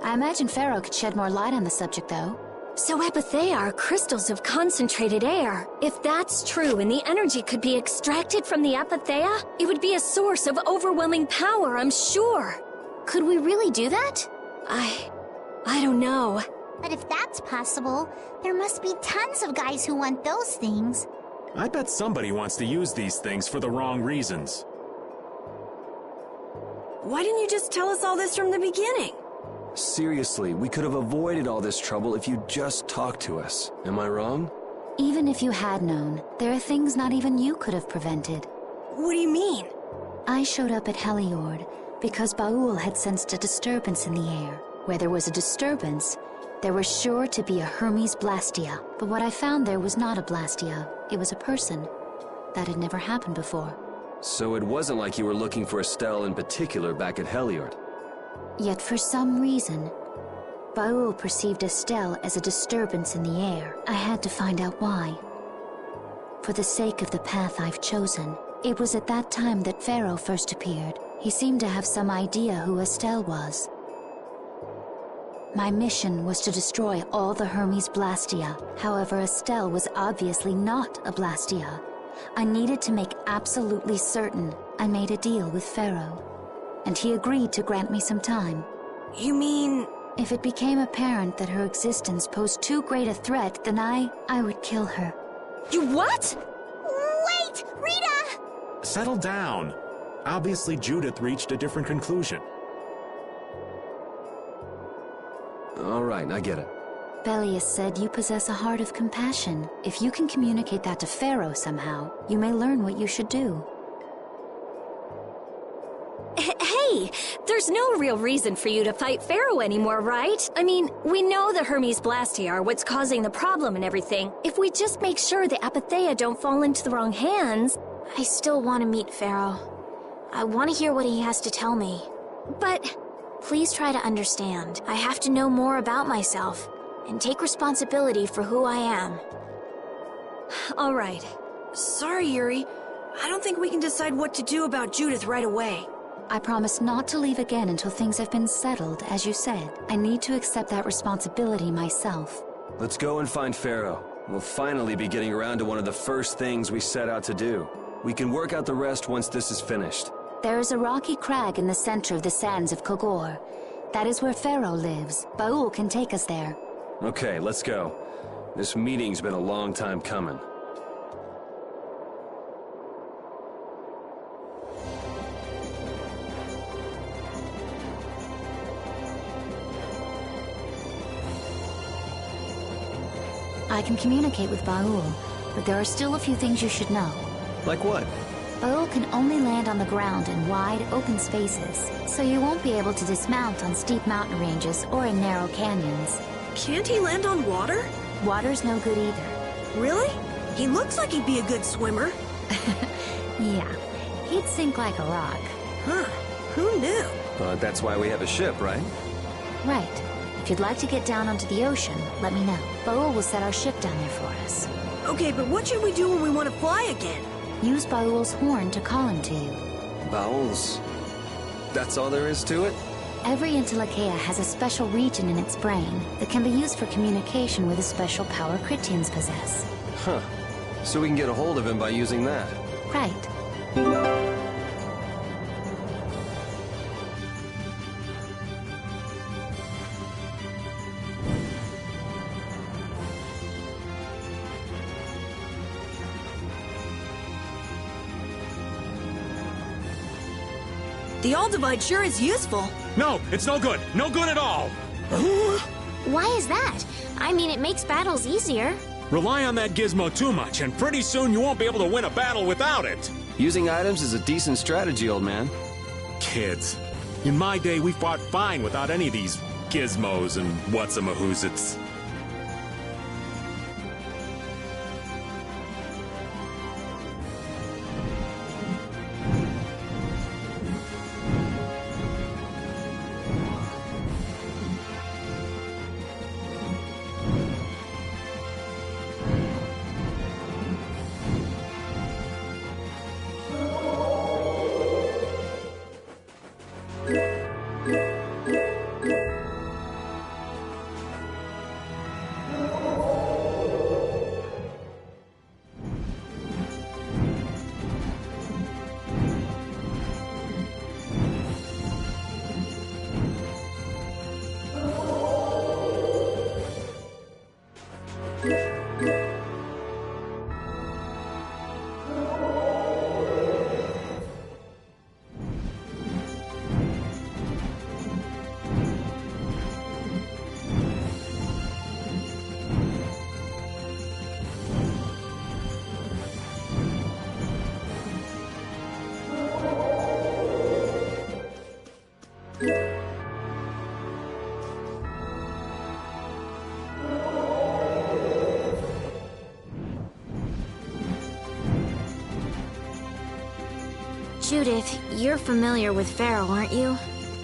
I imagine Pharaoh could shed more light on the subject, though. So Apatheia are crystals of concentrated air. If that's true and the energy could be extracted from the Apatheia, it would be a source of overwhelming power, I'm sure. Could we really do that? I don't know. But if that's possible, there must be tons of guys who want those things. I bet somebody wants to use these things for the wrong reasons. Why didn't you just tell us all this from the beginning? Seriously, we could have avoided all this trouble if you just talked to us. Am I wrong? Even if you had known, there are things not even you could have prevented. What do you mean? I showed up at Heliord because Baul had sensed a disturbance in the air. Where there was a disturbance, there was sure to be a Hermes Blastia. But what I found there was not a Blastia, it was a person. That had never happened before. So it wasn't like you were looking for Estelle in particular back at Heliord. Yet for some reason, Baul perceived Estelle as a disturbance in the air. I had to find out why. For the sake of the path I've chosen, it was at that time that Pharaoh first appeared. He seemed to have some idea who Estelle was. My mission was to destroy all the Hermes Blastia. However, Estelle was obviously not a Blastia. I needed to make absolutely certain. I made a deal with Pharaoh, and he agreed to grant me some time. You mean If it became apparent that her existence posed too great a threat, then I would kill her. You what? Wait! Rita! Settle down. Obviously, Judith reached a different conclusion. All right, I get it. Belius said you possess a heart of compassion. If you can communicate that to Pharaoh somehow, you may learn what you should do. Hey, there's no real reason for you to fight Pharaoh anymore, right? I mean, we know the Hermes Blasti are what's causing the problem and everything. If we just make sure the Apatheia don't fall into the wrong hands... I still want to meet Pharaoh. I want to hear what he has to tell me. But... Please try to understand. I have to know more about myself, and take responsibility for who I am. All right. Sorry, Yuri. I don't think we can decide what to do about Judith right away. I promise not to leave again until things have been settled, as you said. I need to accept that responsibility myself. Let's go and find Pharaoh. We'll finally be getting around to one of the first things we set out to do. We can work out the rest once this is finished. There is a rocky crag in the center of the sands of Kogor. That is where Pharaoh lives. Baul can take us there. Okay, let's go. This meeting's been a long time coming. I can communicate with Baul, but there are still a few things you should know. Like what? Baul can only land on the ground in wide, open spaces, so you won't be able to dismount on steep mountain ranges or in narrow canyons. Can't he land on water? Water's no good either. Really? He looks like he'd be a good swimmer. Yeah, he'd sink like a rock. Huh, who knew? That's why we have a ship, right? Right. If you'd like to get down onto the ocean, let me know. Baul will set our ship down there for us. Okay, but what should we do when we want to fly again? Use Baul's horn to call him to you. Baul's? That's all there is to it? Every Entelekea has a special region in its brain that can be used for communication with a special power Critians possess. Huh. So we can get a hold of him by using that. Right. The All-Divide sure is useful. No, it's no good. No good at all. Why is that? I mean, it makes battles easier. Rely on that gizmo too much, and pretty soon you won't be able to win a battle without it. Using items is a decent strategy, old man. Kids. In my day, we fought fine without any of these gizmos and what's-a-mahoozits. Judith, you're familiar with Pharaoh, aren't you?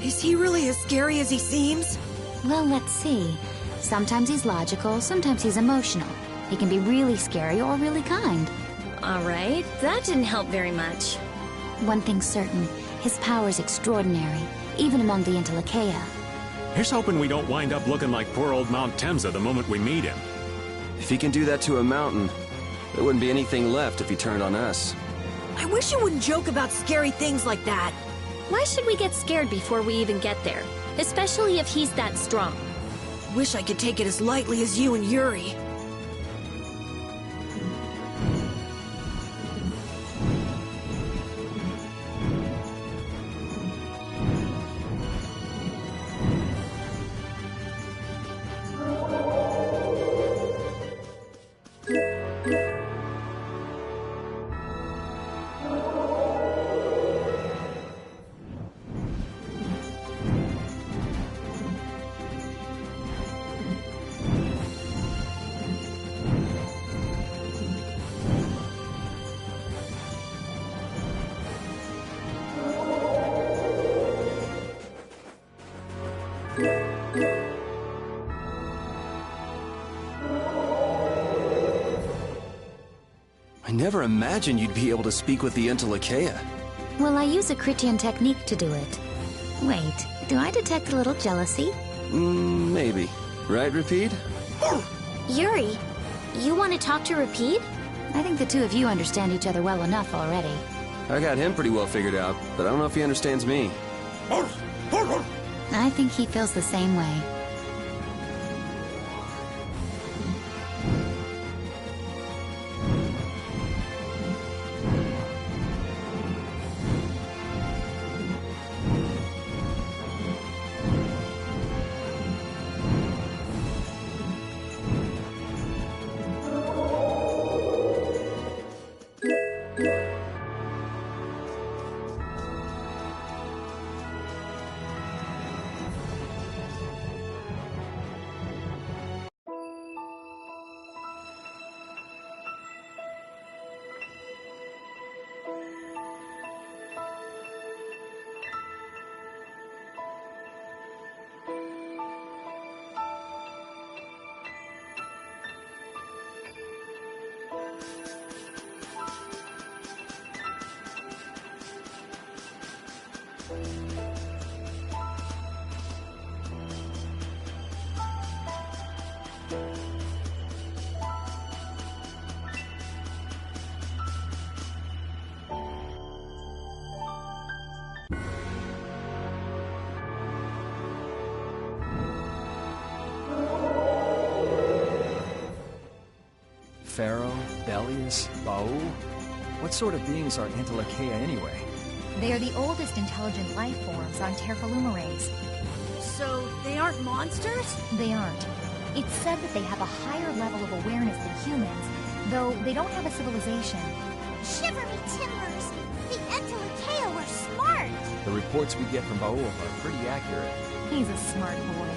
Is he really as scary as he seems? Well, let's see. Sometimes he's logical, sometimes he's emotional. He can be really scary or really kind. All right, that didn't help very much. One thing's certain, his power's extraordinary, even among the Entelekea. Here's hoping we don't wind up looking like poor old Mount Temza the moment we meet him. If he can do that to a mountain, there wouldn't be anything left if he turned on us. I wish you wouldn't joke about scary things like that. Why should we get scared before we even get there? especially if he's that strong. Wish I could take it as lightly as you and Yuri. I never imagined you'd be able to speak with the Entelekea. Well, I use a Critian technique to do it. Wait, do I detect a little jealousy? Maybe. Right, Rapide? Yuri, you want to talk to Rapide? I think the two of you understand each other well enough already. I got him pretty well figured out, but I don't know if he understands me. I think he feels the same way. Pharaoh, Belius, Baul? What sort of beings are Entelekea anyway? They are the oldest intelligent life forms on Terralumites. So, they aren't monsters? They aren't. It's said that they have a higher level of awareness than humans, though they don't have a civilization. Shiver me timbers! The Entelekea were smart! The reports we get from Baul are pretty accurate. He's a smart boy.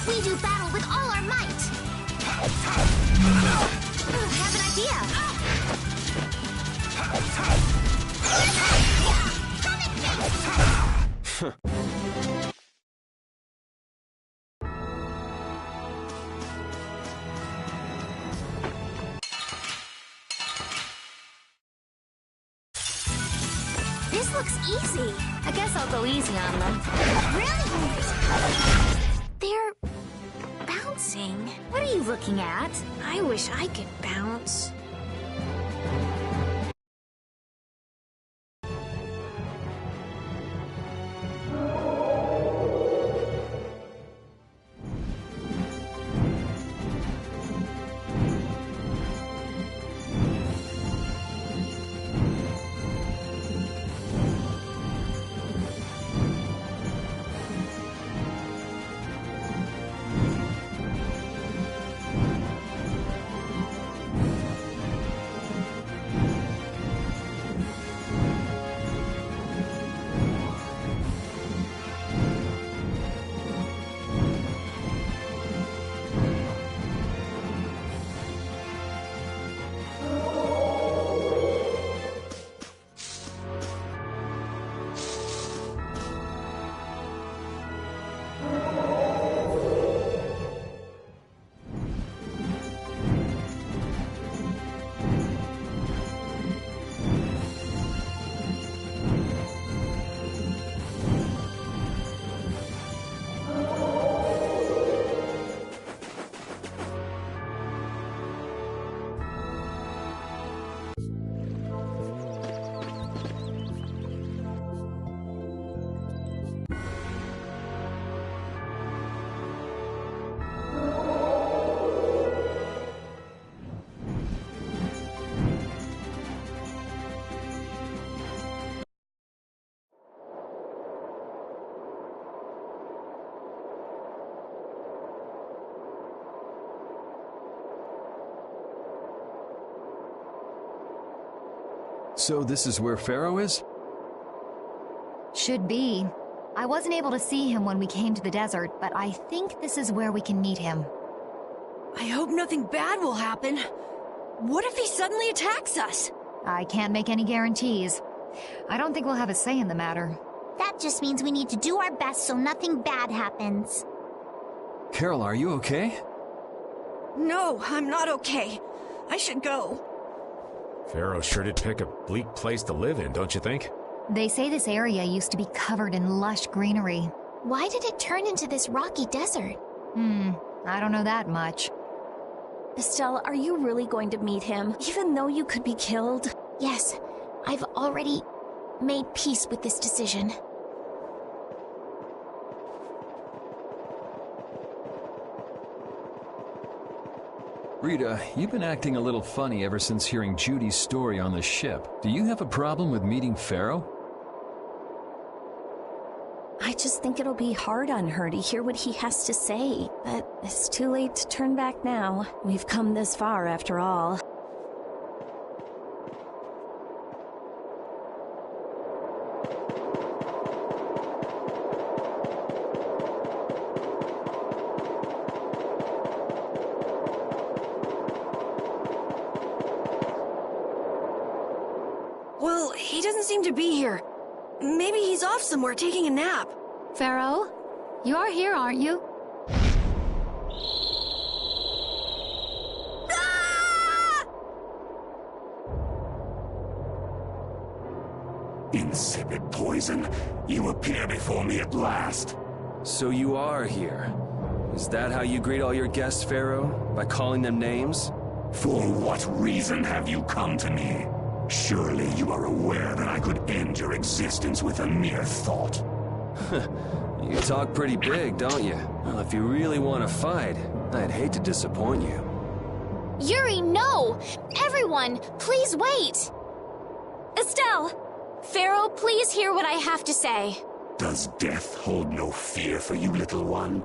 We do battle with all our might! Have an idea! This looks easy. I guess I'll go easy on them. Brilliant! They're bouncing. What are you looking at? I wish I could bounce. So this is where Pharaoh is? Should be. I wasn't able to see him when we came to the desert, but I think this is where we can meet him. I hope nothing bad will happen. What if he suddenly attacks us? I can't make any guarantees. I don't think we'll have a say in the matter. That just means we need to do our best so nothing bad happens. Carol, are you okay? No, I'm not okay. I should go. Pharaoh sure did pick a bleak place to live in, don't you think? They say this area used to be covered in lush greenery. Why did it turn into this rocky desert? I don't know that much. Estelle, are you really going to meet him, even though you could be killed? Yes, I've already made peace with this decision. Rita, you've been acting a little funny ever since hearing Judy's story on the ship. Do you have a problem with meeting Pharaoh? I just think it'll be hard on her to hear what he has to say, but it's too late to turn back now. We've come this far after all. Well, he doesn't seem to be here. Maybe he's off somewhere taking a nap. Pharaoh, you're here, aren't you? Insipid poison, you appear before me at last. So you are here. Is that how you greet all your guests, Pharaoh? By calling them names? For what reason have you come to me? Surely you are aware that I could end your existence with a mere thought. You talk pretty big, don't you? Well, if you really want to fight, I'd hate to disappoint you. Yuri, no! Everyone, please wait! Estelle! Pharaoh, please hear what I have to say. Does death hold no fear for you, little one?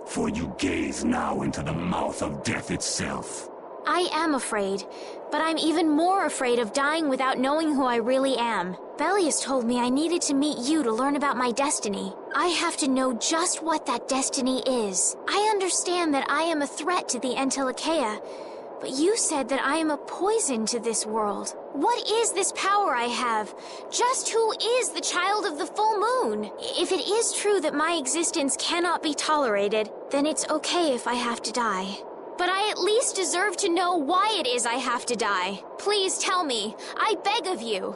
For you gaze now into the mouth of death itself. I am afraid, but I'm even more afraid of dying without knowing who I really am. Belius told me I needed to meet you to learn about my destiny. I have to know just what that destiny is. I understand that I am a threat to the Entelikeia, but you said that I am a poison to this world. What is this power I have? Just who is the child of the full moon? If it is true that my existence cannot be tolerated, then it's okay if I have to die. But I at least deserve to know why it is I have to die. Please tell me. I beg of you.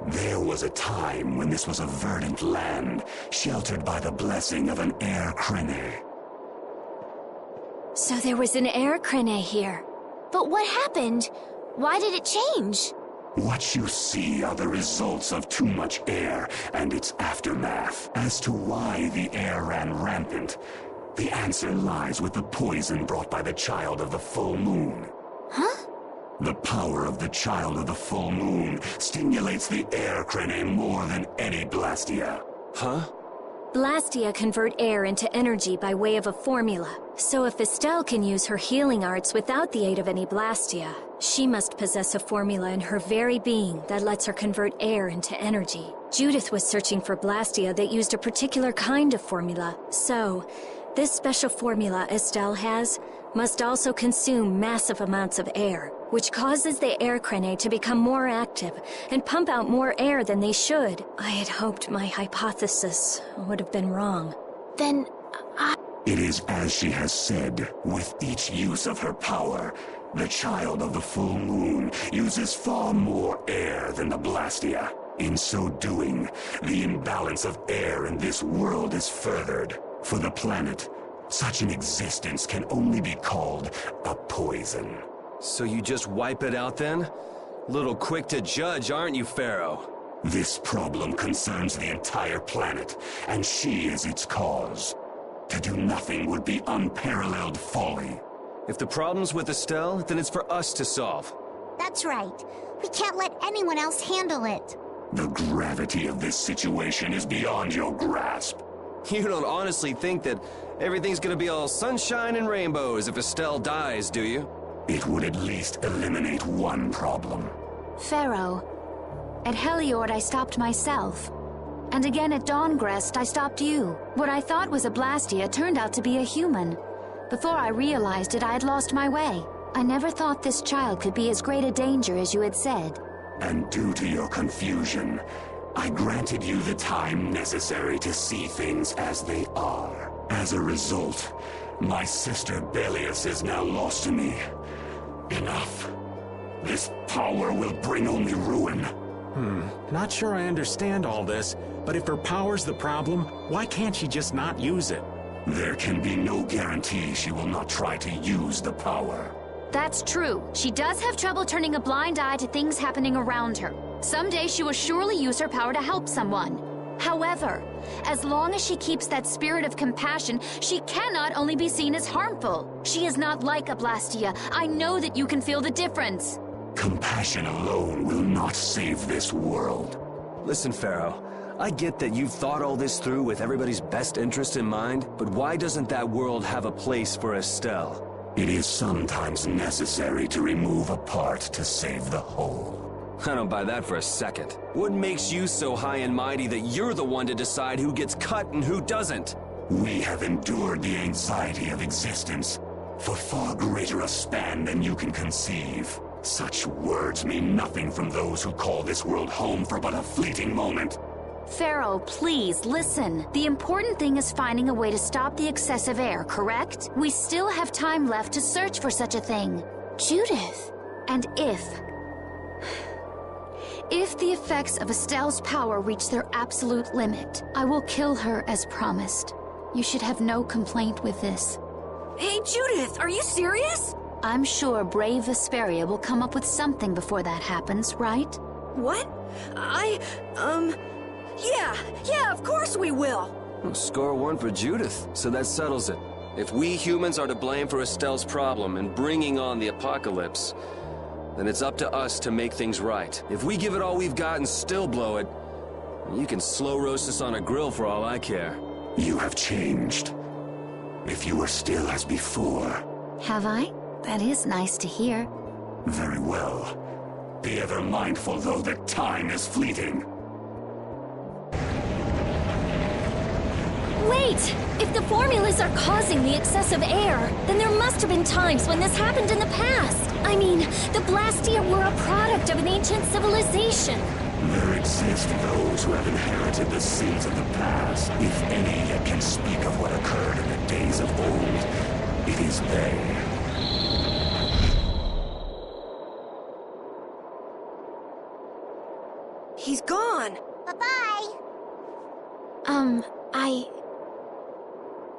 There was a time when this was a verdant land, sheltered by the blessing of an air crene. So there was an air crene here. But what happened? Why did it change? What you see are the results of too much air and its aftermath. As to why the air ran rampant, the answer lies with the poison brought by the child of the full moon. Huh? The power of the child of the full moon stimulates the air crene more than any blastia. Huh? Blastia convert air into energy by way of a formula. So if Estelle can use her healing arts without the aid of any blastia, she must possess a formula in her very being that lets her convert air into energy. Judith was searching for blastia that used a particular kind of formula. So, this special formula Estelle has must also consume massive amounts of air, which causes the air crene to become more active and pump out more air than they should. I had hoped my hypothesis would have been wrong. Then, It is as she has said, with each use of her power, the child of the full moon uses far more air than the blastia. In so doing, the imbalance of air in this world is furthered. For the planet, such an existence can only be called a poison. So you just wipe it out then? Little quick to judge, aren't you, Pharaoh? This problem concerns the entire planet, and she is its cause. To do nothing would be unparalleled folly. If the problem's with Estelle, then it's for us to solve. That's right. We can't let anyone else handle it. The gravity of this situation is beyond your grasp. You don't honestly think that everything's gonna be all sunshine and rainbows if Estelle dies, do you? It would at least eliminate one problem. Pharaoh, At Heliord, I stopped myself. And again at Dawngrest, I stopped you. What I thought was a Blastia turned out to be a human. Before I realized it, I had lost my way. I never thought this child could be as great a danger as you had said. And due to your confusion, I granted you the time necessary to see things as they are. As a result, my sister Belius is now lost to me. Enough. This power will bring only ruin. Not sure I understand all this, but if her power's the problem, why can't she just not use it? There can be no guarantee she will not try to use the power. That's true. She does have trouble turning a blind eye to things happening around her. Someday she will surely use her power to help someone. However, as long as she keeps that spirit of compassion, she cannot only be seen as harmful. She is not like a Blastia. I know that you can feel the difference. Compassion alone will not save this world. Listen, Pharaoh, I get that you've thought all this through with everybody's best interest in mind, but why doesn't that world have a place for Estelle? It is sometimes necessary to remove a part to save the whole. I don't buy that for a second. What makes you so high and mighty that you're the one to decide who gets cut and who doesn't? We have endured the anxiety of existence for far greater a span than you can conceive. Such words mean nothing from those who call this world home for but a fleeting moment. Pharaoh, please, listen. The important thing is finding a way to stop the excessive air, correct? We still have time left to search for such a thing. Judith. And if the effects of Estelle's power reach their absolute limit, I will kill her as promised. You should have no complaint with this. Hey, Judith, are you serious? I'm sure brave Vesperia will come up with something before that happens, right? What? Yeah, of course we will. Well, score one for Judith, so that settles it. If we humans are to blame for Estelle's problem and bringing on the apocalypse, then it's up to us to make things right. If we give it all we've got and still blow it, you can slow roast us on a grill for all I care. You have changed. If you were still as before... Have I? That is nice to hear. Very well. Be ever mindful, though, that time is fleeting. Wait! If the formulas are causing the excessive air, then there must have been times when this happened in the past. I mean, the Blastia were a product of an ancient civilization. There exist those who have inherited the sins of the past. If any yet can speak of what occurred in the days of old, it is they. He's gone. Bye-bye.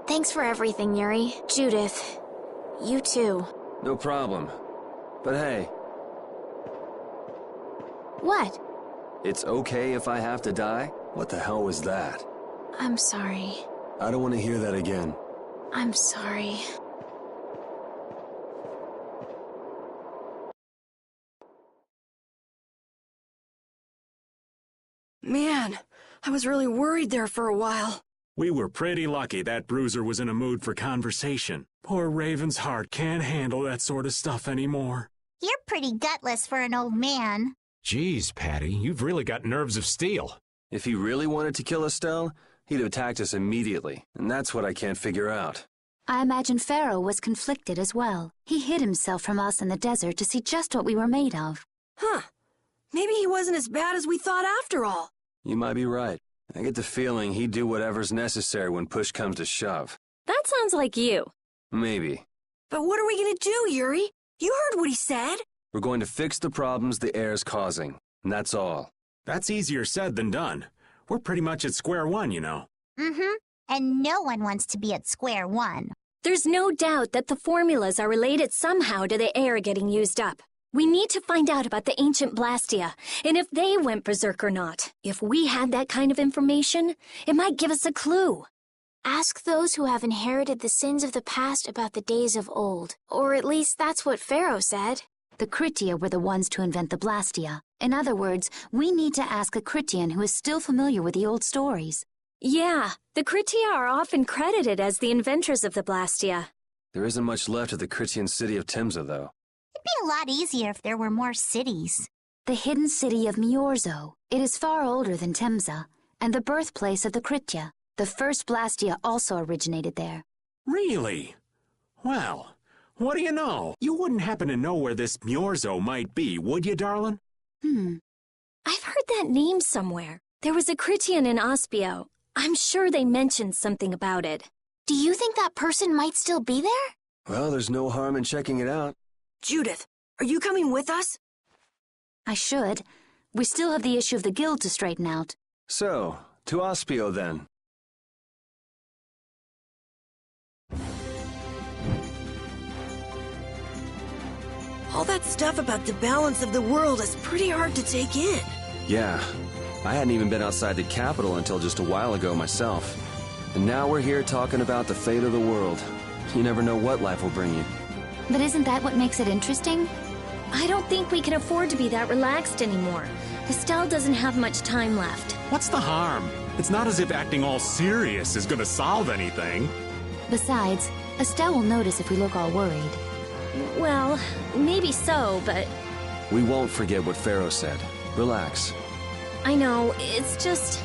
Thanks for everything, Yuri. Judith, you too. No problem. But hey. What? It's okay if I have to die? What the hell was that? I'm sorry. I don't want to hear that again. I'm sorry. Man, I was really worried there for a while. We were pretty lucky that bruiser was in a mood for conversation. Poor Raven's heart can't handle that sort of stuff anymore. You're pretty gutless for an old man. Geez, Patty, you've really got nerves of steel. If he really wanted to kill Estelle, he'd have attacked us immediately, and that's what I can't figure out. I imagine Pharaoh was conflicted as well. He hid himself from us in the desert to see just what we were made of. Huh. Maybe he wasn't as bad as we thought after all. You might be right. I get the feeling he'd do whatever's necessary when push comes to shove. That sounds like you. Maybe. But what are we gonna do, Yuri? You heard what he said. We're going to fix the problems the air's causing, and that's all. That's easier said than done. We're pretty much at square one, you know. Mm-hmm. And no one wants to be at square one. There's no doubt that the formulas are related somehow to the air getting used up. We need to find out about the ancient Blastia, and if they went berserk or not. If we had that kind of information, it might give us a clue. Ask those who have inherited the sins of the past about the days of old. Or at least that's what Pharaoh said. The Kritia were the ones to invent the Blastia. In other words, we need to ask a Kritian who is still familiar with the old stories. Yeah, the Kritia are often credited as the inventors of the Blastia. There isn't much left of the Kritian city of Timza, though. It'd be a lot easier if there were more cities. The hidden city of Miorzo. It is far older than Temza, and the birthplace of the Kritya. The first Blastia also originated there. Really? Well, what do you know? You wouldn't happen to know where this Myorzo might be, would you, darling? I've heard that name somewhere. There was a Critian in Ospio. I'm sure they mentioned something about it. Do you think that person might still be there? Well, there's no harm in checking it out. Judith, are you coming with us? I should. We still have the issue of the guild to straighten out. So, to Ospio then. All that stuff about the balance of the world is pretty hard to take in. Yeah, I hadn't even been outside the capital until just a while ago myself. And now we're here talking about the fate of the world. You never know what life will bring you. But isn't that what makes it interesting? I don't think we can afford to be that relaxed anymore. Estelle doesn't have much time left. What's the harm? It's not as if acting all serious is gonna solve anything. Besides, Estelle will notice if we look all worried. Well, maybe so, but... We won't forget what Pharaoh said. Relax. I know, it's just...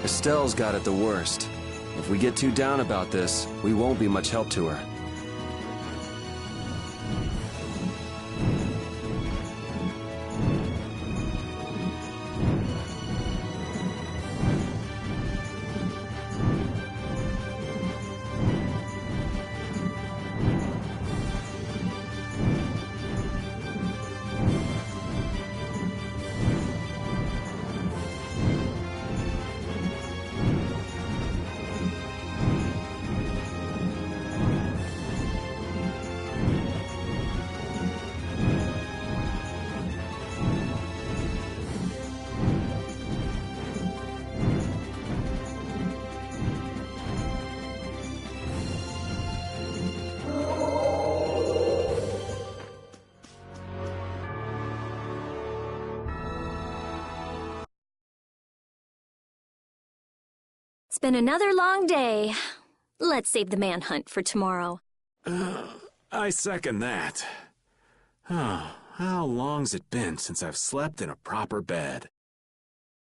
Estelle's got it the worst. If we get too down about this, we won't be much help to her. It's been another long day. Let's save the manhunt for tomorrow. I second that. Oh, how long's it been since I've slept in a proper bed?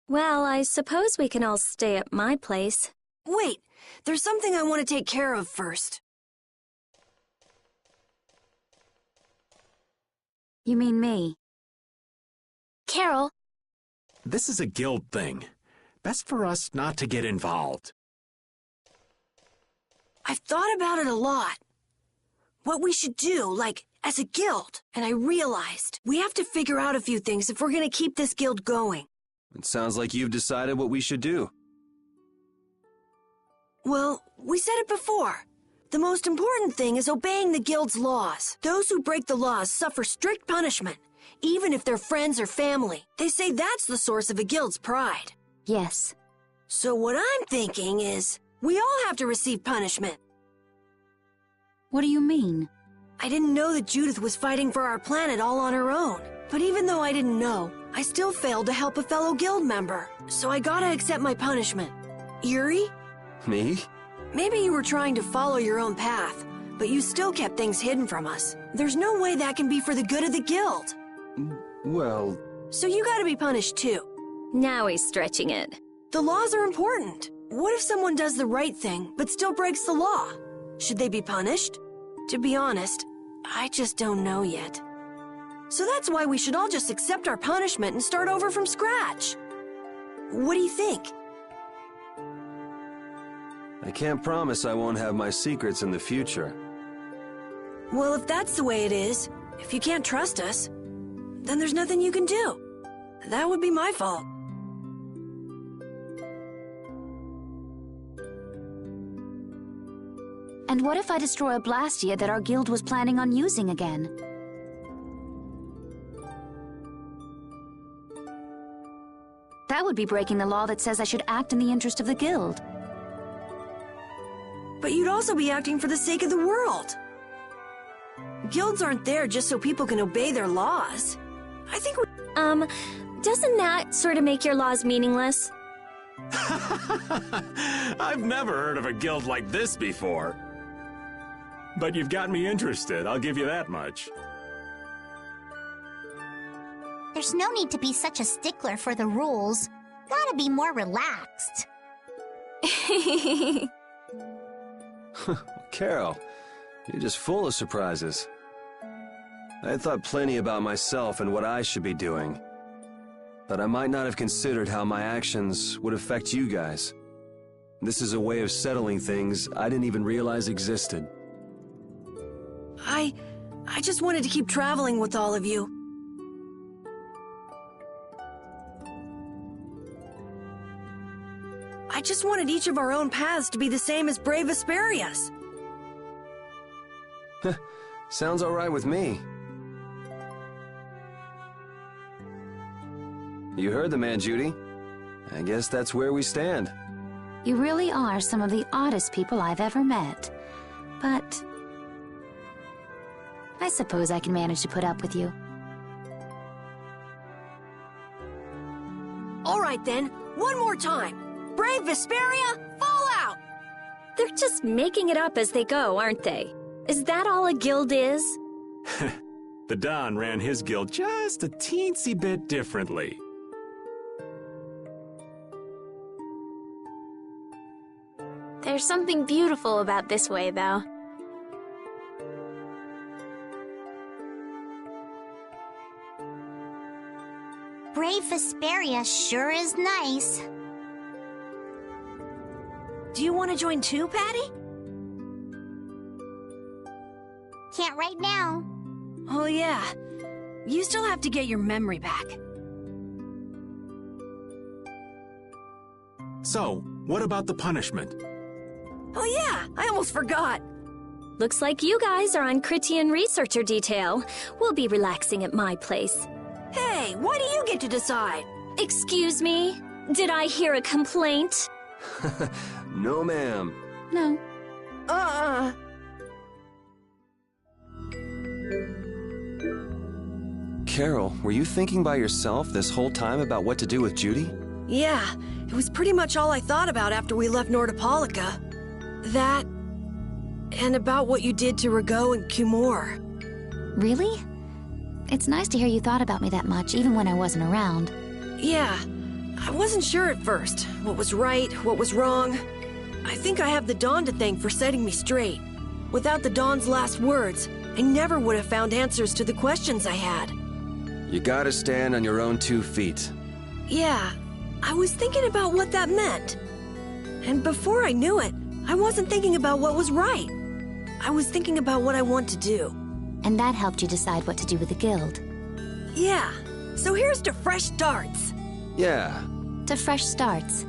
Well, I suppose we can all stay at my place. Wait, there's something I want to take care of first. You mean me? Carol. This is a guild thing. Best for us not to get involved. I've thought about it a lot. What we should do, like, as a guild. And I realized we have to figure out a few things if we're gonna keep this guild going. It sounds like you've decided what we should do. Well, we said it before. The most important thing is obeying the guild's laws. Those who break the laws suffer strict punishment, even if they're friends or family. They say that's the source of a guild's pride. Yes. So what I'm thinking is, we all have to receive punishment. What do you mean? I didn't know that Judith was fighting for our planet all on her own. But even though I didn't know, I still failed to help a fellow guild member. So I gotta accept my punishment. Yuri? Me? Maybe you were trying to follow your own path, but you still kept things hidden from us. There's no way that can be for the good of the guild. Well... So you gotta be punished too. Now he's stretching it. The laws are important. What if someone does the right thing, but still breaks the law? Should they be punished? To be honest, I just don't know yet. So that's why we should all just accept our punishment and start over from scratch. What do you think? I can't promise I won't have my secrets in the future. Well, if that's the way it is, if you can't trust us, then there's nothing you can do. That would be my fault. And what if I destroy a Blastia that our guild was planning on using again? That would be breaking the law that says I should act in the interest of the guild. But you'd also be acting for the sake of the world. Guilds aren't there just so people can obey their laws. I think we... doesn't that sort of make your laws meaningless? I've never heard of a guild like this before. But you've got me interested, I'll give you that much. There's no need to be such a stickler for the rules. Gotta be more relaxed. Carol, you're just full of surprises. I had thought plenty about myself and what I should be doing. But I might not have considered how my actions would affect you guys. This is a way of settling things I didn't even realize existed. I just wanted to keep traveling with all of you. I just wanted each of our own paths to be the same as brave Vesperia's. Sounds all right with me. You heard the man, Judy. I guess that's where we stand. You really are some of the oddest people I've ever met. But I suppose I can manage to put up with you. All right then, one more time. Brave Vesperia, fall out! They're just making it up as they go, aren't they? Is that all a guild is? The Don ran his guild just a teensy bit differently. There's something beautiful about this way, though. Brave Vesperia sure is nice. Do you want to join too, Patty? Can't right now. Oh yeah. You still have to get your memory back. So, what about the punishment? Oh yeah, I almost forgot. Looks like you guys are on Critian researcher detail. We'll be relaxing at my place. Hey, why do you get to decide? Excuse me? Did I hear a complaint? No, ma'am. No. Carol, were you thinking by yourself this whole time about what to do with Judy? Yeah, it was pretty much all I thought about after we left Nordopolica. That, and about what you did to Rigaud and Cumore. Really? It's nice to hear you thought about me that much, even when I wasn't around. Yeah, I wasn't sure at first. What was right, what was wrong. I think I have the Dawn to thank for setting me straight. Without the Dawn's last words, I never would have found answers to the questions I had. You gotta stand on your own 2 feet. Yeah, I was thinking about what that meant. And before I knew it, I wasn't thinking about what was right. I was thinking about what I want to do. And that helped you decide what to do with the guild. Yeah, so here's to fresh starts. Yeah. To fresh starts.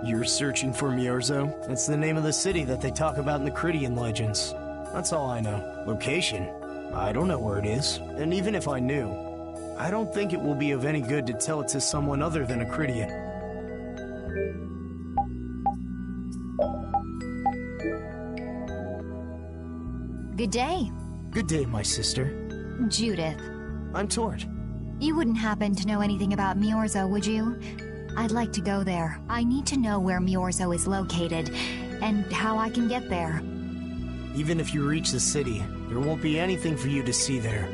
You're searching for Miorzo? That's the name of the city that they talk about in the Cridian legends. That's all I know. Location? I don't know where it is. And even if I knew, I don't think it will be of any good to tell it to someone other than a Cridian. Good day. Good day, my sister. Judith. I'm Tort. You wouldn't happen to know anything about Miorzo, would you? I'd like to go there. I need to know where Miorzo is located, and how I can get there. Even if you reach the city, there won't be anything for you to see there.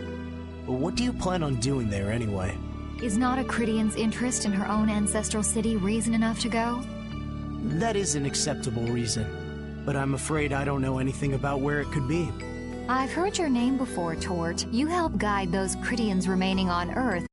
But what do you plan on doing there anyway? Is not a Cridian's interest in her own ancestral city reason enough to go? That is an acceptable reason, but I'm afraid I don't know anything about where it could be. I've heard your name before, Tort. You help guide those Cridians remaining on Earth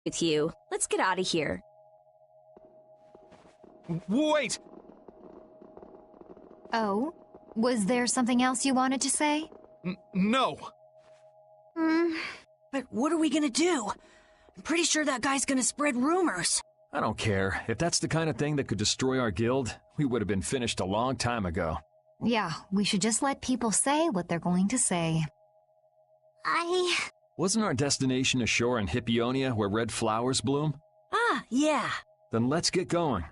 with you. Let's get out of here. Wait! Oh? Was there something else you wanted to say? No! But what are we gonna do? I'm pretty sure that guy's gonna spread rumors. I don't care. If that's the kind of thing that could destroy our guild, we would have been finished a long time ago. Yeah, we should just let people say what they're going to say. Wasn't our destination ashore in Hippionia where red flowers bloom? Ah, yeah. Then let's get going.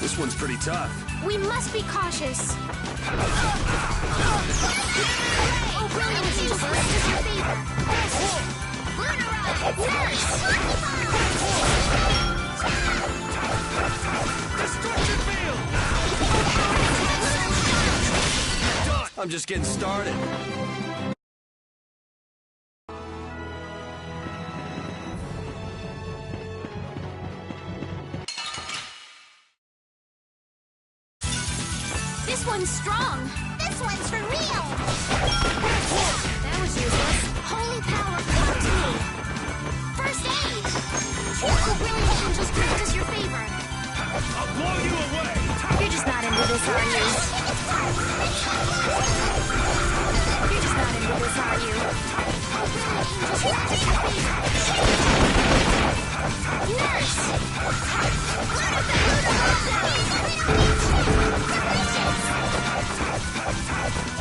This one's pretty tough. We must be cautious. Oh, brilliant, you first is your favorite. I'm just getting started. This one's strong. This one's for real! That was useless. Holy power, come to me! First aid! Oh, brilliant angels, grant us your favor! I'll blow you away! You're just not into this, are you? You're just not into this, are you? Oh, brilliant angels, grant us your favor! Nurse!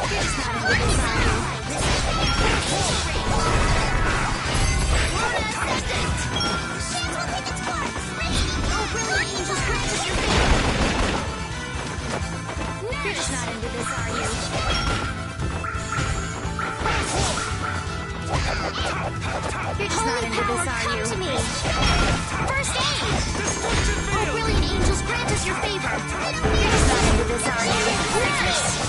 You're just not into this, are you? Oh, brilliant angels, grant us your favor! You're just not into this, are you? You're just not into this, are you? Come to me! First aid! Oh, brilliant angels, grant us your favor! You're just not into this, are you? Nurse!